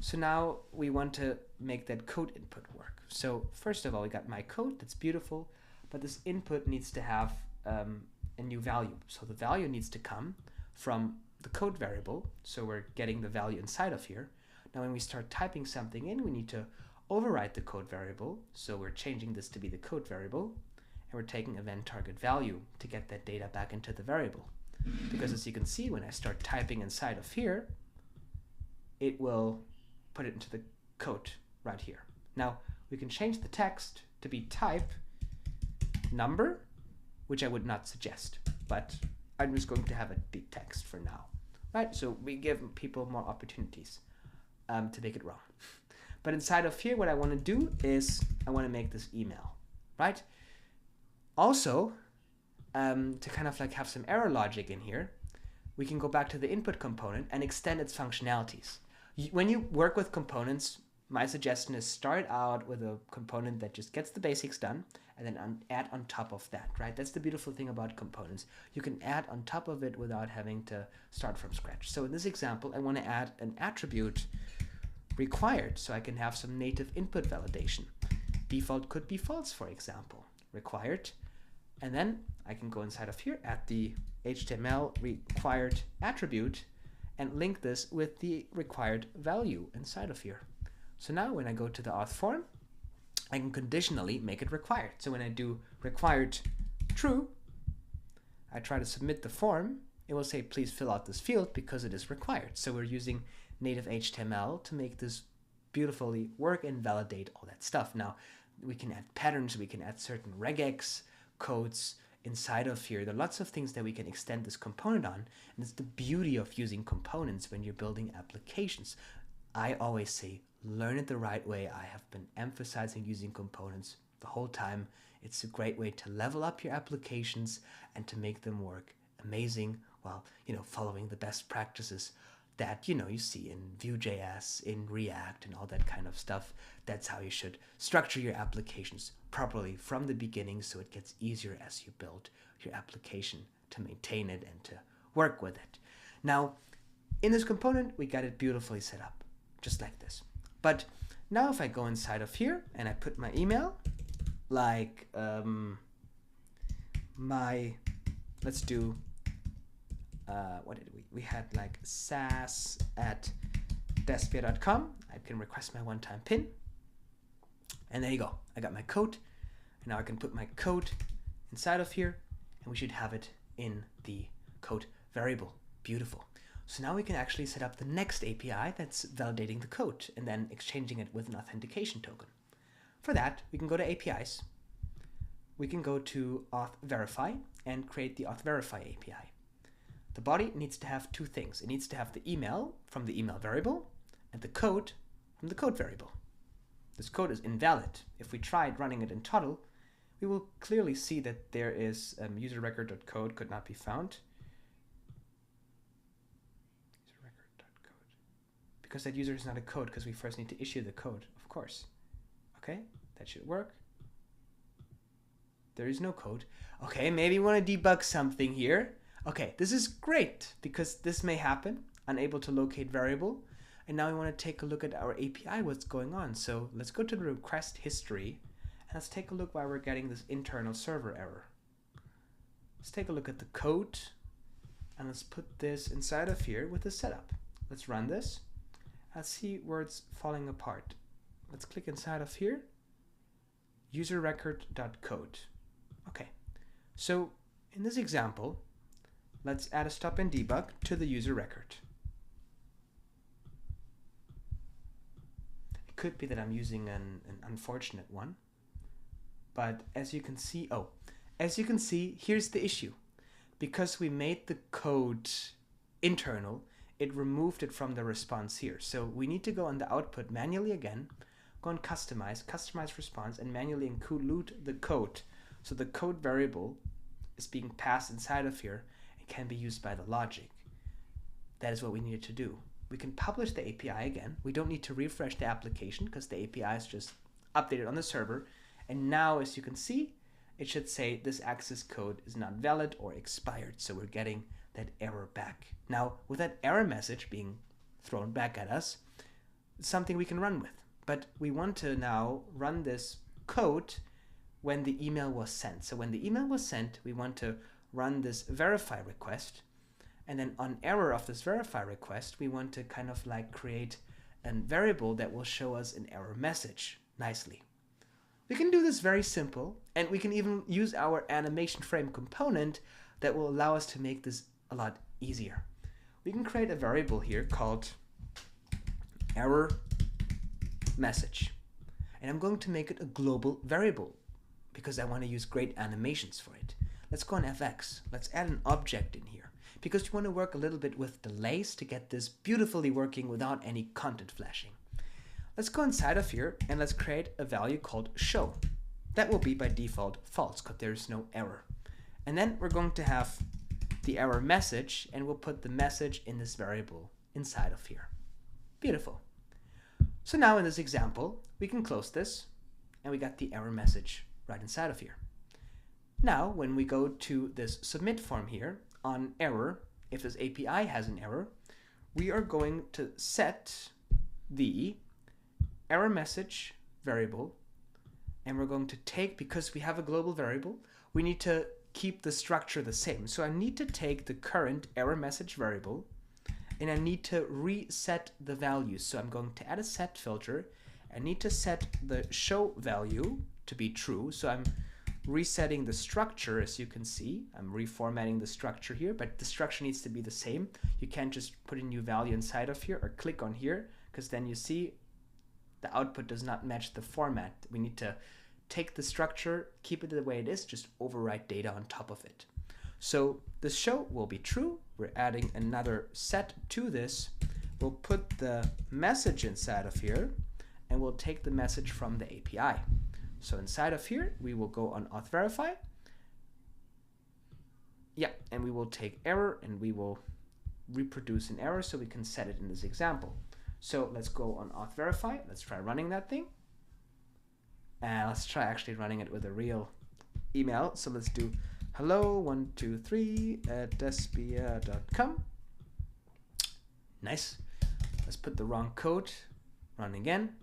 So now we want to make that code input work. So first of all, we got my code, that's beautiful, but this input needs to have a new value. So the value needs to come from the code variable. So we're getting the value inside of here. Now when we start typing something in, we need to override the code variable. So we're changing this to be the code variable, and we're taking event target value to get that data back into the variable. Because as you can see, when I start typing inside of here, it will put it into the code right here. Now we can change the text to be type number, which I would not suggest, but I'm just going to have it be text for now, right? So we give people more opportunities to make it wrong. But inside of here, what I want to do is I want to make this email, right? Also, to kind of like have some error logic in here, we can go back to the input component and extend its functionalities. When you work with components, my suggestion is start out with a component that just gets the basics done, and then add on top of that, right? That's the beautiful thing about components. You can add on top of it without having to start from scratch. So in this example, I want to add an attribute required, so I can have some native input validation. Default could be false, for example, required. And then I can go inside of here, add the HTML required attribute, and link this with the required value inside of here. So now when I go to the auth form, I can conditionally make it required. So when I do required true, I try to submit the form, it will say please fill out this field because it is required. So we're using native HTML to make this beautifully work and validate all that stuff. Now we can add patterns, we can add certain regex codes inside of here. There are lots of things that we can extend this component on, and it's the beauty of using components when you're building applications. I always say learn it the right way. I have been emphasizing using components the whole time. It's a great way to level up your applications and to make them work amazing while, following the best practices that, you see in Vue.js, in React, and all that kind of stuff. That's how you should structure your applications properly from the beginning, so it gets easier as you build your application to maintain it and to work with it. Now, in this component, we got it beautifully set up, just like this. But now if I go inside of here and I put my email, like let's do, what did we had like SaaS at despia.com. I can request my one-time pin, and there you go. I got my code, and now I can put my code inside of here, and we should have it in the code variable. Beautiful. So now we can actually set up the next API that's validating the code and then exchanging it with an authentication token. For that, we can go to APIs. We can go to auth verify and create the auth verify API. The body needs to have two things. It needs to have the email from the email variable and the code from the code variable. This code is invalid. If we tried running it in total, we will clearly see that there is user record.code could not be found. Because that user is not a code, because we first need to issue the code, of course. Okay, that should work. There is no code. Okay, maybe we want to debug something here. Okay, this is great, because this may happen. Unable to locate variable. And now we want to take a look at our API, what's going on. So let's go to the request history, and let's take a look why we're getting this internal server error. Let's take a look at the code, and let's put this inside of here with the setup. Let's run this. Let's see where it's falling apart. Let's click inside of here. User record.code. Okay, so in this example, let's add a stop and debug to the user record. It could be that I'm using an unfortunate one, but as you can see, here's the issue. Because we made the code internal, it removed it from the response here. So we need to go on the output manually again, go on customize response, and manually include the code. So the code variable is being passed inside of here and can be used by the logic. That is what we needed to do. We can publish the API again. We don't need to refresh the application because the API is just updated on the server. And now, as you can see, it should say this access code is not valid or expired. So we're getting that error back. Now, with that error message being thrown back at us, it's something we can run with. But we want to now run this code when the email was sent. So when the email was sent, we want to run this verify request. And then on error of this verify request, we want to kind of like create a variable that will show us an error message nicely. We can do this very simple, and we can even use our animation frame component that will allow us to make this a lot easier. We can create a variable here called error message. And I'm going to make it a global variable because I want to use great animations for it. Let's go on FX. Let's add an object in here because we want to work a little bit with delays to get this beautifully working without any content flashing. Let's go inside of here and let's create a value called show. That will be by default false because there's no error. And then we're going to have the error message, and we'll put the message in this variable inside of here. Beautiful. So now in this example, we can close this and we got the error message right inside of here. Now, when we go to this submit form here on error, if this API has an error, we are going to set the error message variable, and we're going to take, because we have a global variable, we need to keep the structure the same. So I need to take the current error message variable and I need to reset the values. So I'm going to add a set filter. I need to set the show value to be true. So I'm resetting the structure, as you can see. I'm reformatting the structure here, but the structure needs to be the same. You can't just put a new value inside of here or click on here, because then you see the output does not match the format. We need to take the structure, keep it the way it is, just overwrite data on top of it. So the show will be true. We're adding another set to this. We'll put the message inside of here, and we'll take the message from the API. So inside of here, we will go on auth verify. Yeah, and we will take error and we will reproduce an error so we can set it in this example. So let's go on auth verify. Let's try running that thing. And let's try actually running it with a real email. So let's do hello123@despia.com. Nice. Let's put the wrong code. Run again.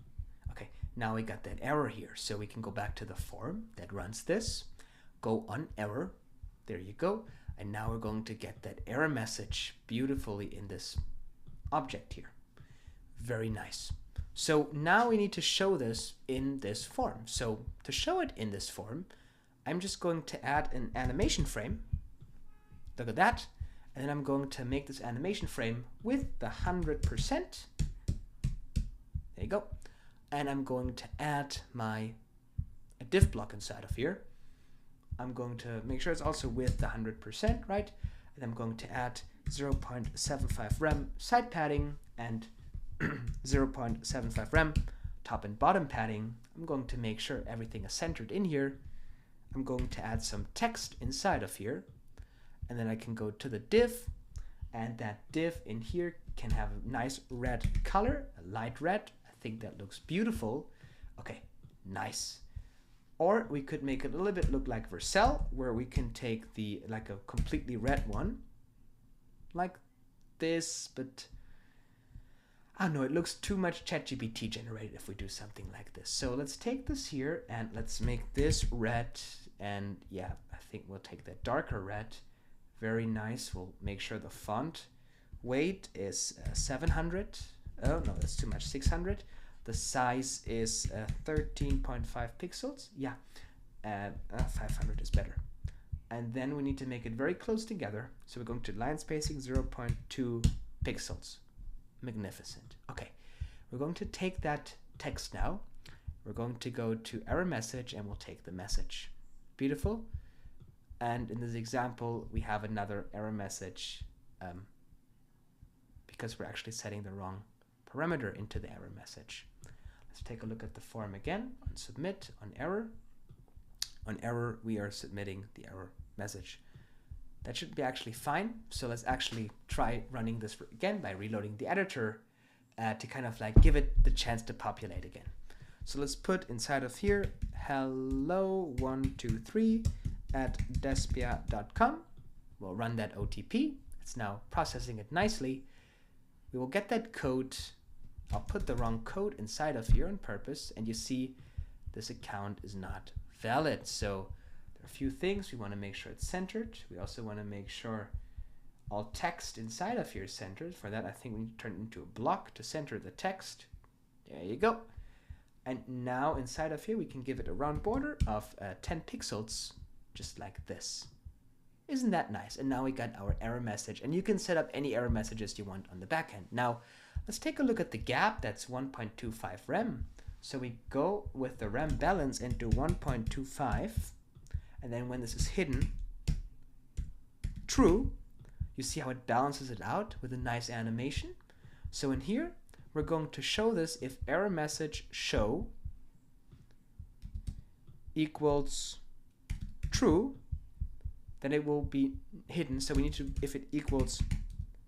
Okay, now we got that error here. So we can go back to the form that runs this. Go on error. There you go. And now we're going to get that error message beautifully in this object here. Very nice. So now we need to show this in this form. So to show it in this form, I'm just going to add an animation frame. Look at that. And then I'm going to make this animation frame with the 100%. There you go. And I'm going to add a div block inside of here. I'm going to make sure it's also with the 100%, right? And I'm going to add 0.75 rem side padding and 0.75 rem top and bottom padding. I'm going to make sure everything is centered in here. I'm going to add some text inside of here. And then I can go to the div, and that div in here can have a nice red color, a light red. I think that looks beautiful. Okay, nice. Or we could make it a little bit look like Vercel, where we can take like a completely red one, like this, but I don't know, it looks too much ChatGPT generated if we do something like this. So let's take this here and let's make this red, and yeah, I think we'll take that darker red. Very nice. We'll make sure the font weight is 700. Oh no, that's too much, 600. The size is 13.5 pixels. Yeah, 500 is better. and then we need to make it very close together. So we're going to line spacing 0.2 pixels. Magnificent. Okay, we're going to take that text now. We're going to go to error message and we'll take the message. Beautiful. And in this example, we have another error message because we're actually setting the wrong parameter into the error message. Let's take a look at the form again. On submit, on error. On error, we are submitting the error message. That should be actually fine. So let's actually try running this again by reloading the editor to kind of like give it the chance to populate again. So let's put inside of here, hello123@despia.com. We'll run that OTP. It's now processing it nicely. We will get that code. I'll put the wrong code inside of here on purpose, and you see this account is not valid. So there are a few things. We want to make sure it's centered. We also want to make sure all text inside of here is centered. For that, I think we need to turn it into a block to center the text. There you go. And now inside of here, we can give it a round border of 10 pixels, just like this. Isn't that nice? And now we got our error message, and you can set up any error messages you want on the backend. Now, let's take a look at the gap. That's 1.25 rem. So we go with the rem balance into 1.25, and then when this is hidden, true, you see how it balances it out with a nice animation. So in here, we're going to show this if error message show equals true, then it will be hidden. So we need to, if it equals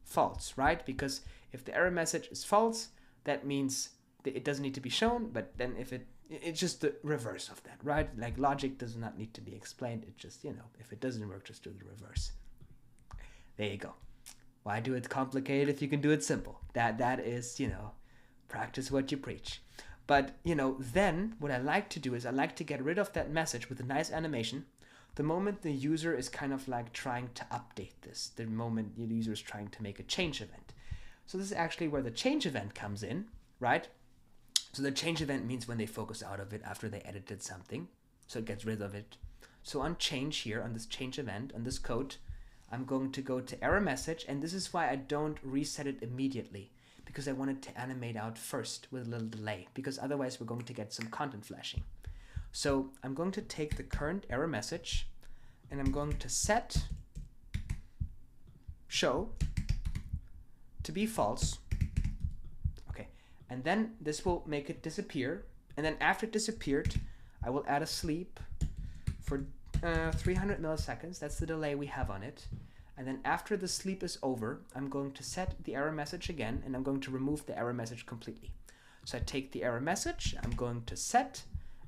false, right? Because if the error message is false, that means that it doesn't need to be shown, but then if it's just the reverse of that, right? Like logic does not need to be explained. It just, if it doesn't work, just do the reverse. There you go. Why do it complicated if you can do it simple? That is, practice what you preach. But, then what I like to do is I like to get rid of that message with a nice animation the moment the user is kind of like trying to update this, the moment the user is trying to make a change event. So this is actually where the change event comes in, right? So the change event means when they focus out of it after they edited something. So it gets rid of it. So on change here, on this change event, on this code, I'm going to go to error message, and this is why I don't reset it immediately, because I want it to animate out first with a little delay, because otherwise we're going to get some content flashing. So I'm going to take the current error message, and I'm going to set show to be false. Okay, and then this will make it disappear, and then after it disappeared, I will add a sleep for 300 milliseconds. That's the delay we have on it. And then after the sleep is over, I'm going to set the error message again, and I'm going to remove the error message completely. So I take the error message, I'm going to set,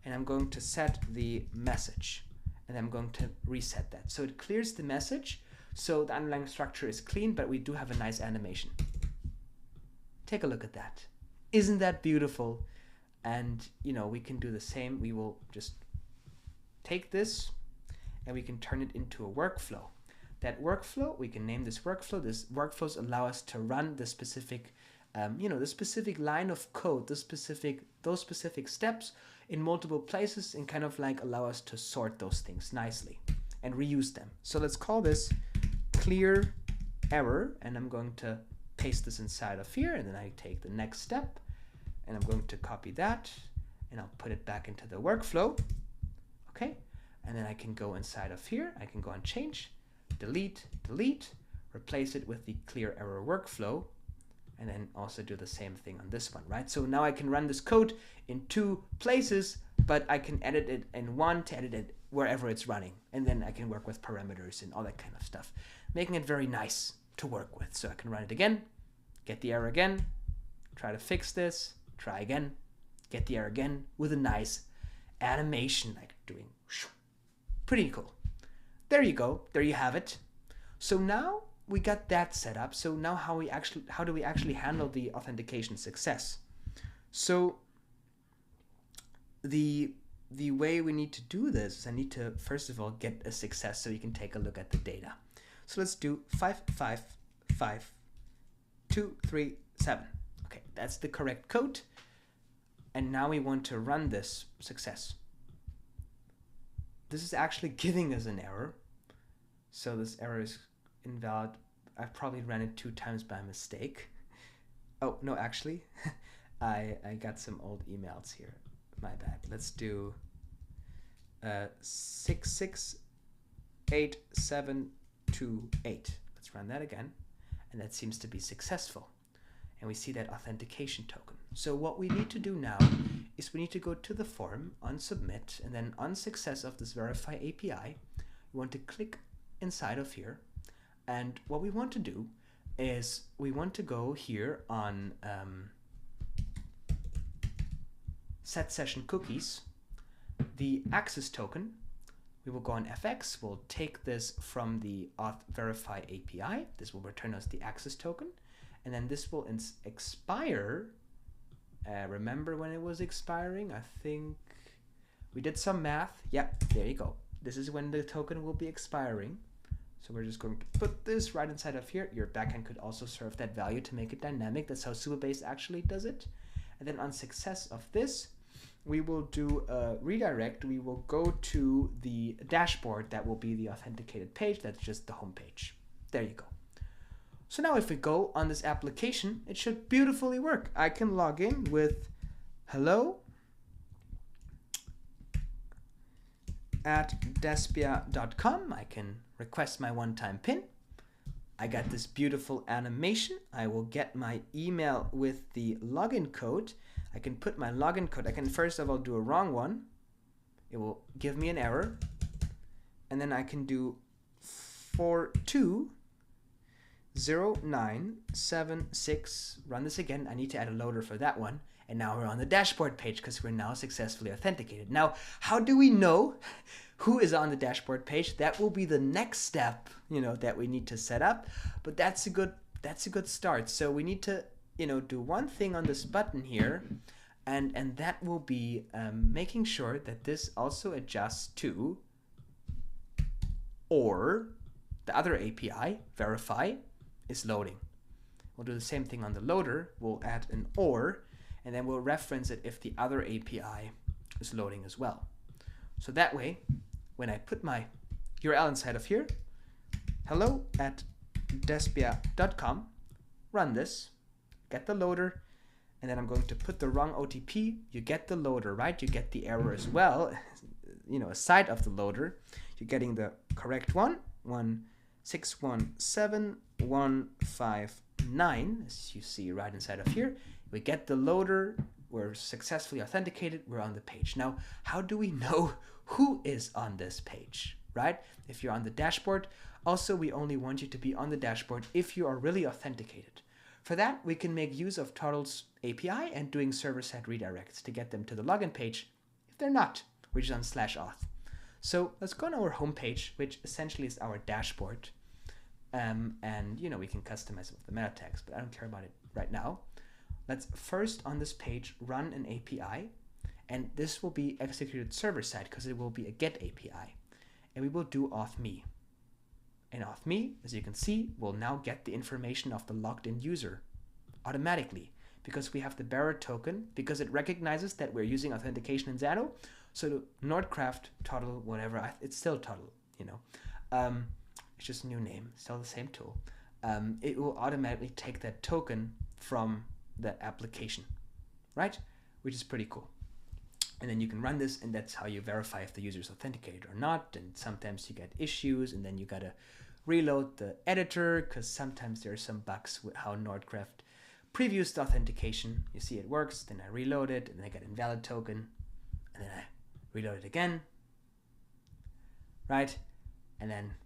and I'm going to set the message, and I'm going to reset that. So it clears the message, so the underlying structure is clean, but we do have a nice animation. Take a look at that. Isn't that beautiful? And we can do the same. We will just take this and we can turn it into a workflow. That workflow, we can name this workflow. This workflows allow us to run the specific, the specific line of code, those specific steps in multiple places, and kind of like allow us to sort those things nicely and reuse them. So let's call this clear error, and I'm going to paste this inside of here, and then I take the next step, and I'm going to copy that, and I'll put it back into the workflow. Okay, and then I can go inside of here, I can go on change, delete, replace it with the clear error workflow, and then also do the same thing on this one, right? So now I can run this code in two places, but I can edit it in one to edit it wherever it's running. And then I can work with parameters and all that kind of stuff, making it very nice to work with. So I can run it again, get the error again, try to fix this, try again, get the error again with a nice animation, like doing pretty cool. There you go. There you have it. So now we got that set up. So now how do we actually handle the authentication success? So the way we need to do this is I need to first of all get a success so you can take a look at the data. So let's do 555237. Okay, that's the correct code. And now we want to run this success. This is actually giving us an error. So this error is invalid. I probably ran it 2 times by mistake. Oh, no, actually, I got some old emails here. My bad. Let's do 668728. Let's run that again. And that seems to be successful. And we see that authentication token. So what we need to do now is we need to go to the form, on submit, and then on success of this verify API, we want to click inside of here. And what we want to do is we want to go here on set session cookies, the access token. We will go on FX, we'll take this from the auth verify API. This will return us the access token. And then this will expire. Remember when it was expiring? I think we did some math. Yep, there you go. This is when the token will be expiring. So we're just going to put this right inside of here. Your backend could also serve that value to make it dynamic. That's how Supabase actually does it. And then on success of this, we will do a redirect. We will go to the dashboard. That will be the authenticated page. That's just the home page. There you go. So now if we go on this application, it should beautifully work. I can log in with hello@despia.com. I can request my one-time PIN. I got this beautiful animation. I will get my email with the login code. I can put my login code. I can first of all do a wrong one. It will give me an error. And then I can do 420976. Run this again. I need to add a loader for that one. And now we're on the dashboard page because we're now successfully authenticated. Now, how do we know who is on the dashboard page? That will be the next step, that we need to set up. But that's a good start. So we need to, do one thing on this button here, and that will be making sure that this also adjusts to or the other API, verify, is loading. We'll do the same thing on the loader. We'll add an or, and then we'll reference it if the other API is loading as well. So that way, when I put my URL inside of here, hello@despia.com, run this, get the loader, and then I'm going to put the wrong OTP. You get the loader, right? You get the error as well. Aside of the loader, you're getting the correct one, 1617159, as you see right inside of here. We get the loader, we're successfully authenticated, we're on the page. Now, how do we know who is on this page, right? If you're on the dashboard, also we only want you to be on the dashboard if you are really authenticated. For that, we can make use of Toddle's API and doing server-side redirects to get them to the login page. If they're not, we're just on /auth. So let's go on our home page, which essentially is our dashboard. And we can customize it with the meta tags, but I don't care about it right now. Let's first on this page run an API, and this will be executed server-side because it will be a GET API. And we will do auth.me. And auth.me, as you can see, will now get the information of the logged in user automatically because we have the bearer token, because it recognizes that we're using authentication in Zano. So Nordcraft, Toddle, whatever, it's still Toddle, it's just a new name, still the same tool. It will automatically take that token from the application, right? Which is pretty cool. And then you can run this, and that's how you verify if the user is authenticated or not. And sometimes you get issues, and then you gotta reload the editor because sometimes there are some bugs with how Nordcraft previews the authentication. You see it works, then I reload it, and then I get invalid token, and then I reload it again, right? And then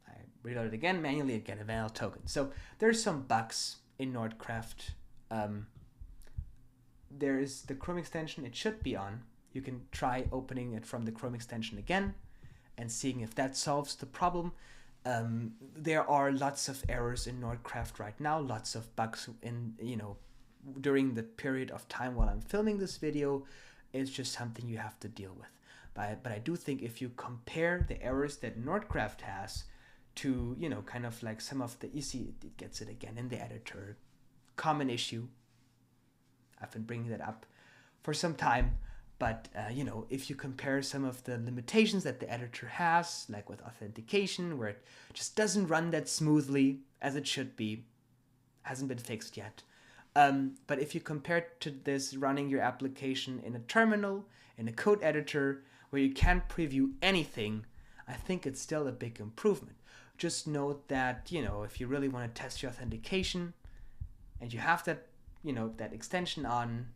I reload it again manually and get a invalid token. So there's some bugs in Nordcraft. There is the Chrome extension, it should be on. You can try opening it from the Chrome extension again and seeing if that solves the problem. There are lots of errors in Nordcraft right now, lots of bugs in, during the period of time while I'm filming this video. It's just something you have to deal with. But I do think if you compare the errors that Nordcraft has to, kind of like some of the, you see it gets it again in the editor, common issue. I've been bringing that up for some time, But if you compare some of the limitations that the editor has, like with authentication, where it just doesn't run that smoothly as it should be, hasn't been fixed yet. But if you compare to this running your application in a terminal, in a code editor, where you can't preview anything, I think it's still a big improvement. Just note that, if you really want to test your authentication and you have that, that extension on,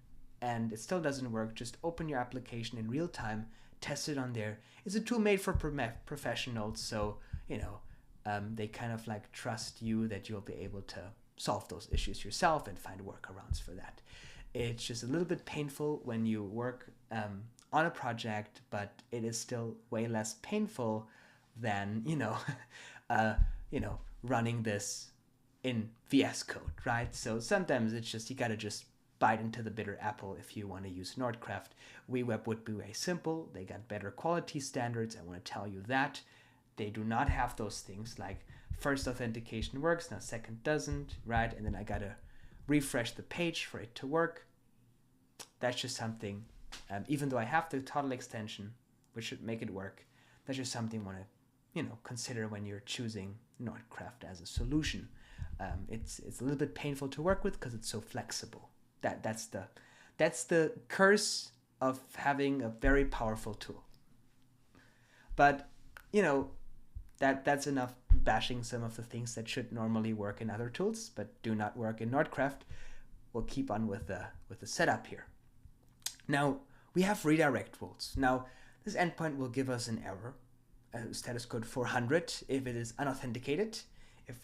and it still doesn't work, just open your application in real time, test it on there. It's a tool made for professionals, so they kind of like trust you that you'll be able to solve those issues yourself and find workarounds for that. It's just a little bit painful when you work on a project, but it is still way less painful than running this in VS Code, right? So sometimes it's just you gotta just bite into the bitter apple if you want to use Nordcraft. WeWeb would be very simple. They got better quality standards. I want to tell you that. They do not have those things like first authentication works, now second doesn't, right? And then I got to refresh the page for it to work. That's just something, even though I have the total extension, which should make it work, that's just something I want to, consider when you're choosing Nordcraft as a solution. It's a little bit painful to work with because it's so flexible. That's the curse of having a very powerful tool. But that's enough bashing some of the things that should normally work in other tools but do not work in Nordcraft. We'll keep on with the setup here. Now we have redirect rules. Now this endpoint will give us an error, status code 400, if it is unauthenticated, if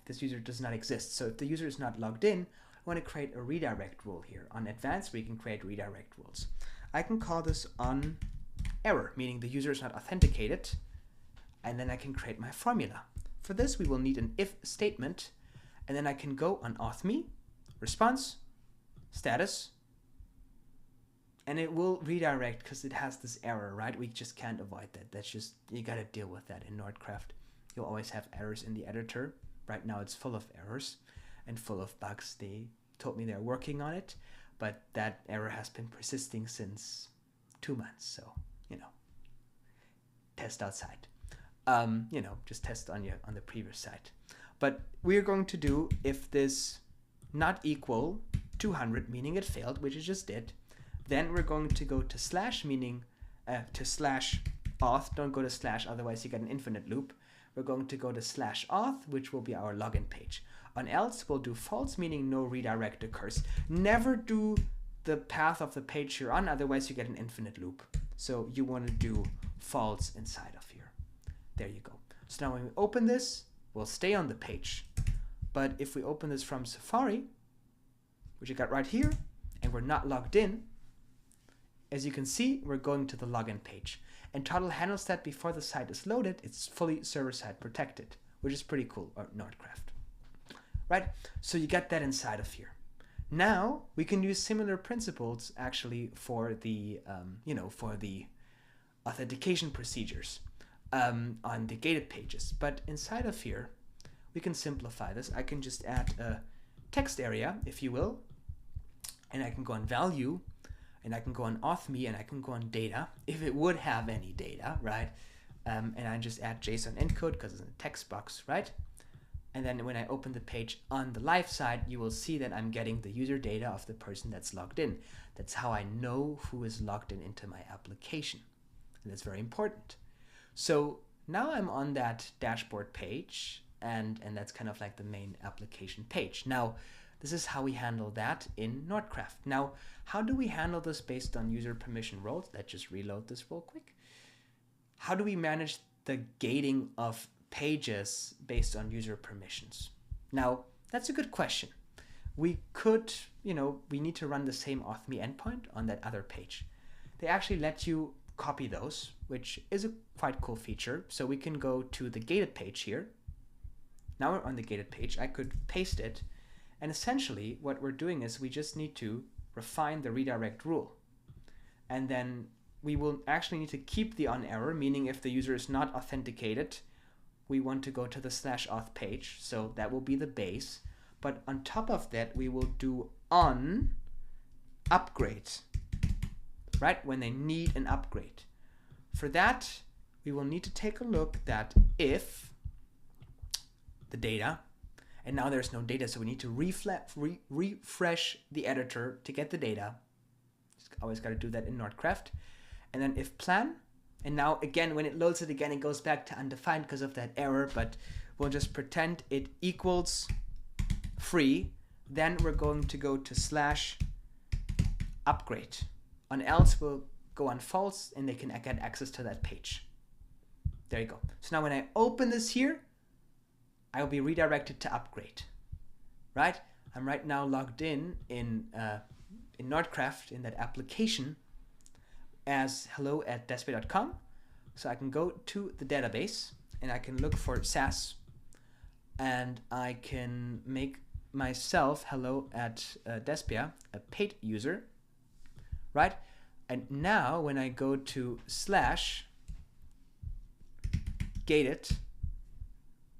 this user does not exist. So if the user is not logged in, I want to create a redirect rule here. On advanced, we can create redirect rules. I can call this on error, meaning the user is not authenticated, and then I can create my formula. For this, we will need an if statement, and then I can go on auth me, response, status, and it will redirect because it has this error, right? We just can't avoid that. That's just, you got to deal with that in Nordcraft. You'll always have errors in the editor. Right now it's full of errors and full of bugs. They told me they're working on it, but that error has been persisting since 2 months. So, test outside. Just test on the previous site. But we're going to do if this not equal 200, meaning it failed, which it just did. Then we're going to go to slash, meaning to slash auth. Don't go to slash, otherwise you get an infinite loop. We're going to go to slash auth, which will be our login page. On else, we'll do false, meaning no redirect occurs. Never do the path of the page you're on, otherwise you get an infinite loop. So you want to do false inside of here. There you go. So now when we open this, we'll stay on the page. But if we open this from Safari, which you got right here, and we're not logged in, as you can see, we're going to the login page. And Total handles that before the site is loaded. It's fully server-side protected, which is pretty cool, or Nordcraft. Right? So you get that inside of here. Now we can use similar principles actually for the for the authentication procedures on the gated pages. But inside of here, we can simplify this. I can just add a text area, if you will, and I can go on value, and I can go on auth me, and I can go on data, if it would have any data, right? And I just add JSON encode because it's in a text box, right? And then when I open the page on the live side, you will see that I'm getting the user data of the person that's logged in. That's how I know who is logged in into my application. And that's very important. So now I'm on that dashboard page, and that's kind of like the main application page. Now, this is how we handle that in Nordcraft. Now, how do we handle this based on user permission roles? Let's just reload this real quick. How do we manage the gating of pages based on user permissions? Now, that's a good question. We could, we need to run the same auth me endpoint on that other page. They actually let you copy those, which is a quite cool feature. So we can go to the gated page here. Now we're on the gated page. I could paste it. And essentially what we're doing is we just need to refine the redirect rule. And then we will actually need to keep the on error, meaning if the user is not authenticated, we want to go to the /auth page. So that will be the base. But on top of that, we will do on upgrade. right? When they need an upgrade. For that, we will need to take a look that if the data, and now there's no data, so we need to refresh the editor to get the data. Just always got to do that in Nordcraft. And then if plan, and now again, when it loads it again, it goes back to undefined because of that error, but we'll just pretend it equals free. Then we're going to go to /upgrade. On else, we'll go on false, and they can get access to that page. There you go. So now when I open this here, I will be redirected to upgrade, right? I'm right now logged in Nordcraft in that application as hello@despia.com. So I can go to the database and I can look for SaaS, and I can make myself hello@Despia a paid user, right? And now when I go to /gated,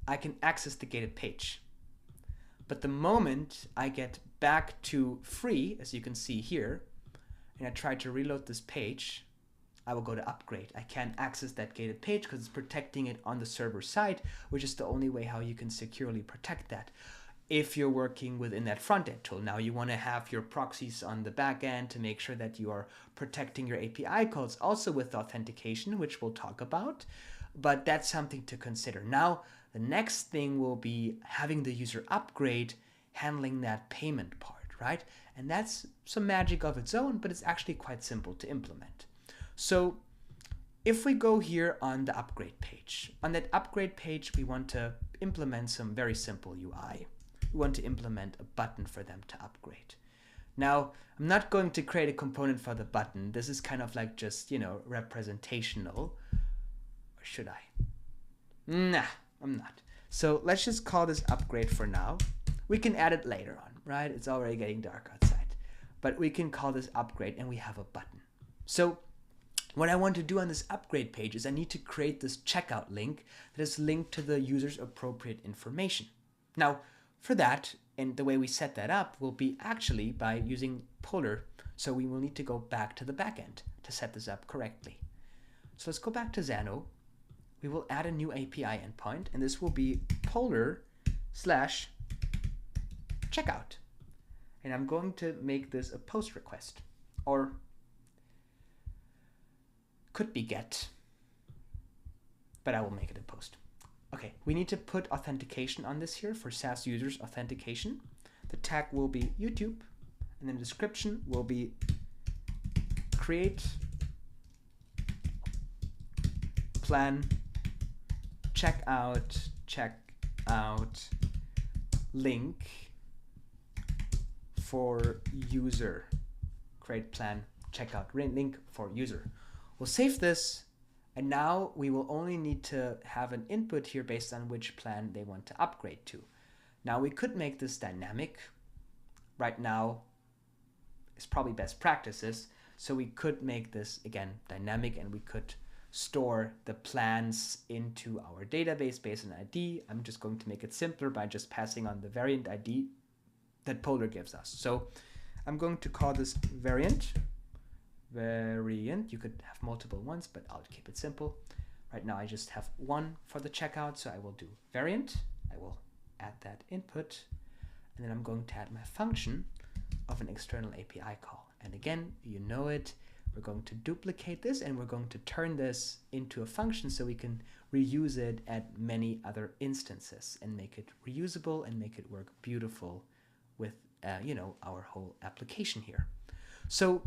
I can access the gated page. But the moment I get back to free, as you can see here, and I try to reload this page, I will go to upgrade. I can't access that gated page because it's protecting it on the server side, which is the only way how you can securely protect that. If you're working within that front-end tool, now you want to have your proxies on the back end to make sure that you are protecting your API calls also with authentication, which we'll talk about, but that's something to consider. Now, the next thing will be having the user upgrade, handling that payment part, right? And that's some magic of its own, but it's actually quite simple to implement. So if we go here on the upgrade page, on that upgrade page, we want to implement some very simple UI. We want to implement a button for them to upgrade. Now, I'm not going to create a component for the button. This is kind of like just, representational. Or should I? Nah, I'm not. So let's just call this upgrade for now. We can add it later on, right? It's already getting dark outside. But we can call this upgrade and we have a button. So what I want to do on this upgrade page is I need to create this checkout link that is linked to the user's appropriate information. Now, for that, and the way we set that up will be actually by using Polar. So we will need to go back to the backend to set this up correctly. So let's go back to Zano. We will add a new API endpoint, and this will be Polar/checkout. And I'm going to make this a post request, or could be get, but I will make it a post. Okay, we need to put authentication on this here for SaaS users authentication. The tag will be YouTube, and then the description will be create plan checkout link for user. Create plan checkout link for user. We'll save this. And now we will only need to have an input here based on which plan they want to upgrade to. Now we could make this dynamic. Right now is probably best practices. So we could make this, again, dynamic, and we could store the plans into our database based on ID. I'm just going to make it simpler by just passing on the variant ID that Polar gives us. So I'm going to call this variant. You could have multiple ones, but I'll keep it simple. Right now I just have one for the checkout, so I will do variant. I will add that input, and then I'm going to add my function of an external API call. And again, you know it, we're going to duplicate this and we're going to turn this into a function so we can reuse it at many other instances and make it reusable and make it work beautiful with our whole application here. So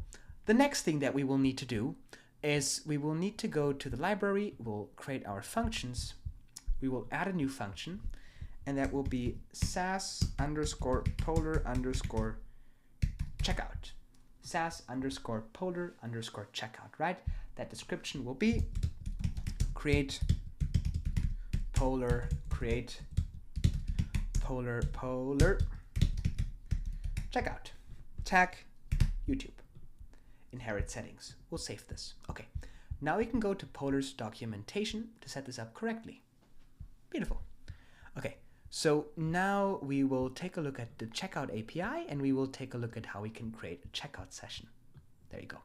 the next thing that we will need to do is we will need to go to the library, we'll create our functions, we will add a new function, and that will be SaaS_Polar_checkout. SaaS_Polar_checkout, right? That description will be create Polar checkout. Tag YouTube. Inherit settings. We'll save this. Okay, now we can go to Polar's documentation to set this up correctly. Beautiful. Okay, so now we will take a look at the checkout API and we will take a look at how we can create a checkout session. There you go.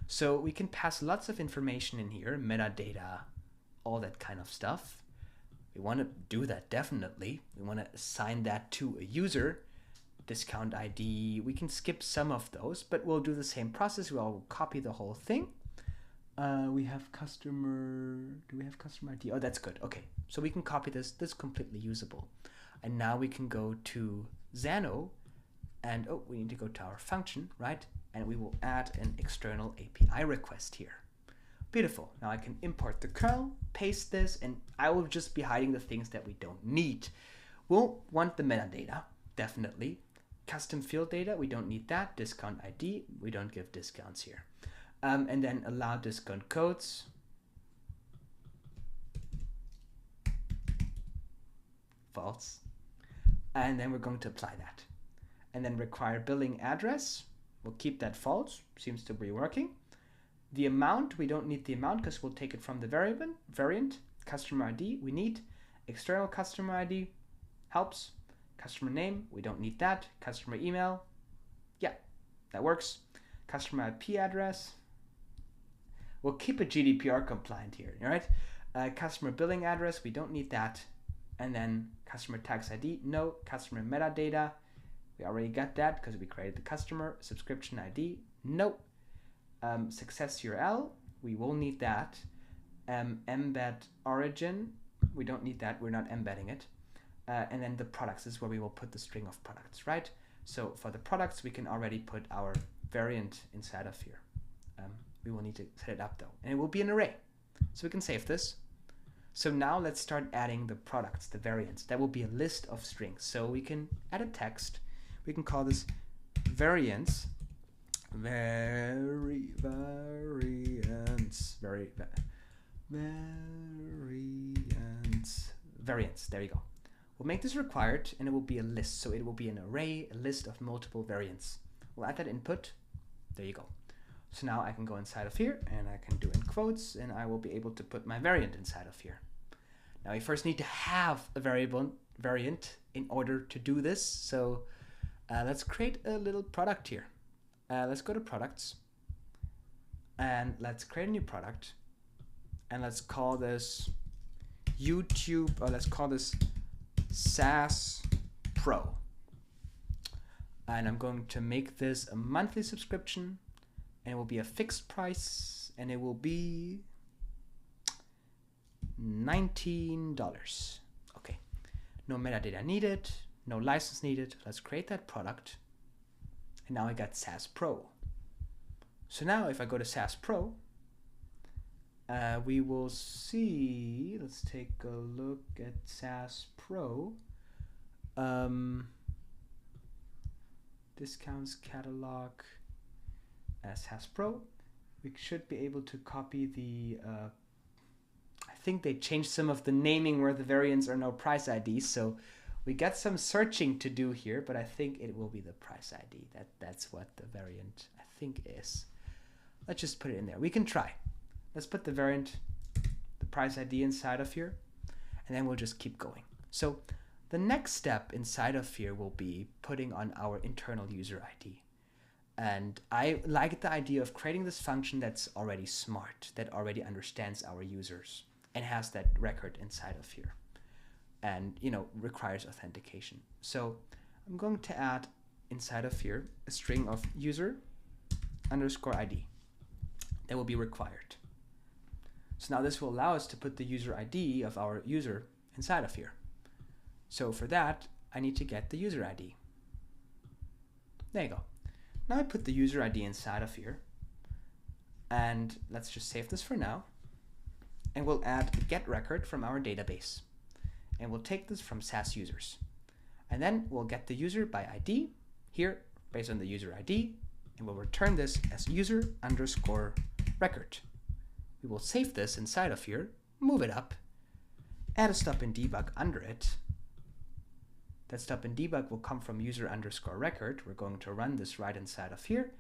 So we can pass lots of information in here, metadata, all that kind of stuff. We want to do that definitely. We want to assign that to a user. Discount ID, we can skip some of those, but we'll do the same process. We'll copy the whole thing. We have customer, do we have customer ID? Oh, that's good. Okay, so we can copy this. This is completely usable. And now we can go to Zano and, oh, we need to go to our function, right? And we will add an external API request here. Beautiful. Now I can import the curl, paste this, and I will just be hiding the things that we don't need. We'll want the metadata, definitely. Custom field data, we don't need that. Discount ID, we don't give discounts here. And then allow discount codes. False. And then we're going to apply that. And then require billing address. We'll keep that false, seems to be working. The amount, we don't need the amount because we'll take it from the variant. Customer ID, we need. External customer ID, helps. Customer name, we don't need that. Customer email, yeah, that works. Customer IP address, we'll keep it GDPR compliant here, all right? Customer billing address, we don't need that. And then customer tax ID, no. Customer metadata, we already got that because we created the customer. Subscription ID, no. Success URL, we will need that. Embed origin, we don't need that, we're not embedding it. And then the products is where we will put the string of products, right? So for the products, we can already put our variant inside of here. We will need to set it up though, and it will be an array. So we can save this. So now let's start adding the products, the variants. That will be a list of strings. So we can add a text. We can call this variants. Variants, there you go. We'll make this required and it will be a list. So it will be an array, a list of multiple variants. We'll add that input. There you go. So now I can go inside of here and I can do in quotes and I will be able to put my variant inside of here. Now we first need to have a variant in order to do this. So let's create a little product here. Let's go to products and let's create a new product and let's call this YouTube, or let's call this SaaS Pro. And I'm going to make this a monthly subscription and it will be a fixed price and it will be $19. Okay, no metadata needed, no license needed. Let's create that product. And now I got SaaS Pro. So now if I go to SaaS Pro, we will see, let's take a look at SaaS Pro. Discounts catalog, SaaS Pro. We should be able to copy the, I think they changed some of the naming where the variants are no price IDs. So we got some searching to do here, but I think it will be the price ID. That's what the variant I think is. Let's just put it in there. We can try. Let's put the variant, the price ID inside of here, and then we'll just keep going. So the next step inside of here will be putting on our internal user ID. And I like the idea of creating this function that's already smart, that already understands our users and has that record inside of here. And requires authentication. So I'm going to add inside of here a string of user underscore ID that will be required. So now this will allow us to put the user ID of our user inside of here. So for that, I need to get the user ID. There you go. Now I put the user ID inside of here and let's just save this for now. And we'll add a get record from our database. And we'll take this from SaaS users. And then we'll get the user by ID here based on the user ID. And we'll return this as user underscore record. We will save this inside of here, move it up, add a stop and debug under it. That stop and debug will come from user underscore record. We're going to run this right inside of here.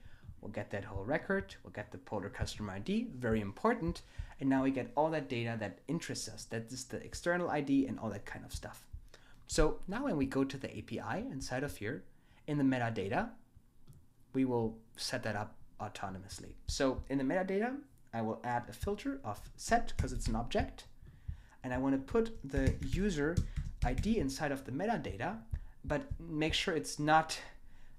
We'll get that whole record. We'll get the polar customer ID, very important. And now we get all that data that interests us. That is the external ID and all that kind of stuff. So now when we go to the API inside of here, in the metadata, we will set that up autonomously. So in the metadata, I will add a filter of set because it's an object. And I want to put the user ID inside of the metadata, but make sure it's not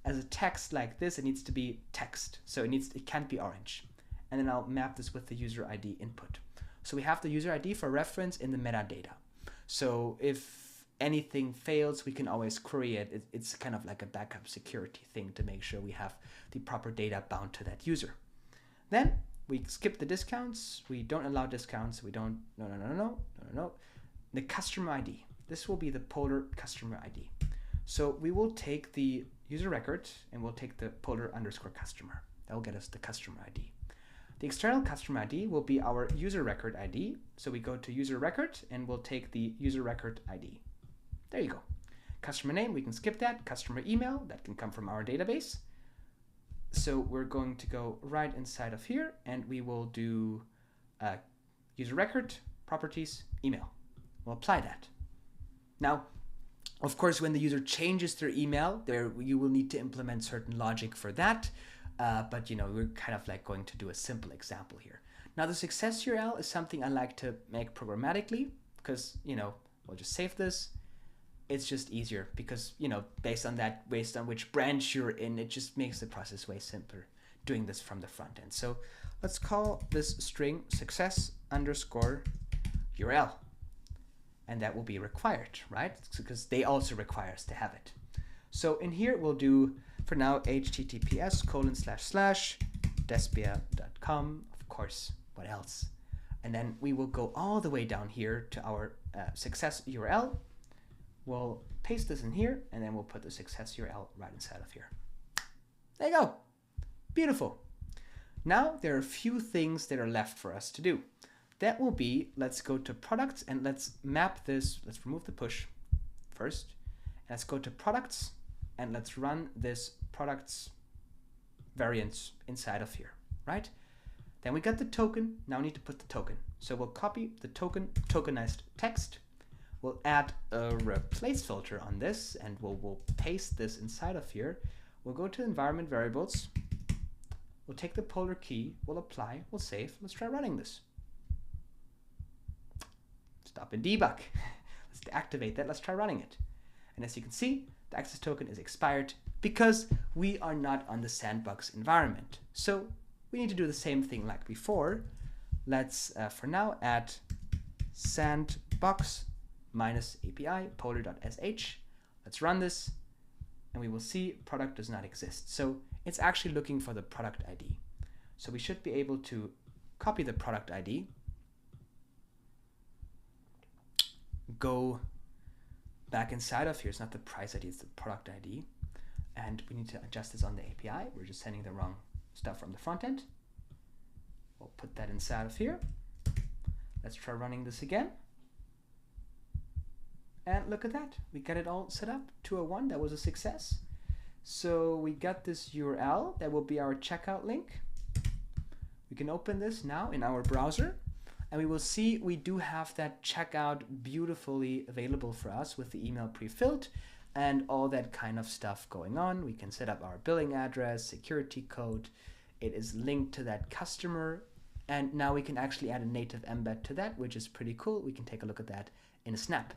as a text like this. It needs to be text. So it can't be orange. And then I'll map this with the user ID input. So we have the user ID for reference in the metadata. So if anything fails, we can always query it. It's kind of like a backup security thing to make sure we have the proper data bound to that user. Then we skip the discounts. We don't allow discounts. We don't, no. The customer ID. This will be the Polar customer ID. So we will take the user record and we'll take the Polar underscore customer. That will get us the customer ID. The external customer ID will be our user record ID. So we go to user record and we'll take the user record ID. There you go. Customer name, we can skip that. Customer email, that can come from our database. So we're going to go right inside of here and we will do user record, properties, email. We'll apply that. Now, of course, when the user changes their email, you will need to implement certain logic for that. But we're kind of like going to do a simple example here. Now the success URL is something I like to make programmatically because, we'll just save this. It's just easier because, based on which branch you're in, it just makes the process way simpler doing this from the front end. So let's call this string success underscore URL. And that will be required, right? Because they also require us to have it. So in here, we'll do, for now, https://despia.com. Of course, what else? And then we will go all the way down here to our success URL. We'll paste this in here, and then we'll put the success URL right inside of here. There you go. Beautiful. Now, there are a few things that are left for us to do. That will be, let's go to products and let's map this. Let's remove the push first. Let's go to products and let's run this products variants inside of here, right? Then we got the token. Now we need to put the token. So we'll copy the tokenized text. We'll add a replace filter on this and we'll paste this inside of here. We'll go to environment variables. We'll take the Polar key. We'll apply. We'll save. Let's try running this. Stop and debug. Let's deactivate that. Let's try running it. And as you can see, the access token is expired because we are not on the sandbox environment. So we need to do the same thing like before. Let's, for now, add sandbox -API polar.sh. Let's run this and we will see product does not exist. So it's actually looking for the product ID. So we should be able to copy the product ID, go back inside of here. It's not the price ID, it's the product ID. And we need to adjust this on the API. We're just sending the wrong stuff from the front end. We'll put that inside of here. Let's try running this again. And look at that. We got it all set up. 201, that was a success. So we got this URL. That will be our checkout link. We can open this now in our browser. And we will see we do have that checkout beautifully available for us with the email pre-filled and all that kind of stuff going on. We can set up our billing address, security code. It is linked to that customer. And now we can actually add a native embed to that, which is pretty cool. We can take a look at that in a snap.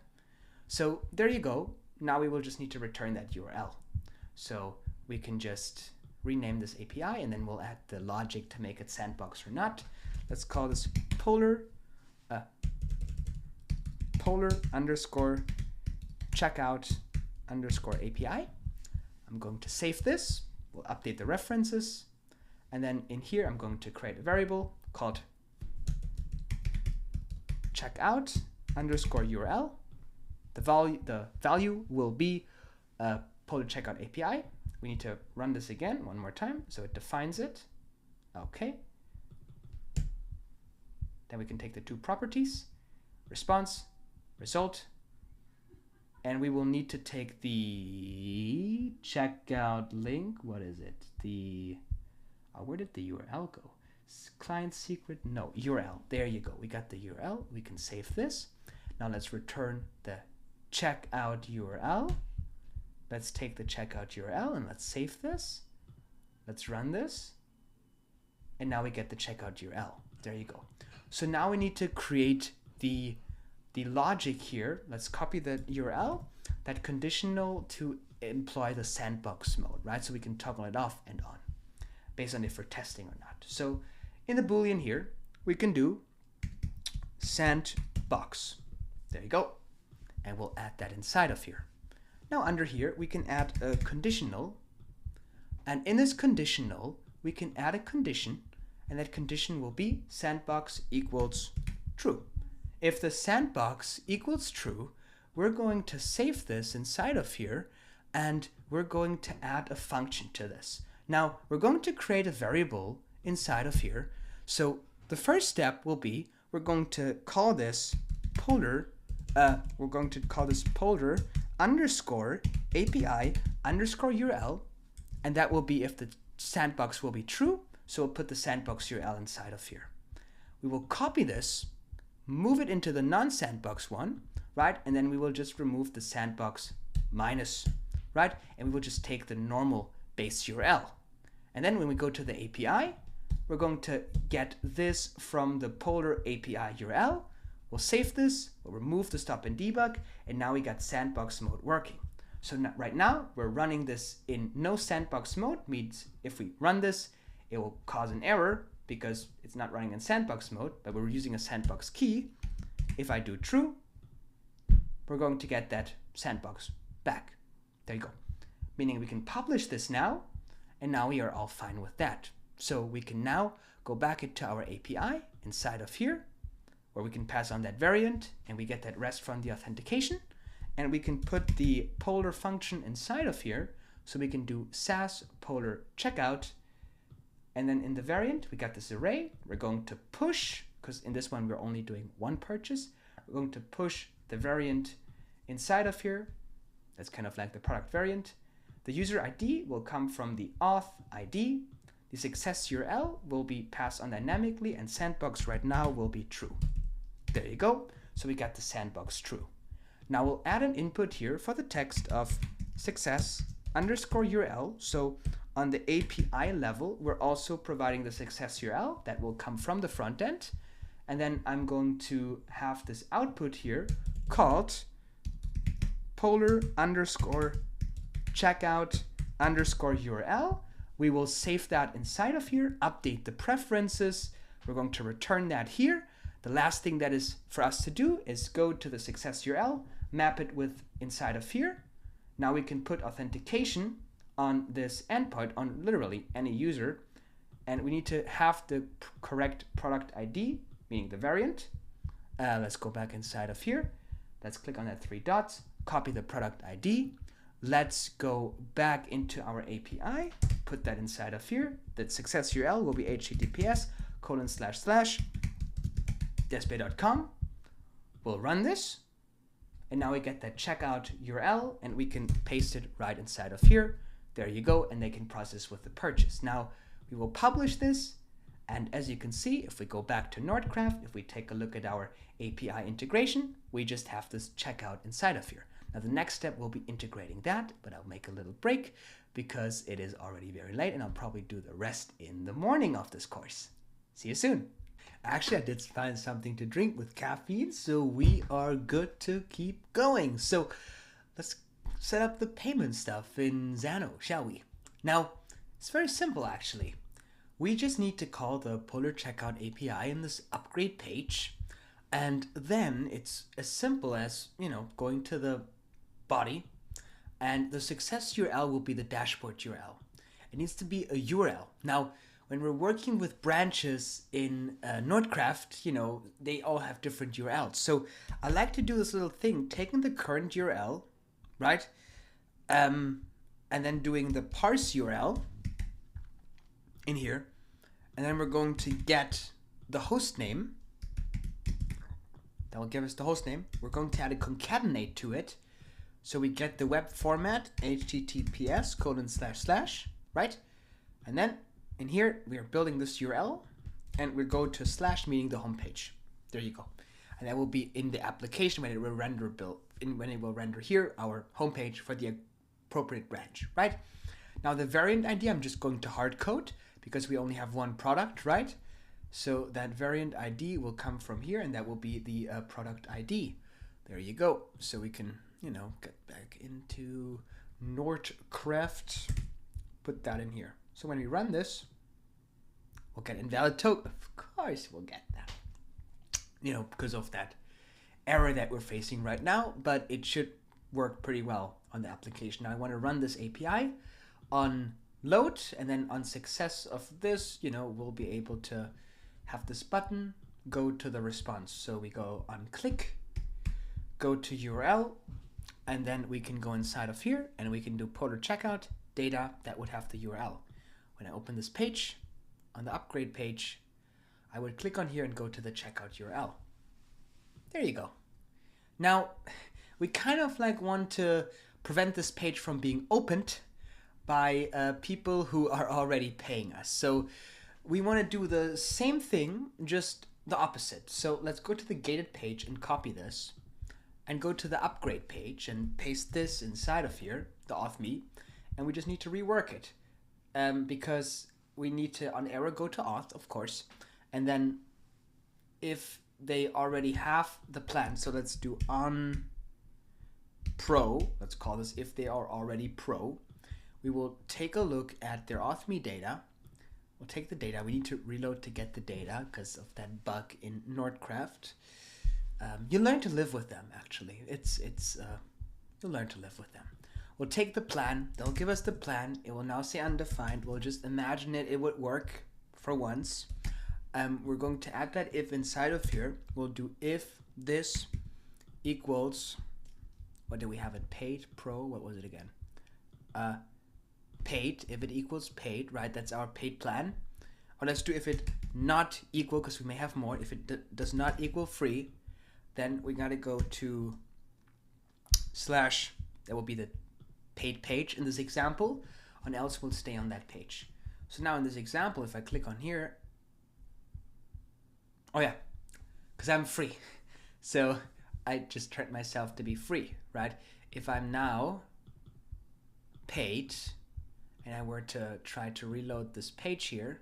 So there you go. Now we will just need to return that URL. So we can just rename this API and then we'll add the logic to make it sandbox or not. Let's call this polar underscore checkout underscore API. I'm going to save this. We'll update the references. And then in here, I'm going to create a variable called checkout underscore URL. The value will be Polar checkout API. We need to run this again one more time. So it defines it. Okay. Then we can take the two properties, response, result, and we will need to take the checkout link. What is it? Where did the URL go? Client secret? No, URL. There you go. We got the URL. We can save this. Now let's return the checkout URL. Let's take the checkout URL and let's save this. Let's run this. and now we get the checkout URL. There you go. So now we need to create the logic here. Let's copy the URL, that conditional to employ the sandbox mode, right? So we can toggle it off and on based on if we're testing or not. So in the Boolean here, we can do sandbox. There you go. And we'll add that inside of here. Now under here, we can add a conditional. And in this conditional, we can add a condition, and that condition will be sandbox equals true. If the sandbox equals true, we're going to save this inside of here, and we're going to add a function to this. Now, we're going to create a variable inside of here. So the first step will be, we're going to call this polar underscore API underscore URL, and that will be if the sandbox will be true. So we'll put the sandbox URL inside of here. We will copy this, move it into the non-sandbox one, right? And then we will just remove the sandbox minus, right? And we will just take the normal base URL. And then when we go to the API, we're going to get this from the polar API URL. We'll save this, we'll remove the stop and debug, and now we got sandbox mode working. So right now we're running this in no sandbox mode, means if we run this, it will cause an error because it's not running in sandbox mode, but we're using a sandbox key. If I do true, we're going to get that sandbox back. There you go. Meaning we can publish this now, and now we are all fine with that. So we can now go back into our API inside of here, where we can pass on that variant, and we get that rest from the authentication, and we can put the polar function inside of here, so we can do SaaS polar checkout. And then in the variant, we got this array. We're going to push, because in this one, we're only doing one purchase. We're going to push the variant inside of here. That's kind of like the product variant. The user ID will come from the auth ID. The success URL will be passed on dynamically, and sandbox right now will be true. There you go. So we got the sandbox true. Now we'll add an input here for the text of success underscore URL. So on the API level, we're also providing the success URL that will come from the front end. And then I'm going to have this output here called polar underscore checkout underscore URL. We will save that inside of here, update the preferences. We're going to return that here. The last thing that is for us to do is go to the success URL, map it with inside of here. Now we can put authentication on this endpoint, on literally any user, and we need to have the correct product ID, meaning the variant. Let's go back inside of here. Let's click on that 3 dots, copy the product ID. Let's go back into our API, put that inside of here. The success URL will be https://despe.com. We'll run this, and now we get that checkout URL, and we can paste it right inside of here. There you go, and they can process with the purchase. Now we will publish this, and as you can see, if we go back to Nordcraft, if we take a look at our API integration, we just have this checkout inside of here. Now the next step will be integrating that, but I'll make a little break because it is already very late, and I'll probably do the rest in the morning of this course. See you soon. Actually, I did find something to drink with caffeine, so we are good to keep going. So let's set up the payment stuff in Zano, shall we? Now, it's very simple actually. We just need to call the Polar Checkout API in this upgrade page, and then it's as simple as, going to the body, and the success URL will be the dashboard URL. It needs to be a URL. Now, when we're working with branches in Nordcraft, they all have different URLs. So I like to do this little thing, taking the current URL, right? And then doing the parse URL in here. And then we're going to get the host name. That will give us the host name. We're going to add a concatenate to it. So we get the web format, https://, right? And then in here, we are building this URL, and we go to / meaning the homepage. There you go. And that will be in the application when it will render here our homepage for the appropriate branch, right? Now the variant ID, I'm just going to hard code because we only have one product, right? So that variant ID will come from here, and that will be the product ID. There you go. So we can, get back into Nordcraft, put that in here. So when we run this, we'll get invalid token. Of course we'll get that, because of that error that we're facing right now, but it should work pretty well on the application. Now I want to run this API on load, and then on success of this, we'll be able to have this button go to the response. So we go on click, go to URL, and then we can go inside of here and we can do Polar checkout data that would have the URL. When I open this page, on the upgrade page, I would click on here and go to the checkout URL. There you go. Now, we kind of want to prevent this page from being opened by people who are already paying us. So we want to do the same thing, just the opposite. So let's go to the gated page and copy this, and go to the upgrade page and paste this inside of here, the auth me, and we just need to rework it because we need to on error go to auth, of course, and then if they already have the plan, so let's do on pro, let's call this if they are already pro, we will take a look at their auth me data. We'll take the data. We need to reload to get the data because of that bug in Nordcraft. You learn to live with them, actually. You'll learn to live with them. We'll take the plan. They'll give us the plan. It will now say undefined. We'll just imagine it would work for once. We're going to add that if inside of here. We'll do if this equals, what do we have it? Paid, pro, what was it again? Paid, if it equals paid, right? That's our paid plan. Or let's do if it not equal, because we may have more. If it does not equal free, then we gotta go to slash, that will be the paid page in this example, and else we'll stay on that page. So now in this example, if I click on here, oh yeah, because I'm free. So I just turned myself to be free, right? If I'm now paid, and I were to try to reload this page here,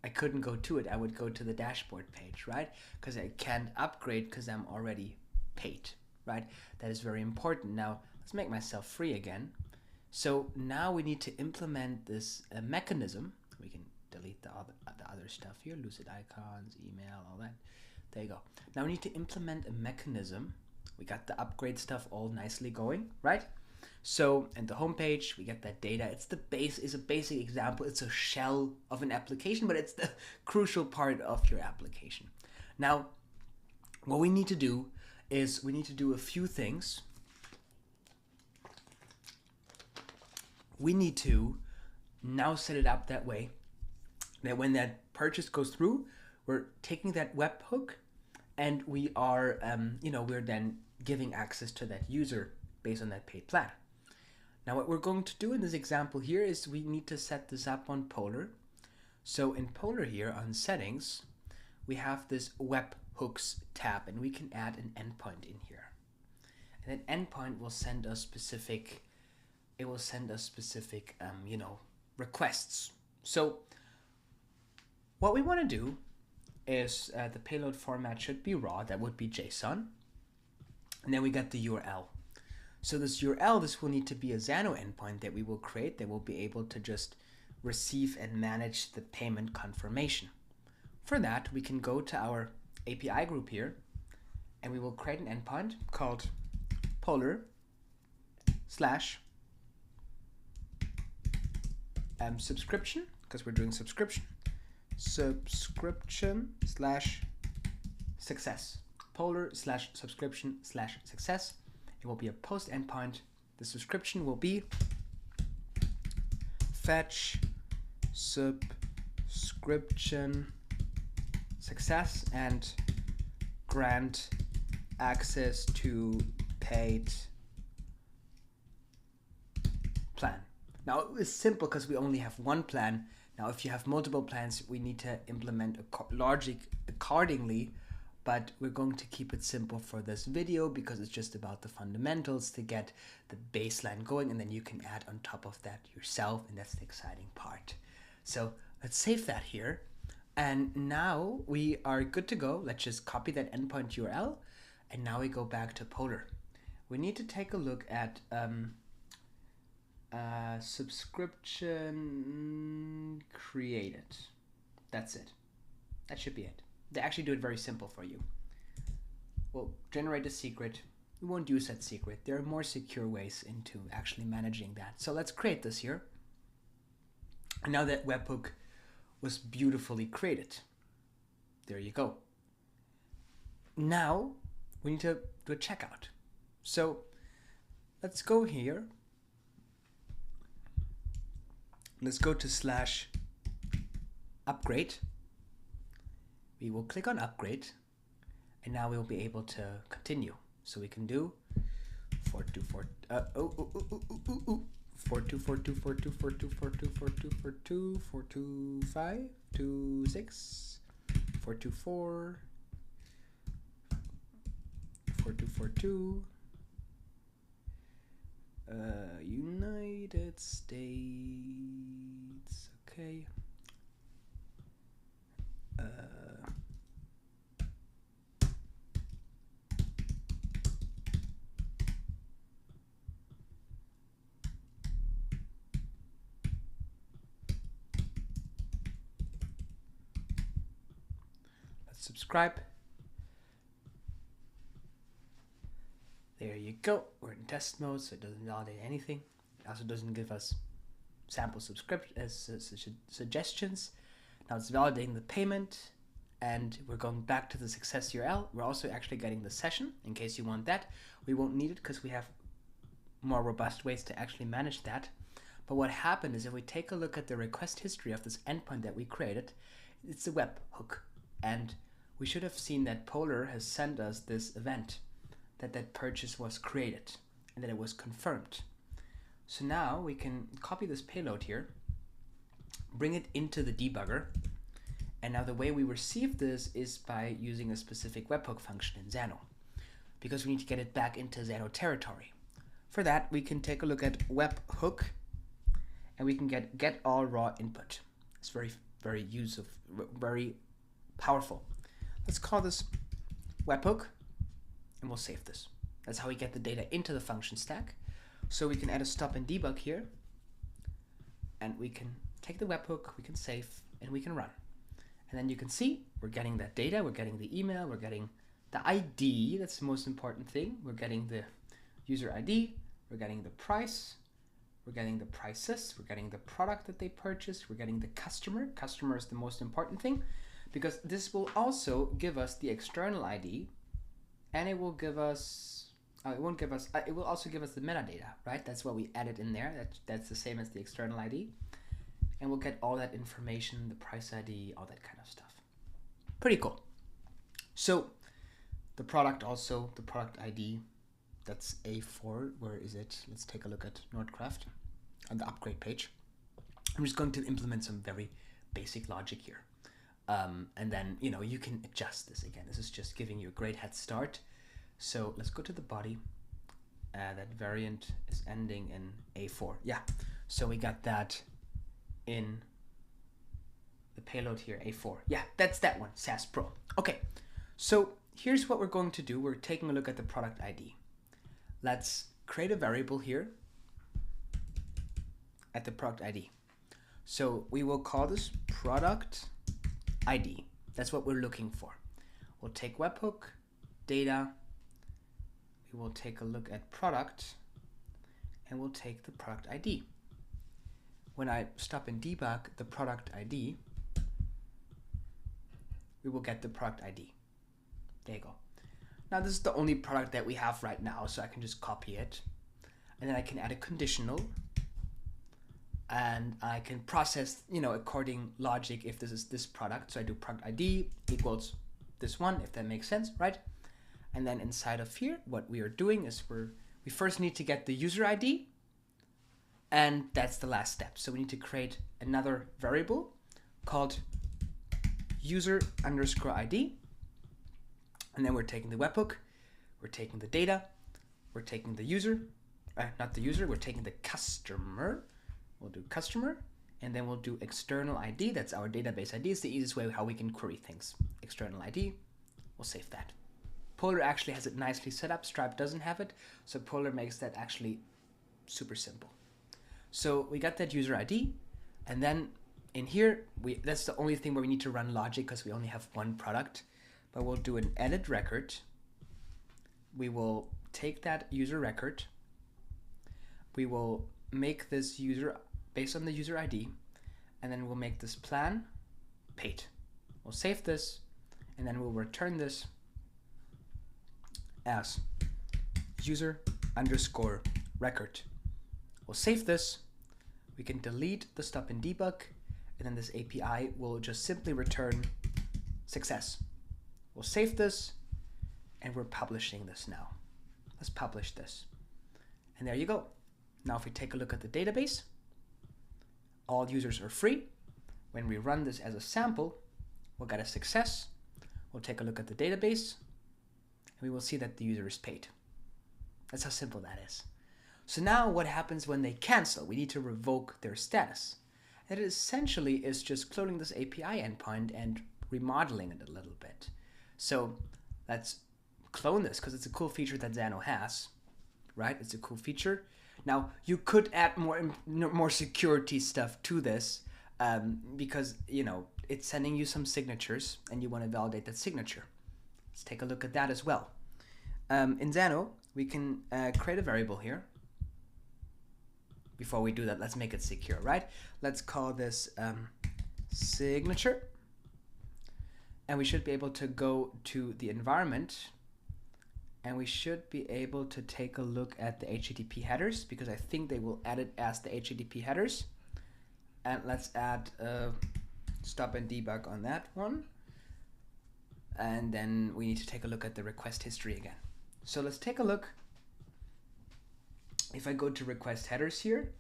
I couldn't go to it. I would go to the dashboard page, right? Because I can't upgrade because I'm already paid, right? That is very important. Now, let's make myself free again. So now we need to implement this mechanism. We can delete the other stuff here, lucid icons, email, all that. There you go. Now we need to implement a mechanism. We got the upgrade stuff all nicely going, right? So in the home page, we get that data. It's a basic example. It's a shell of an application, but it's the crucial part of your application. Now, what we need to do is we need to do a few things. We need to now set it up that way that when that purchase goes through, we're taking that webhook and we are, we're then giving access to that user based on that paid plan. Now what we're going to do in this example here is we need to set this up on Polar. So in Polar here on settings, we have this Webhooks tab and we can add an endpoint in here. And that endpoint will send us specific, requests. So what we want to do is the payload format should be raw, that would be JSON. And then we got the URL. So this URL, this will need to be a Zano endpoint that we will create that will be able to just receive and manage the payment confirmation. For that, we can go to our API group here and we will create an endpoint called Polar / subscription, because we're doing subscription / success. Polar / subscription / success. It will be a post endpoint. The subscription will be fetch subscription success and grant access to paid plan. Now it was simple because we only have one plan. Now if you have multiple plans, we need to implement logic accordingly, but we're going to keep it simple for this video because it's just about the fundamentals to get the baseline going, and then you can add on top of that yourself, and that's the exciting part. So let's save that here. And now we are good to go. Let's just copy that endpoint URL. And now we go back to Polar. We need to take a look at subscription created. That's it. That should be it. They actually do it very simple for you. We'll generate a secret. We won't use that secret. There are more secure ways into actually managing that. So let's create this here. And now that webhook was beautifully created. There you go. Now we need to do a checkout. So let's go here. Let's go to /upgrade. We will click on upgrade, and now we'll be able to continue. So we can do 4242424242424542644242 United States. Okay. Let's subscribe. There you go. We're in test mode, so it doesn't validate anything. It also doesn't give us sample suggestions. Now it's validating the payment, and we're going back to the success URL. We're also actually getting the session in case you want that. We won't need it because we have more robust ways to actually manage that. But what happened is if we take a look at the request history of this endpoint that we created, it's a webhook. And we should have seen that Polar has sent us this event that purchase was created and that it was confirmed. So now we can copy this payload here, bring it into the debugger, and now the way we receive this is by using a specific webhook function in Zano, because we need to get it back into Zano territory. For that, we can take a look at Webhook, and we can get all raw input. It's very very powerful. Let's call this Webhook, and we'll save this. That's how we get the data into the function stack. So we can add a stop and debug here, and we can take the webhook, we can save, and we can run. And then you can see we're getting that data, we're getting the email, we're getting the ID, that's the most important thing. We're getting the user ID, we're getting the price, we're getting the prices, we're getting the product that they purchased, we're getting the customer. Customer is the most important thing, because this will also give us the external ID, and it will give us, it will also give us the metadata, right? That's what we added in there. That's the same as the external ID. And we'll get all that information, the price ID, all that kind of stuff. Pretty cool. So the product also, the product ID, that's A4. Where is it? Let's take a look at Nordcraft on the upgrade page. I'm just going to implement some very basic logic here. And then, you can adjust this again. This is just giving you a great head start. So let's go to the body. That variant is ending in A4. Yeah, so we got that in the payload here, A4. Yeah, that's that one, SaaS Pro. Okay, so here's what we're going to do. We're taking a look at the product ID. Let's create a variable here at the product ID. So we will call this product ID. That's what we're looking for. We'll take webhook, data, we will take a look at product, and we'll take the product ID. When I stop and debug the product ID, we will get the product ID. There you go. Now this is the only product that we have right now, so I can just copy it. And then I can add a conditional, and I can process, according logic, if this is this product. So I do product ID equals this one, if that makes sense, right? And then inside of here, what we are doing is we first need to get the user ID, and that's the last step. So we need to create another variable called user_ID, And then we're taking the webhook, we're taking the data, we're taking the user, not the user, we're taking the customer. We'll do customer, and then we'll do external ID. That's our database ID. It's the easiest way how we can query things. External ID, we'll save that. Polar actually has it nicely set up. Stripe doesn't have it, so Polar makes that actually super simple. So we got that user ID, and then in here, that's the only thing where we need to run logic because we only have one product, but we'll do an edit record. We will take that user record. We will make this user based on the user ID, and then we'll make this plan paid. We'll save this, and then we'll return this as user underscore record. We'll save this. We can delete the stop and debug, and then this API will just simply return success. We'll save this, and we're publishing this now. Let's publish this. And there you go. Now if we take a look at the database, all users are free. When we run this as a sample, we'll get a success. We'll take a look at the database, and we will see that the user is paid. That's how simple that is. So now what happens when they cancel? We need to revoke their status. And it essentially is just cloning this API endpoint and remodeling it a little bit. So let's clone this because it's a cool feature that Zano has, right? It's a cool feature. Now you could add more security stuff to this because it's sending you some signatures and you want to validate that signature. Let's take a look at that as well. In Zano, we can create a variable here. Before we do that, let's make it secure, right? Let's call this signature. And we should be able to go to the environment, and we should be able to take a look at the HTTP headers because I think they will add it as the HTTP headers. And let's add stop and debug on that one. And then we need to take a look at the request history again. So let's take a look. If I go to request headers here,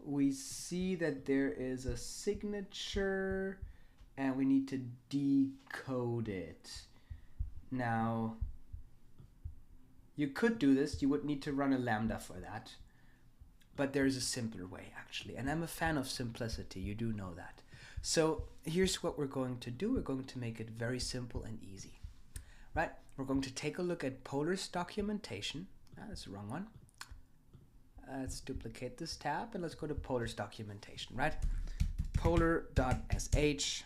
we see that there is a signature and we need to decode it. Now, you could do this. You would need to run a Lambda for that. But there is a simpler way, actually. And I'm a fan of simplicity. You do know that. So here's what we're going to do. We're going to make it very simple and easy. Right? We're going to take a look at Polar's documentation. That's the wrong one. Let's duplicate this tab and let's go to Polar's documentation, right? Polar.sh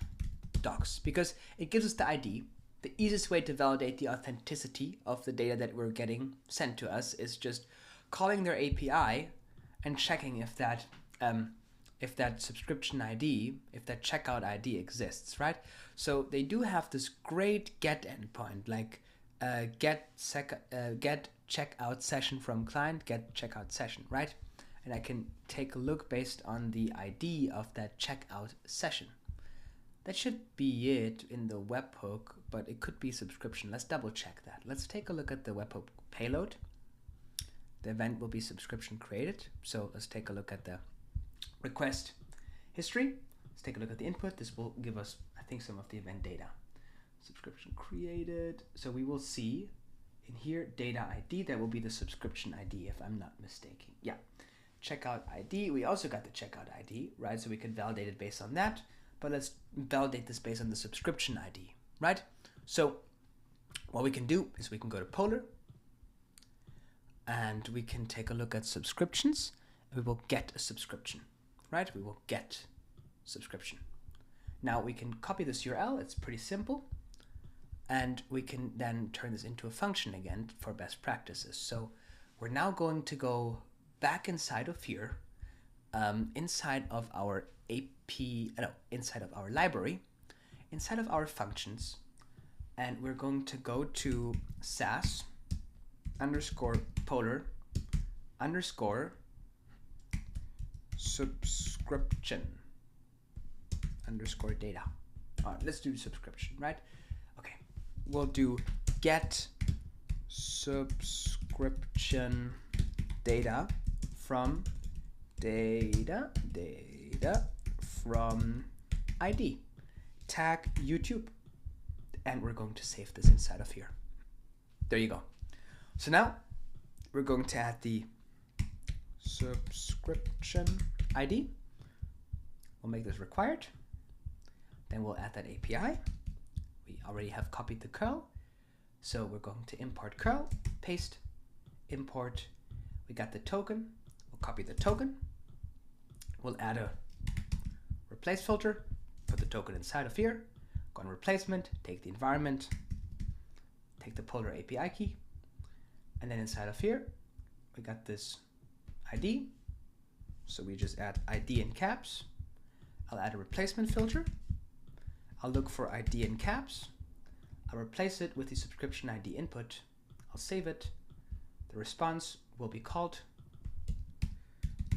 docs, because it gives us the ID. The easiest way to validate the authenticity of the data that we're getting sent to us is just calling their API and checking if that subscription ID, if that checkout ID exists, right? So they do have this great get endpoint, like get checkout session from client, get checkout session, right? And I can take a look based on the ID of that checkout session. That should be it in the webhook, but it could be subscription. Let's double check that. Let's take a look at the webhook payload. The event will be subscription created. So let's take a look at the request history. Let's take a look at the input. This will give us, I think, some of the event data. Subscription created. So we will see in here data ID. That will be the subscription ID if I'm not mistaken. Yeah. Checkout ID. We also got the checkout ID, right? So we can validate it based on that. But let's validate this based on the subscription ID, right? So what we can do is we can go to Polar and we can take a look at subscriptions. And we will get a subscription, right? We will get subscription. Now we can copy this URL. It's pretty simple. And we can then turn this into a function again for best practices. So we're now going to go back inside of here, inside of our inside of our library, inside of our functions, and we're going to go to SaaS underscore Polar underscore subscription underscore data. All right, let's do subscription, right? Okay, we'll do get subscription data from data from ID, tag YouTube, and we're going to save this inside of here. There you go. So now we're going to add the subscription ID. We'll make this required. Then we'll add that API. We already have copied the curl. So we're going to import curl, paste, import. We got the token. We'll copy the token. We'll add a replace filter, put the token inside of here, go on replacement, take the environment, take the Polar API key, and then inside of here, we got this ID. So we just add ID in caps. I'll add a replacement filter. I'll look for ID in caps. I'll replace it with the subscription ID input. I'll save it. The response will be called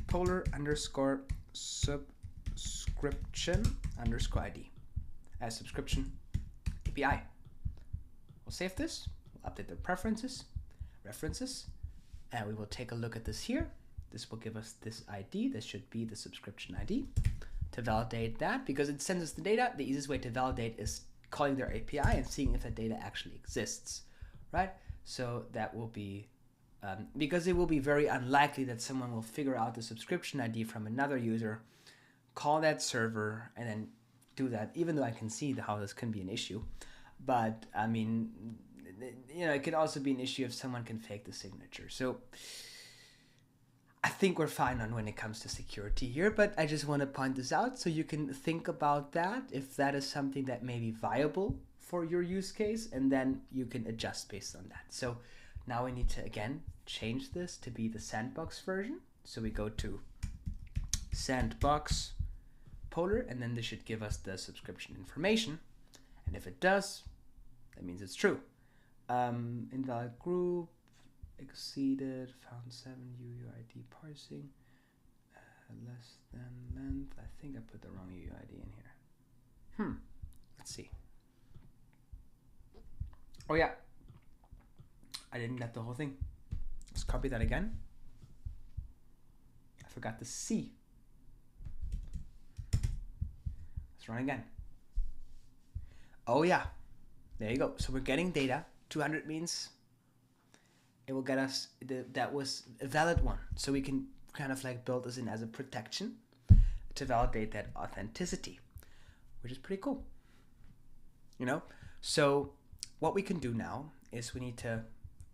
Polar _ subscription _ ID as subscription API. We'll save this. We'll update the references, and we will take a look at this here. This will give us this ID. This should be the subscription ID. To validate that, because it sends us the data, the easiest way to validate is calling their API and seeing if that data actually exists, right? So that will be, because it will be very unlikely that someone will figure out the subscription ID from another user, call that server, and then do that, even though I can see how this can be an issue. But I mean, you know, it could also be an issue if someone can fake the signature. So I think we're fine on when it comes to security here, but I just want to point this out so you can think about that if that is something that may be viable for your use case, and then you can adjust based on that. So now we need to, again, change this to be the sandbox version. So we go to sandbox Polar, and then this should give us the subscription information. And if it does, that means it's true. Invalid group, exceeded, found 7 UUID parsing, less than length. I think I put the wrong UUID in here. Let's see. Oh yeah, I didn't get the whole thing. Let's copy that again. I forgot the C. Let's run again. Oh yeah, there you go. So we're getting data. 200 means it will get us, that was a valid one. So we can kind of like build this in as a protection to validate that authenticity, which is pretty cool. You know, so what we can do now is we need to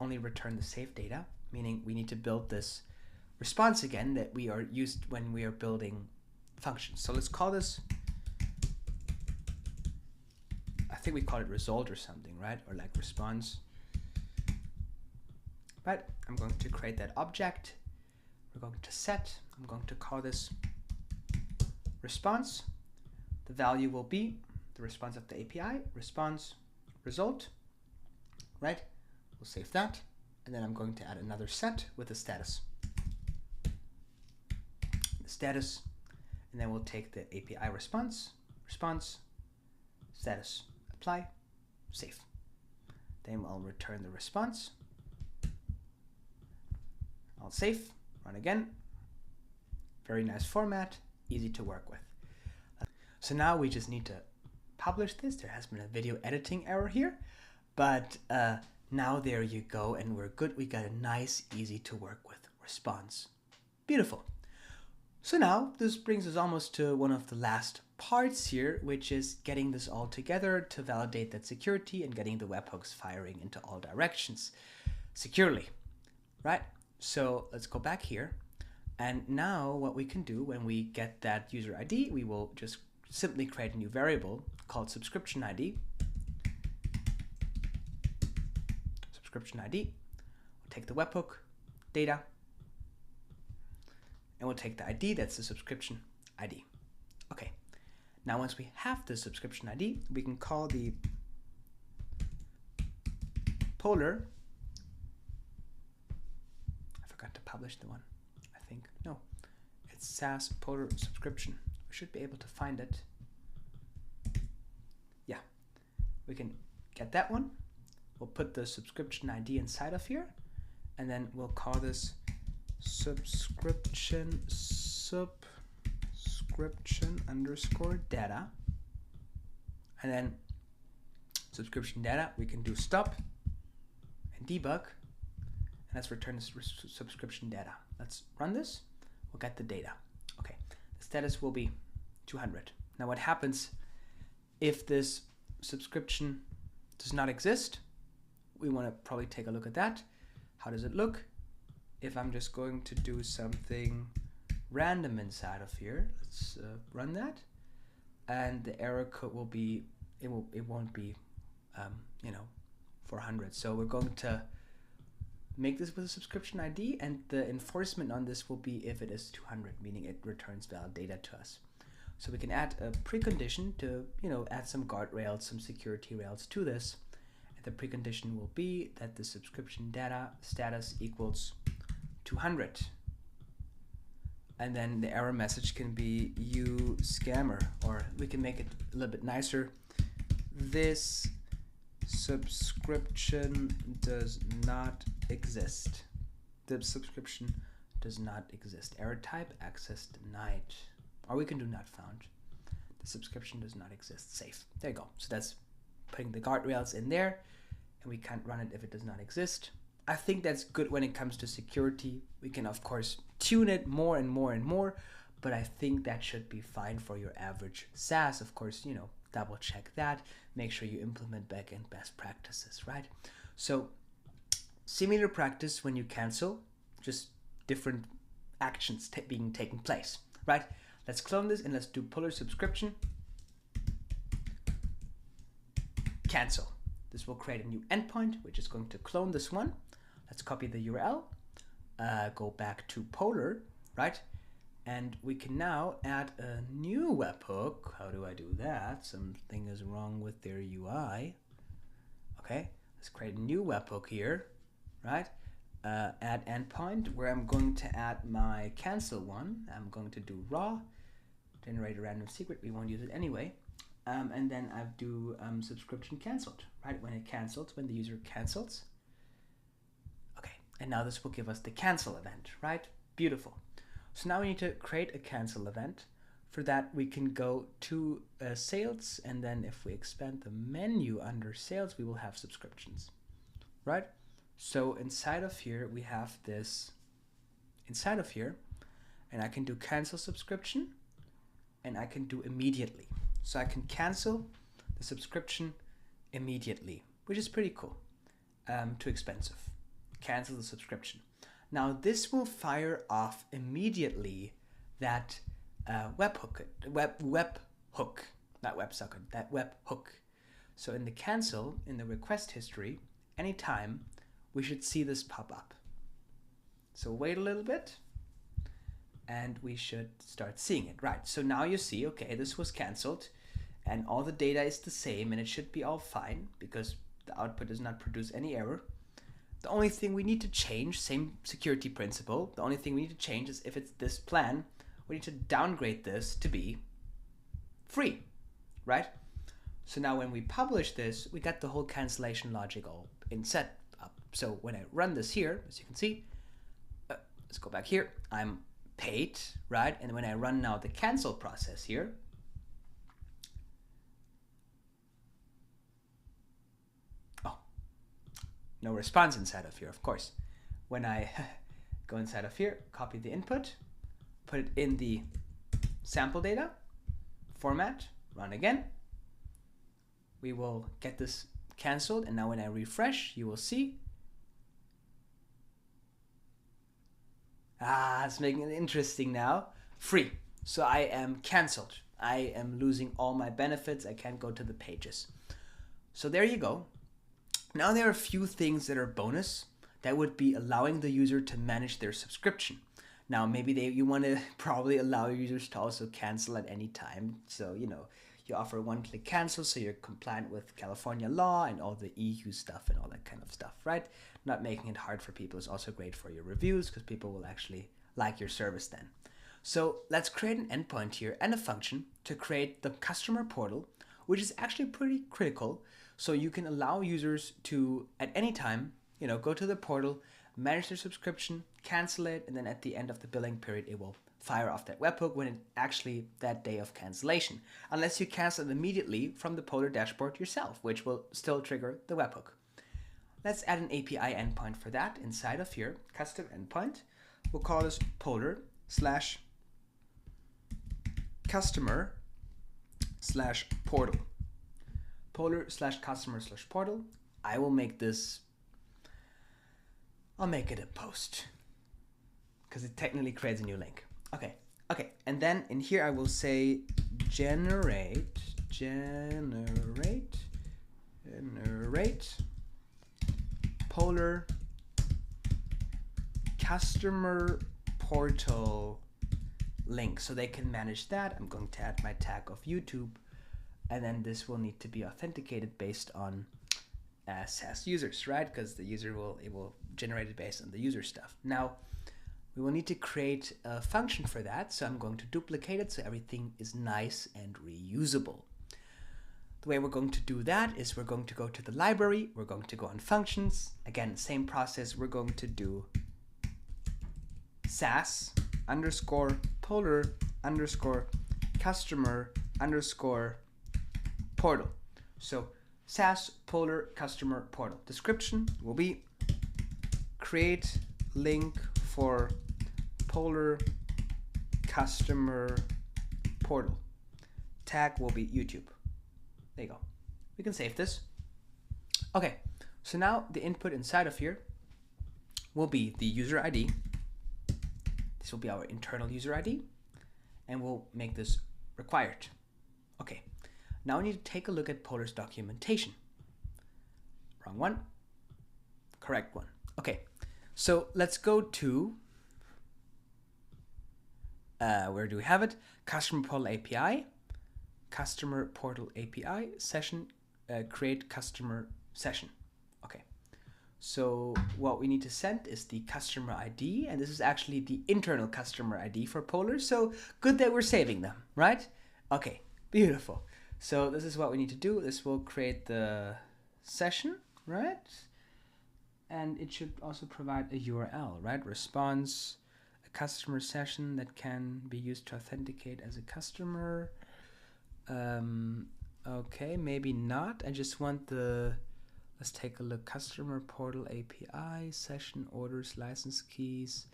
only return the saved data, meaning we need to build this response again that we are used when we are building functions. So let's call this, I think we call it result or something, right? Or like response. But I'm going to create that object. We're going to set, I'm going to call this response. The value will be the response of the API, response result, right? We'll save that. And then I'm going to add another set with the status. The status, and then we'll take the API response, status, apply, save. Then I'll return the response. I'll save, run again. Very nice format, easy to work with. So now we just need to publish this. There has been a video editing error here, but now there you go, and we're good. We got a nice, easy to work with response. Beautiful. So now this brings us almost to one of the last parts here, which is getting this all together to validate that security and getting the webhooks firing into all directions securely, right? So let's go back here. And now what we can do when we get that user ID, we will just simply create a new variable called subscription ID. Subscription ID. We'll take the webhook data, and we'll take the ID, that's the subscription ID. Okay. Now once we have the subscription ID, we can call the Polar. I forgot to publish the one, I think. No, it's SaaS Polar subscription. We should be able to find it. Yeah, we can get that one. We'll put the subscription ID inside of here, and then we'll call this subscription underscore data, and then subscription data we can do stop and debug, and let's return this subscription data. Let's run this. We'll get the data. Okay, the status will be 200. Now what happens if this subscription does not exist? We want to probably take a look at that. How does it look? If I'm just going to do something random inside of here, let's run that, and the error code will be, it won't be 400. So we're going to make this with a subscription ID, and the enforcement on this will be if it is 200, meaning it returns valid data to us. So we can add a precondition to add some guardrails, some security rails to this. And the precondition will be that the subscription data status equals 200. And then the error message can be "you scammer," or we can make it a little bit nicer. This subscription does not exist. The subscription does not exist. Error type access denied. Or we can do not found. The subscription does not exist. Safe. There you go. So that's putting the guardrails in there, and we can't run it if it does not exist. I think that's good when it comes to security. We can of course tune it more and more and more, but I think that should be fine for your average SaaS. Of course, double check that. Make sure you implement backend best practices, right? So similar practice when you cancel, just different actions being taken place, right? Let's clone this and let's do puller subscription. Cancel. This will create a new endpoint, which is going to clone this one. Let's copy the URL, go back to Polar, right? And we can now add a new webhook. How do I do that? Something is wrong with their UI. Okay, let's create a new webhook here, right? Add endpoint, where I'm going to add my cancel one. I'm going to do raw, generate a random secret. We won't use it anyway. And then I do subscription canceled, right? When it cancels, when the user cancels. Okay, and now this will give us the cancel event, right? Beautiful. So now we need to create a cancel event. For that, we can go to sales, and then if we expand the menu under sales, we will have subscriptions, right? So inside of here, we have this inside of here, and I can do cancel subscription, and I can do immediately. So I can cancel the subscription immediately, which is pretty cool. Too expensive. Cancel the subscription. Now this will fire off immediately that webhook, not WebSocket, that webhook. So in the cancel, in the request history, anytime, we should see this pop up. So wait a little bit, and we should start seeing it, right? So now you see, okay, this was canceled, and all the data is the same, and it should be all fine because the output does not produce any error. The only thing we need to change, same security principle, the only thing we need to change is if it's this plan, we need to downgrade this to be free, right? So now when we publish this, we got the whole cancellation logic all in set up. So when I run this here, as you can see, let's go back here, I'm paid, right? And when I run now the cancel process here, no response inside of here, of course. When I go inside of here, copy the input, put it in the sample data format, run again, we will get this canceled. And now when I refresh, you will see, it's making it interesting now, free. So I am canceled. I am losing all my benefits. I can't go to the pages. So there you go. Now there are a few things that are bonus that would be allowing the user to manage their subscription. Now maybe you want to probably allow your users to also cancel at any time. So you offer one-click cancel, so you're compliant with California law and all the EU stuff and all that kind of stuff, right? Not making it hard for people is also great for your reviews because people will actually like your service then. So let's create an endpoint here and a function to create the customer portal, which is actually pretty critical. So you can allow users to, at any time, go to the portal, manage their subscription, cancel it, and then at the end of the billing period, it will fire off that webhook when it's actually that day of cancellation. Unless you cancel it immediately from the Polar dashboard yourself, which will still trigger the webhook. let's add an API endpoint for that inside of here, custom endpoint. We'll call this polar/customer/portal. Polar/customer/portal. I will make this, I'll make it a post because it technically creates a new link. Okay, and then in here I will say generate Polar customer portal link so they can manage that. I'm going to add my tag of YouTube, and then this will need to be authenticated based on SaaS users, right? Because the user will generate it based on the user stuff. Now we will need to create a function for that, so I'm going to duplicate it so everything is nice and reusable. The way we're going to do that is we're going to go to the library, we're going to go on functions. Again, same process, we're going to do SaaS_polar_customer_portal. So SaaS Polar Customer Portal. Description will be create link for Polar Customer Portal. Tag will be YouTube. There you go. We can save this. Okay, so now the input inside of here will be the user ID. This will be our internal user ID, and we'll make this required. Okay, now we need to take a look at Polar's documentation. Wrong one. Correct one. Okay, so let's go to, where do we have it? Customer Portal API. Customer Portal API session, create customer session. Okay, so what we need to send is the customer ID, and this is actually the internal customer ID for Polar, so good that we're saving them, right? Okay, beautiful. So this is what we need to do. This will create the session, right? And it should also provide a URL, right? Response, a customer session that can be used to authenticate as a customer. Okay, maybe not. I just want let's take a look. Customer Portal API, session orders, license keys,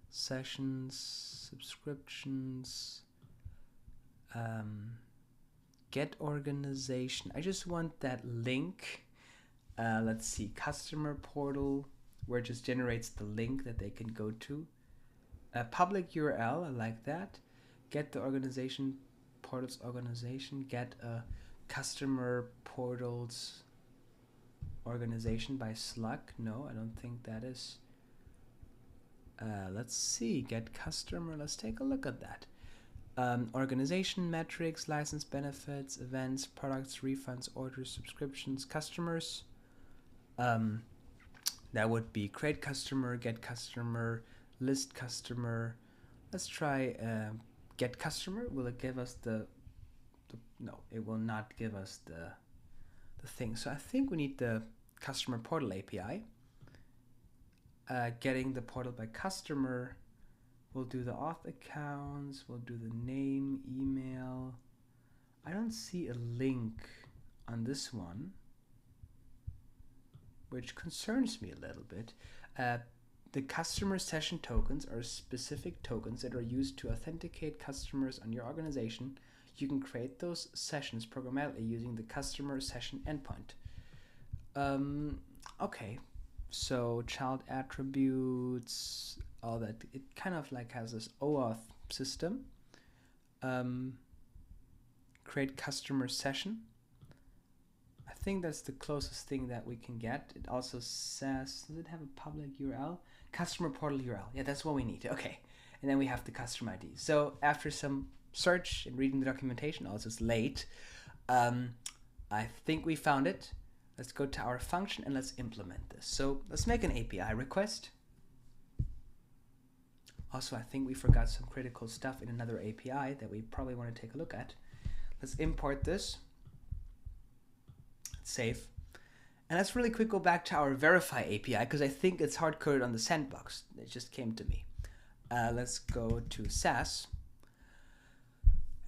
sessions, subscriptions, get organization. I just want that link. Let's see, customer portal, where it just generates the link that they can go to. A public URL, I like that. Get the organization, portals organization, get a customer portals organization by slug. No, I don't think that is. Let's see, get customer, let's take a look at that. Organization, metrics, license benefits, events, products, refunds, orders, subscriptions, customers. That would be create customer, get customer, list customer. Let's try get customer. Will it give us the no, it will not give us the thing. So I think we need the customer portal API. Getting the portal by customer. We'll do the auth accounts. We'll do the name, email. I don't see a link on this one, which concerns me a little bit. The customer session tokens are specific tokens that are used to authenticate customers on your organization. You can create those sessions programmatically using the customer session endpoint. Okay, so child attributes, all that. It kind of like has this OAuth system. Create customer session. I think that's the closest thing that we can get. It also says, does it have a public URL? Customer portal URL. Yeah, that's what we need. Okay. And then we have the customer ID. So after some search and reading the documentation, also it's late, I think we found it. Let's go to our function and let's implement this. So let's make an API request. Also, I think we forgot some critical stuff in another API that we probably want to take a look at. Let's import this. Save. And let's really quick go back to our verify API because I think it's hard-coded on the sandbox. It just came to me. Let's go to SaaS.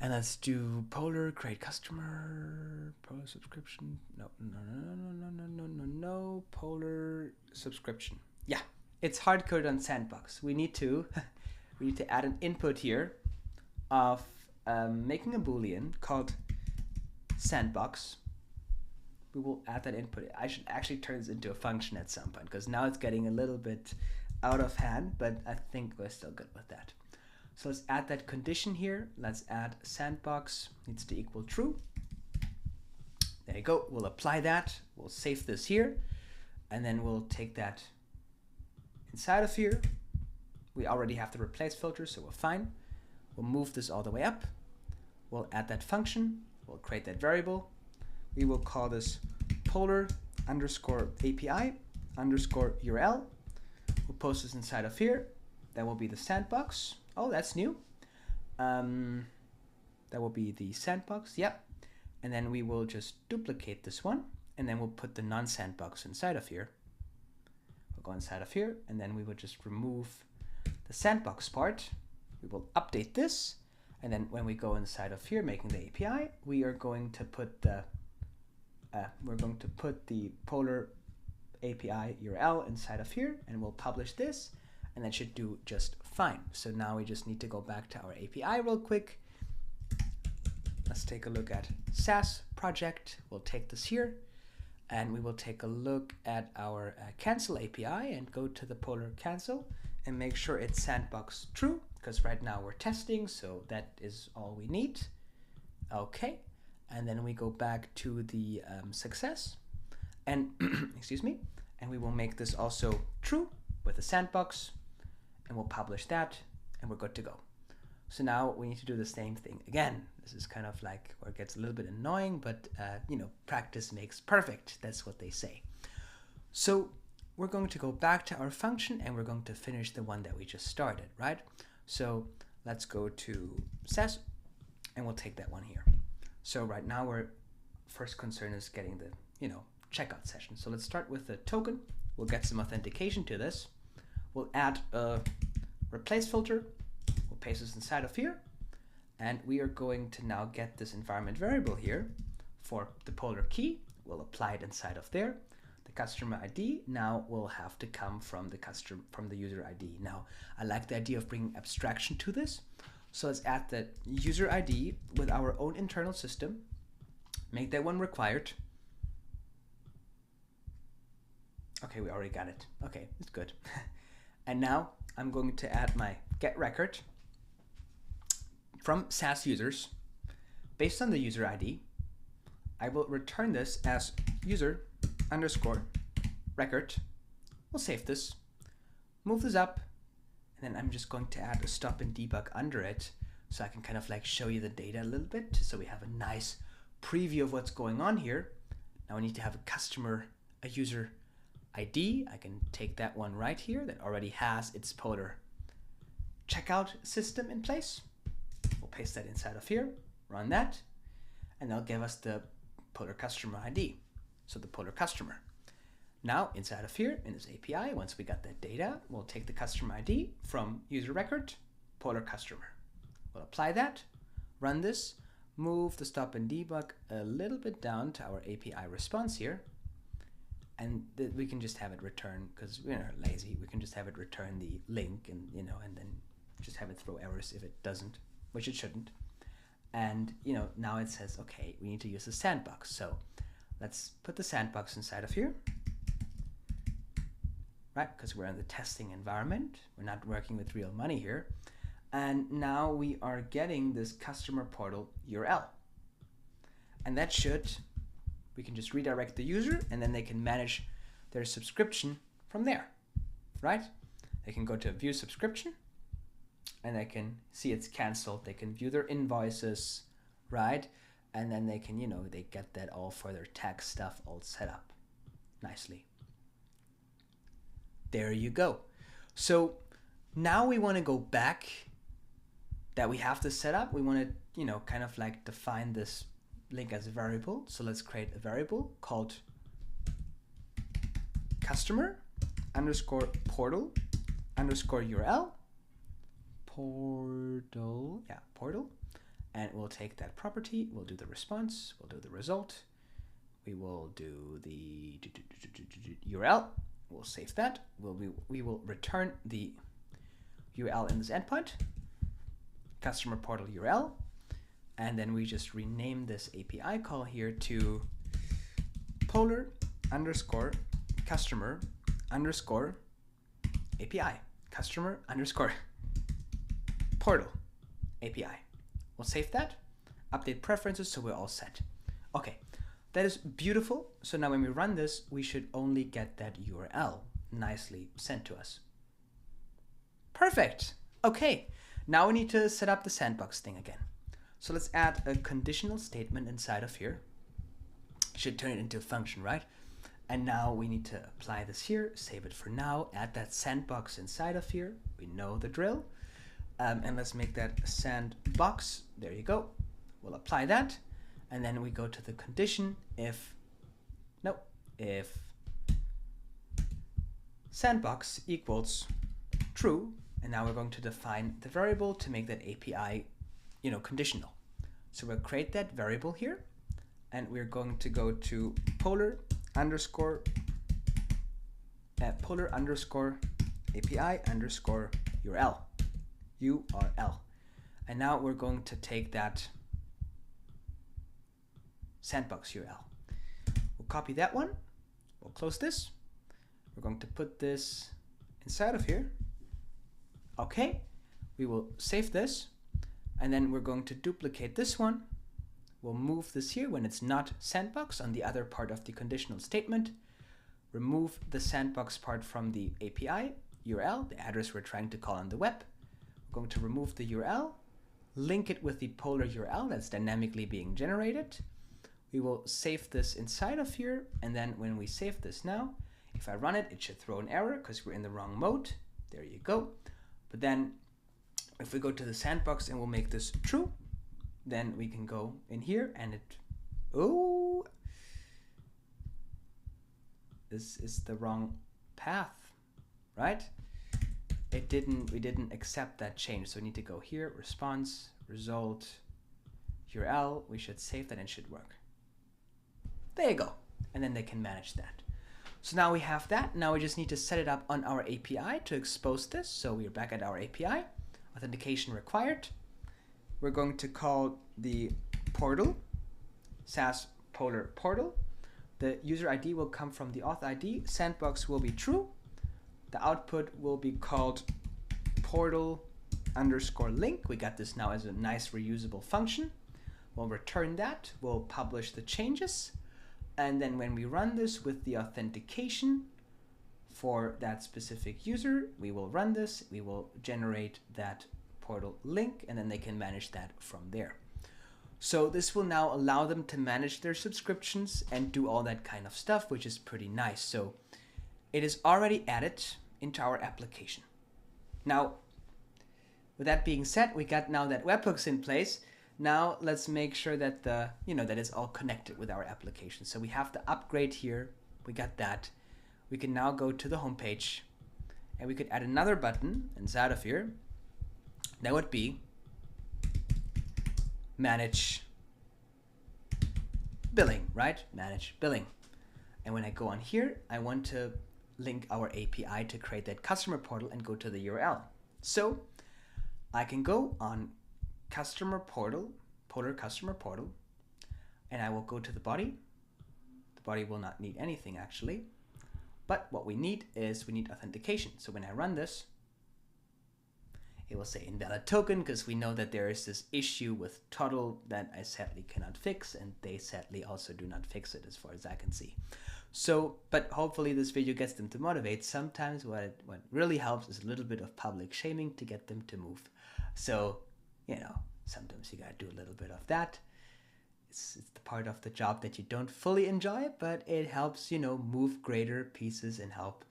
And let's do Polar, create customer, Polar subscription. No. Polar subscription. Yeah, it's hard coded on Sandbox. We need to add an input here of making a Boolean called Sandbox. We will add that input. I should actually turn this into a function at some point because now it's getting a little bit out of hand, but I think we're still good with that. So let's add that condition here. Let's add Sandbox needs to equal true. There you go. We'll apply that. We'll save this here, and then we'll take that inside of here. We already have the replace filter, so we're fine. We'll move this all the way up. We'll add that function. We'll create that variable. We will call this polar underscore API underscore URL. We'll post this inside of here. That will be the sandbox. Oh, that's new. That will be the sandbox. Yep. And then we will just duplicate this one, and then we'll put the non-sandbox inside of here. We'll go inside of here, and then we will just remove the sandbox part. We will update this, and then when we go inside of here, making the API, we are going to put the polar API URL inside of here, and we'll publish this, and that should do just fine. So now we just need to go back to our API real quick. Let's take a look at SaaS project. We'll take this here, and we will take a look at our cancel API and go to the polar cancel and make sure it's sandbox true, because right now we're testing, so that is all we need. Okay, and then we go back to the success, and excuse me, and we will make this also true with the sandbox, and we'll publish that, and we're good to go. So now we need to do the same thing again. This is kind of like where it gets a little bit annoying, but you know, practice makes perfect. That's what they say. So we're going to go back to our function, and we're going to finish the one that we just started, right? So let's go to SaaS, and we'll take that one here. So right now our first concern is getting the, you know, checkout session. So let's start with the token. We'll get some authentication to this. We'll add a replace filter. We'll paste this inside of here, and we are going to now get this environment variable here for the polar key. We'll apply it inside of there. The customer ID now will have to come from the user ID. Now, I like the idea of bringing abstraction to this. So let's add the user ID with our own internal system. Make that one required. Okay, we already got it. Okay, it's good. And now I'm going to add my get record from SaaS users. Based on the user ID, I will return this as user underscore record. We'll save this, move this up, and then I'm just going to add a stop and debug under it so I can kind of like show you the data a little bit, so we have a nice preview of what's going on here. Now we need to have a user ID. I can take that one right here that already has its polar checkout system in place. We'll paste that inside of here, run that, and that'll give us the polar customer ID. So the polar customer. Now inside of here in this API, once we got that data, we'll take the customer ID from user record, polar customer. We'll apply that, run this, move the stop and debug a little bit down to our API response here, and we can just have it return, because we're lazy, we can just have it return the link, and you know, and then just have it throw errors if it doesn't, which it shouldn't. And you know, now it says, okay, we need to use the sandbox. So let's put the sandbox inside of here, right? Because we're in the testing environment. We're not working with real money here. And now we are getting this customer portal URL. And that we can just redirect the user, and then they can manage their subscription from there, right? They can go to view subscription, and they can see it's canceled. They can view their invoices, right? And then they can, you know, they get that all for their tax stuff all set up nicely. There you go. So now we want to go back that we have this set up. We want to, you know, kind of like define this link as a variable. So let's create a variable called customer underscore portal underscore URL. Portal, and we'll take that property, we'll do the response, we'll do the result, we will do the URL. We'll save that. We will return the URL in this endpoint, customer portal URL, and then we just rename this API call here to polar underscore customer underscore API, customer underscore portal API. We'll save that, update preferences, so we're all set. Okay, that is beautiful. So now when we run this, we should only get that URL nicely sent to us. Perfect. Okay, now we need to set up the sandbox thing again. So let's add a conditional statement inside of here. Should turn it into a function, right? And now we need to apply this here, save it for now, add that sandbox inside of here. We know the drill. And let's make that sandbox. There you go. We'll apply that. And then we go to the condition if sandbox equals true. And now we're going to define the variable to make that API, conditional. So we'll create that variable here, and we're going to go to polar underscore API underscore URL. And now we're going to take that sandbox URL. We'll copy that one. We'll close this. We're going to put this inside of here. Okay, we will save this, and then we're going to duplicate this one. We'll move this here when it's not sandbox on the other part of the conditional statement. Remove the sandbox part from the API URL, the address we're trying to call on the web. We're going to remove the URL, link it with the polar URL that's dynamically being generated. We will save this inside of here, and then when we save this now, if I run it, it should throw an error because we're in the wrong mode. There you go. But then if we go to the sandbox and we'll make this true, then we can go in here and this is the wrong path, right? We didn't accept that change. So we need to go here, response, result, URL. We should save that and it should work. There you go. And then they can manage that. So now we have that. Now we just need to set it up on our API to expose this. So we're back at our API. Authentication required. We're going to call the portal, SaaS polar portal. The user ID will come from the auth ID. Sandbox will be true. The output will be called portal underscore link. We got this now as a nice reusable function. We'll return that. We'll publish the changes. And then when we run this with the authentication for that specific user, we will run this. We will generate that portal link, and then they can manage that from there. So this will now allow them to manage their subscriptions and do all that kind of stuff, which is pretty nice. So it is already added into our application. Now, with that being said, we got now that webhooks in place. Now let's make sure that that it's all connected with our application. So we have the upgrade here. We got that. We can now go to the home page, and we could add another button inside of here. That would be manage billing, right? Manage billing. And when I go on here, I want to link our API to create that customer portal and go to the URL. So I can go on customer portal, polar customer portal, and I will go to the body. The body will not need anything actually, but what we need is we need authentication. So when I run this, it will say invalid token because we know that there is this issue with Toddle that I sadly cannot fix, and they sadly also do not fix it as far as I can see. So, but hopefully this video gets them to motivate. Sometimes what really helps is a little bit of public shaming to get them to move. So, sometimes you gotta do a little bit of that. It's the part of the job that you don't fully enjoy, but it helps, move greater pieces and help,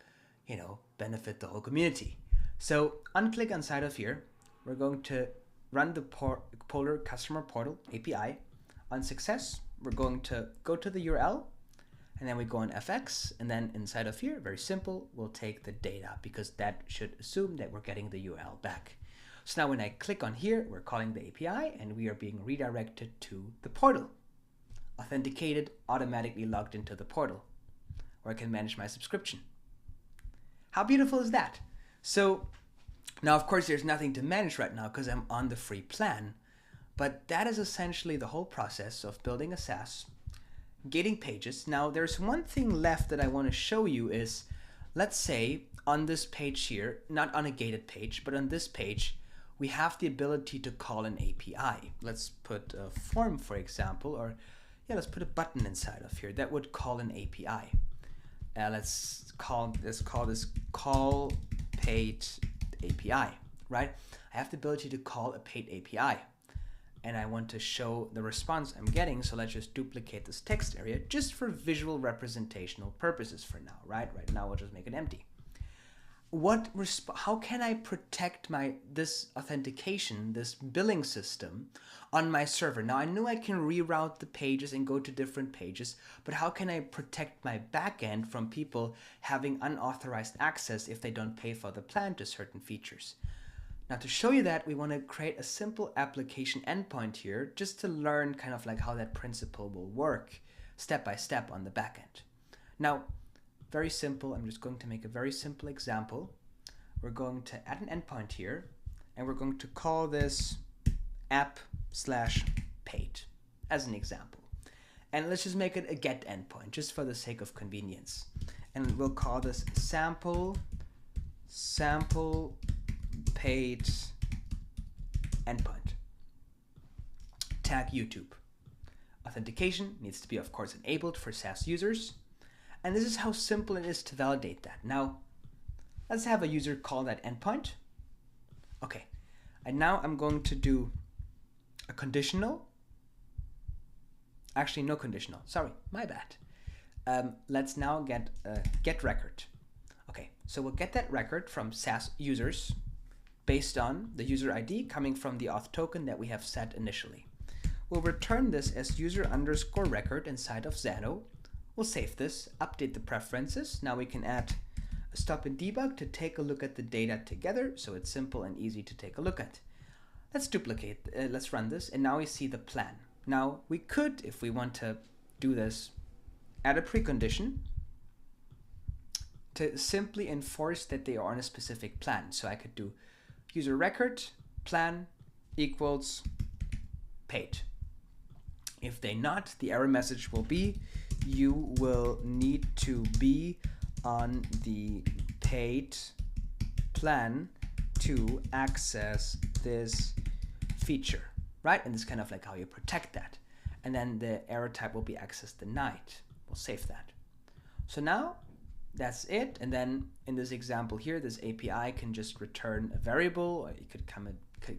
benefit the whole community. So unclick inside of here. We're going to run the polar customer portal API. On success, we're going to go to the URL, and then we go on FX, and then inside of here, very simple, we'll take the data because that should assume that we're getting the URL back. So now when I click on here, we're calling the API and we are being redirected to the portal. authenticated, automatically logged into the portal, where I can manage my subscription. How beautiful is that? So now, of course, there's nothing to manage right now because I'm on the free plan, but that is essentially the whole process of building a SaaS, gating pages. Now, there's one thing left that I want to show you is, let's say on this page here, not on a gated page, but on this page, we have the ability to call an API. Let's put a form, for example, or yeah, let's put a button inside of here that would call an API. Let's call this call paid API, right? I have the ability to call a paid API, and I want to show the response I'm getting. So let's just duplicate this text area just for visual representational purposes for now, right? Right now, we'll just make it empty. How can I protect this authentication, this billing system on my server? Now, I know I can reroute the pages and go to different pages, but how can I protect my backend from people having unauthorized access if they don't pay for the plan to certain features? Now, to show you that, we want to create a simple application endpoint here just to learn kind of like how that principle will work step by step on the backend. Now, very simple. I'm just going to make a very simple example. We're going to add an endpoint here, and we're going to call this app/paid as an example. And let's just make it a get endpoint just for the sake of convenience. And we'll call this sample paid endpoint. Tag YouTube. Authentication needs to be, of course, enabled for SaaS users. And this is how simple it is to validate that. Now, let's have a user call that endpoint. Okay, and now I'm going to do a conditional. Actually, no conditional. Sorry, my bad. Let's now get a get record. Okay, so we'll get that record from SaaS users based on the user ID coming from the auth token that we have set initially. We'll return this as user_record inside of Zano. We'll save this, update the preferences. Now we can add a stop and debug to take a look at the data together, so it's simple and easy to take a look at. Let's duplicate, let's run this, and now we see the plan. Now we could, if we want to do this, add a precondition to simply enforce that they are on a specific plan. So I could do user record plan equals paid. If they not, the error message will be, you will need to be on the paid plan to access this feature, right? And this is kind of like how you protect that. And then the error type will be access denied. We'll save that. So now that's it. And then in this example here, this API can just return a variable, or you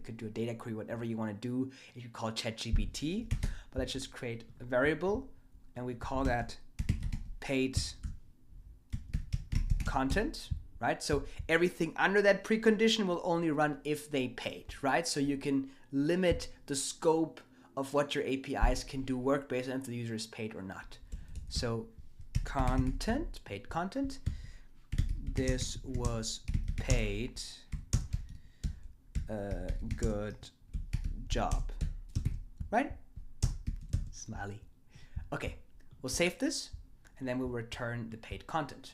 could do a data query, whatever you want to do. You could call ChatGPT, but let's just create a variable, and we call that paid content, right? So everything under that precondition will only run if they paid, right? So you can limit the scope of what your APIs can do work based on if the user is paid or not. So content, paid content, this was paid, good job, right? Smiley. Okay, we'll save this, and then we'll return the paid content,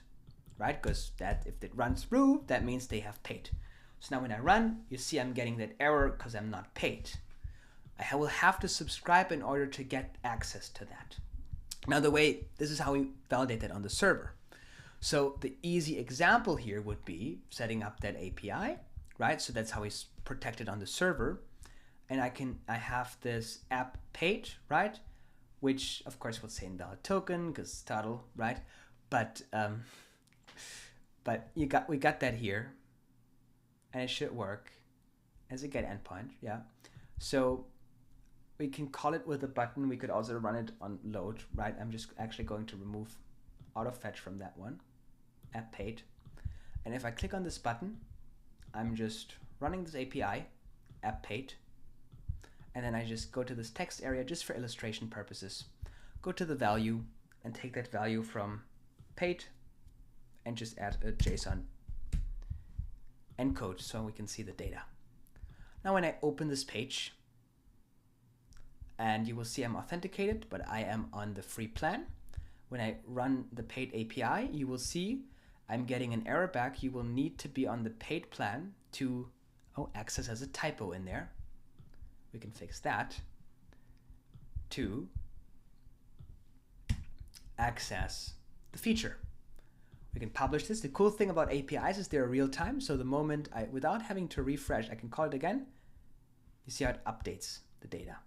right? Because that, if it runs through, that means they have paid. So now when I run, you see I'm getting that error because I'm not paid. I will have to subscribe in order to get access to that. Now this is how we validate that on the server. So the easy example here would be setting up that API, right? So that's how we protect it on the server. And I have this app paid, right? Which of course will say invalid token because title, right? But we got that here, and it should work as a get endpoint, yeah. So we can call it with a button. We could also run it on load, right? I'm just actually going to remove auto fetch from that one, app paid. And if I click on this button, I'm just running this API, app paid. And then I just go to this text area just for illustration purposes, go to the value and take that value from paid and just add a JSON encode so we can see the data. Now when I open this page, and you will see I'm authenticated, but I am on the free plan. When I run the paid API, you will see I'm getting an error back. You will need to be on the paid plan to, access has a typo in there. We can fix that. To access the feature. We can publish this. The cool thing about APIs is they're real time. So the moment without having to refresh, I can call it again. You see how it updates the data,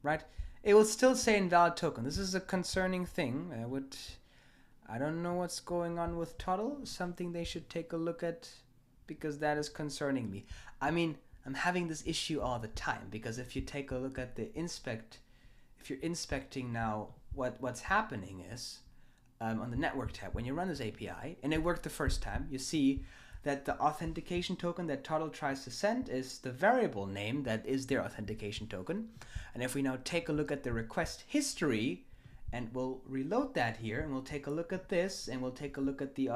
right? It will still say invalid token. This is a concerning thing. I don't know what's going on with Toddle. Something they should take a look at, because that is concerning me. I mean, I'm having this issue all the time, because if you take a look at the inspect, if you're inspecting now, what's happening is on the network tab, when you run this API, and it worked the first time, you see that the authentication token that Toddle tries to send is the variable name that is their authentication token. And if we now take a look at the request history, and we'll reload that here, and we'll take a look at this, and we'll take a look at the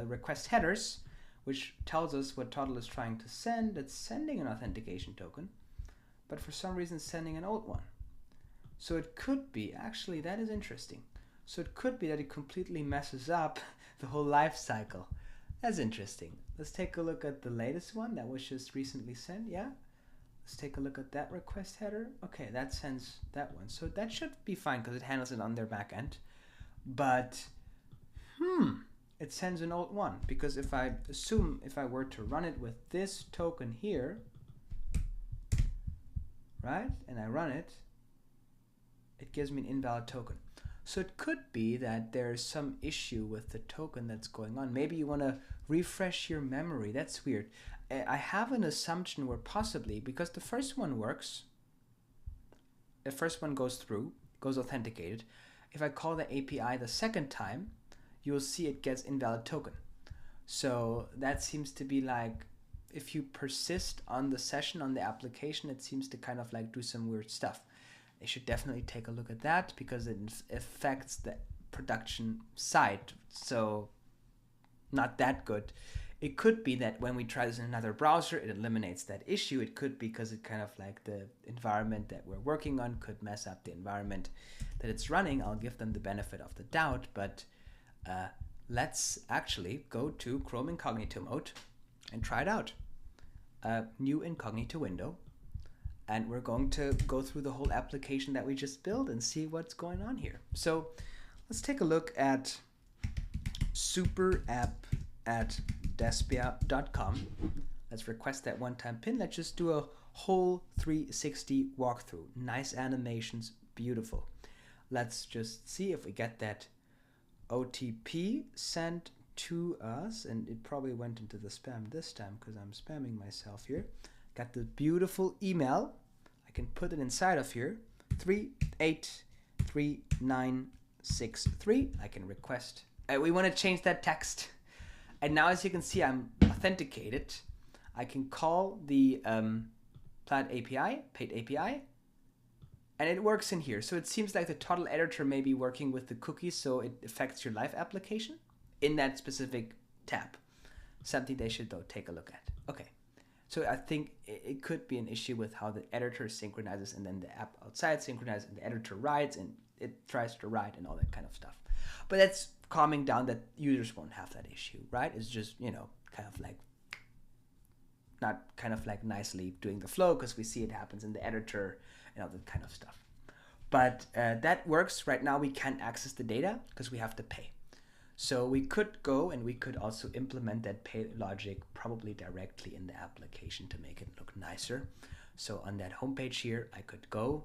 request headers, which tells us what Toddle is trying to send. It's sending an authentication token, but for some reason sending an old one. So it could be, actually, that is interesting. So it could be that it completely messes up the whole life cycle. That's interesting. Let's take a look at the latest one that was just recently sent. Yeah. Let's take a look at that request header. Okay, that sends that one. So that should be fine because it handles it on their backend. But, it sends an old one, because if I were to run it with this token here, right, and I run it, it gives me an invalid token. So it could be that there's some issue with the token that's going on. Maybe you want to refresh your memory. That's weird. I have an assumption where possibly, because the first one works, the first one goes through, goes authenticated. If I call the API the second time, you will see it gets invalid token. So that seems to be like, if you persist on the session, on the application, it seems to kind of like do some weird stuff. They should definitely take a look at that, because it affects the production side. So not that good. It could be that when we try this in another browser, it eliminates that issue. It could be because it kind of like the environment that we're working on could mess up the environment that it's running. I'll give them the benefit of the doubt, but let's actually go to Chrome Incognito mode and try it out. New incognito window. And we're going to go through the whole application that we just built and see what's going on here. So let's take a look at superapp@despia.com. Let's request that one-time pin. Let's just do a whole 360 walkthrough. Nice animations, beautiful. Let's just see if we get that OTP sent to us. And it probably went into the spam this time because I'm spamming myself here. Got the beautiful email. I can put it inside of here. 383963. I can request. We want to change that text. And now, as you can see, I'm authenticated. I can call the Plaid API, paid API, and it works in here. So it seems like the Toddle editor may be working with the cookies, so it affects your live application in that specific tab. Something they should, though, take a look at. Okay. So I think it could be an issue with how the editor synchronizes, and then the app outside synchronizes, and the editor writes, and it tries to write, and all that kind of stuff. But that's calming down that users won't have that issue, right? It's just, kind of like, not kind of like nicely doing the flow, because we see it happens in the editor and all that kind of stuff. But that works. Right now we can't access the data because we have to pay. So we could go and we could also implement that pay logic probably directly in the application to make it look nicer. So on that homepage here, I could go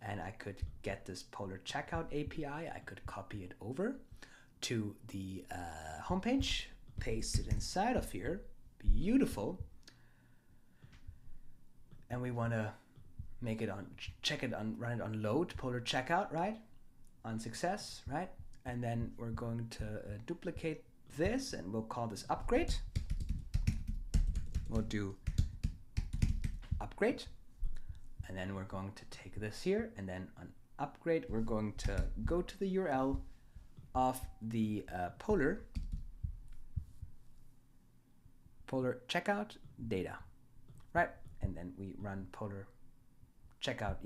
and I could get this Polar Checkout API. I could copy it over to the homepage, paste it inside of here. Beautiful. And we want to make it on, check it on, run it on load, Polar Checkout, right? On success, right? And then we're going to duplicate this, and we'll call this upgrade. We'll do upgrade. And then we're going to take this here, and then on upgrade, we're going to go to the URL of the Polar checkout data, right? And then we run Polar checkout,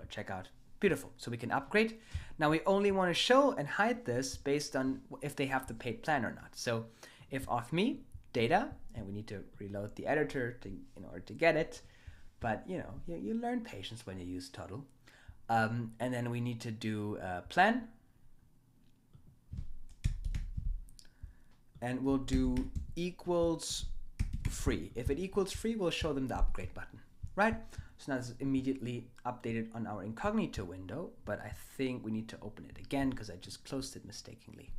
checkout. Beautiful. So we can upgrade. Now we only want to show and hide this based on if they have the paid plan or not. So if off me, data, and we need to reload the editor in order to get it. But you learn patience when you use total. And then we need to do plan. And we'll do equals free. If it equals free, we'll show them the upgrade button, right? So now this is immediately updated on our incognito window, but I think we need to open it again because I just closed it mistakenly.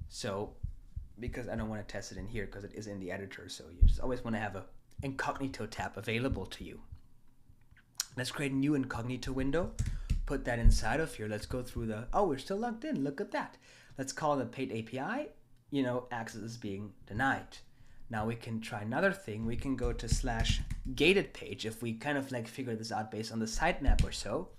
So, because I don't want to test it in here because it is in the editor, so you just always want to have a incognito tab available to you. Let's create a new incognito window, put that inside of here. Let's go through we're still logged in, look at that. Let's call the paid API, access is being denied. Now we can try another thing. We can go to /gated page if we kind of like figure this out based on the sitemap or so.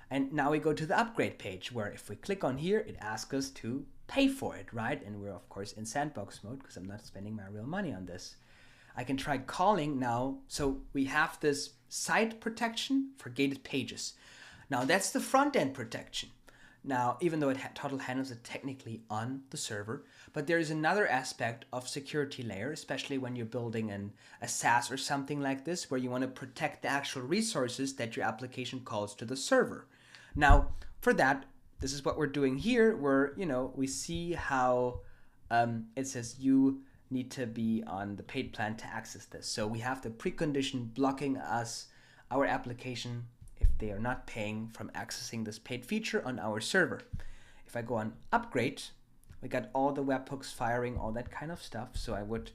And now we go to the upgrade page where if we click on here, it asks us to pay for it, right? And we're of course in sandbox mode because I'm not spending my real money on this. I can try calling now. So we have this site protection for gated pages. Now that's the front end protection. Now, even though total handles it technically on the server, but there is another aspect of security layer, especially when you're building a SaaS or something like this, where you want to protect the actual resources that your application calls to the server. Now, for that, this is what we're doing here, where, we see how it says you need to be on the paid plan to access this. So we have the precondition blocking our application if they are not paying from accessing this paid feature on our server. If I go on upgrade, we got all the webhooks firing, all that kind of stuff. So I would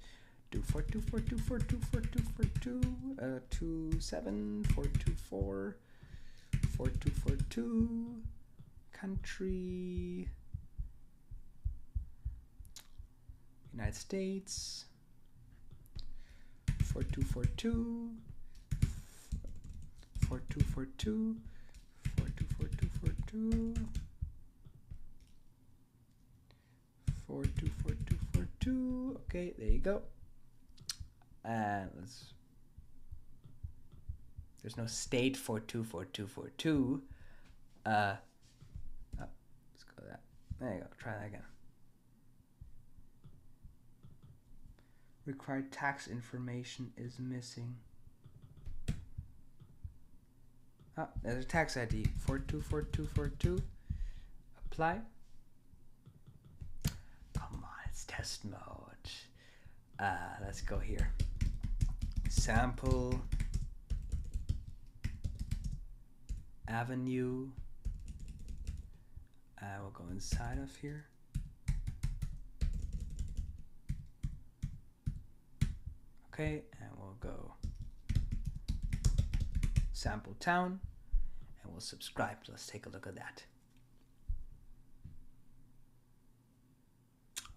do 424242422742444242 country United States 4242 4242 424242 424242. Okay, there you go. And there's no state 424242. Let's go that. There you go. Try that again. Required tax information is missing. There's a tax ID 424242. Apply. Come on, it's test mode. Let's go here. Sample avenue. We'll go inside of here. Okay, and we'll go sample town, and we'll subscribe. Let's take a look at that.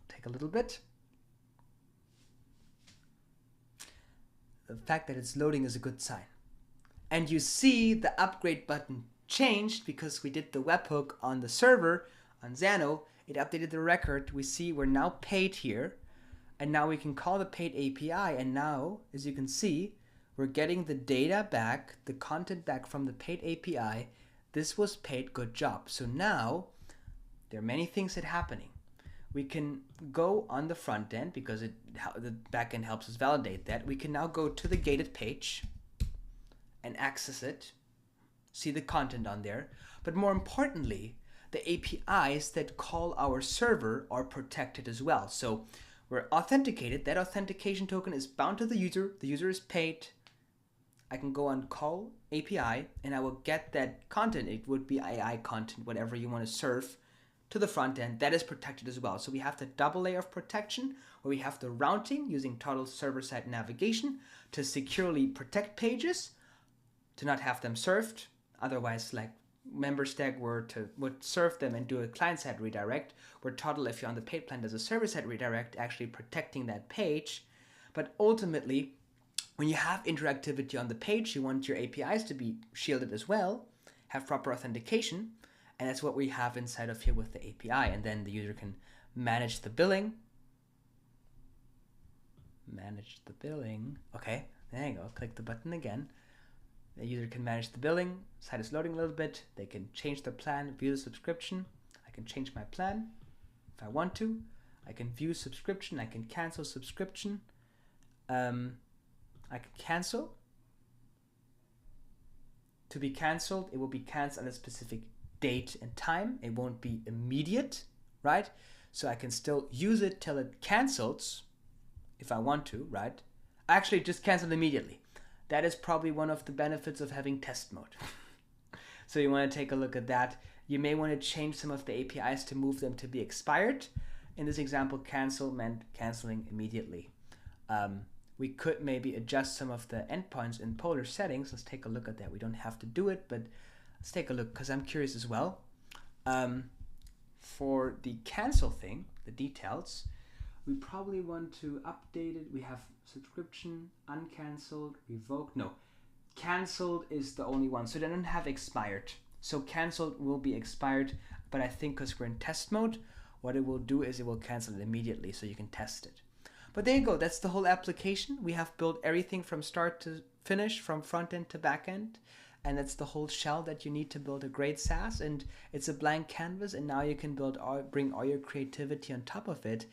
Take a little bit. The fact that it's loading is a good sign. And you see the upgrade button changed because we did the webhook on the server on Zano. It updated the record. We see we're now paid here. And now we can call the paid API. And now, as you can see, we're getting the data back, the content back from the paid API. This was paid, good job. So now there are many things that are happening. We can go on the front end because the backend helps us validate that. We can now go to the gated page and access it, see the content on there. But more importantly, the APIs that call our server are protected as well. So we're authenticated. That authentication token is bound to the user. The user is paid. I can go on call API and I will get that content. It would be AI content, whatever you want to serve to the front end. That is protected as well. So we have the double layer of protection where we have the routing using total server-side navigation to securely protect pages, to not have them served. Otherwise, like MemberStack would serve them and do a client-side redirect, where Total, if you're on the paid plan, does a server-side redirect, actually protecting that page. But ultimately, when you have interactivity on the page, you want your APIs to be shielded as well, have proper authentication, and that's what we have inside of here with the API. And then the user can manage the billing. Manage the billing. Okay, there you go. Click the button again. The user can manage the billing. Site is loading a little bit. They can change the plan, view the subscription. I can change my plan if I want to. I can view subscription. I can cancel subscription. I can cancel. To be canceled, it will be canceled at a specific date and time. It won't be immediate, right? So I can still use it till it cancels if I want to, right? Actually, just cancel immediately. That is probably one of the benefits of having test mode. So you want to take a look at that. You may want to change some of the APIs to move them to be expired. In this example, cancel meant canceling immediately. We could maybe adjust some of the endpoints in Polar settings. Let's take a look at that. We don't have to do it, but let's take a look because I'm curious as well. For the cancel thing, the details, we probably want to update it. We have subscription, uncancelled, revoked. No, cancelled is the only one. So they don't have expired. So cancelled will be expired, but I think because we're in test mode, what it will do is it will cancel it immediately so you can test it. But there you go. That's the whole application. We have built everything from start to finish, from front-end to back-end. And that's the whole shell that you need to build a great SaaS. And it's a blank canvas. And now you can bring all your creativity on top of it.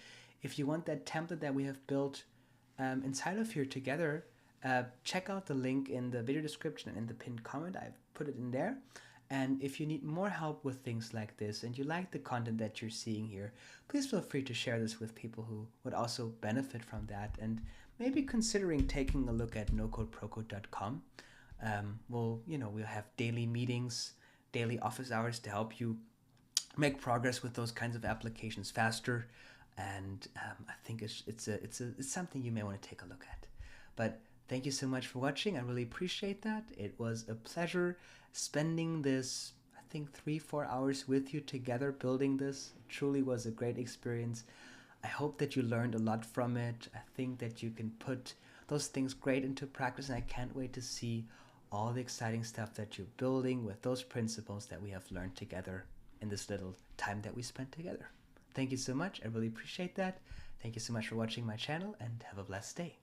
If you want that template that we have built inside of here together, check out the link in the video description and in the pinned comment. I've put it in there. And if you need more help with things like this and you like the content that you're seeing here, please feel free to share this with people who would also benefit from that and maybe considering taking a look at nocodeprocode.com. We'll have daily meetings, daily office hours to help you make progress with those kinds of applications faster. And I think it's something you may want to take a look at. But thank you so much for watching. I really appreciate that. It was a pleasure spending this, I think, 3-4 hours with you together building this. It truly was a great experience. I hope that you learned a lot from it. I think that you can put those things great into practice, and I can't wait to see all the exciting stuff that you're building with those principles that we have learned together in this little time that we spent together. Thank you so much. I really appreciate that. Thank you so much for watching my channel, and have a blessed day.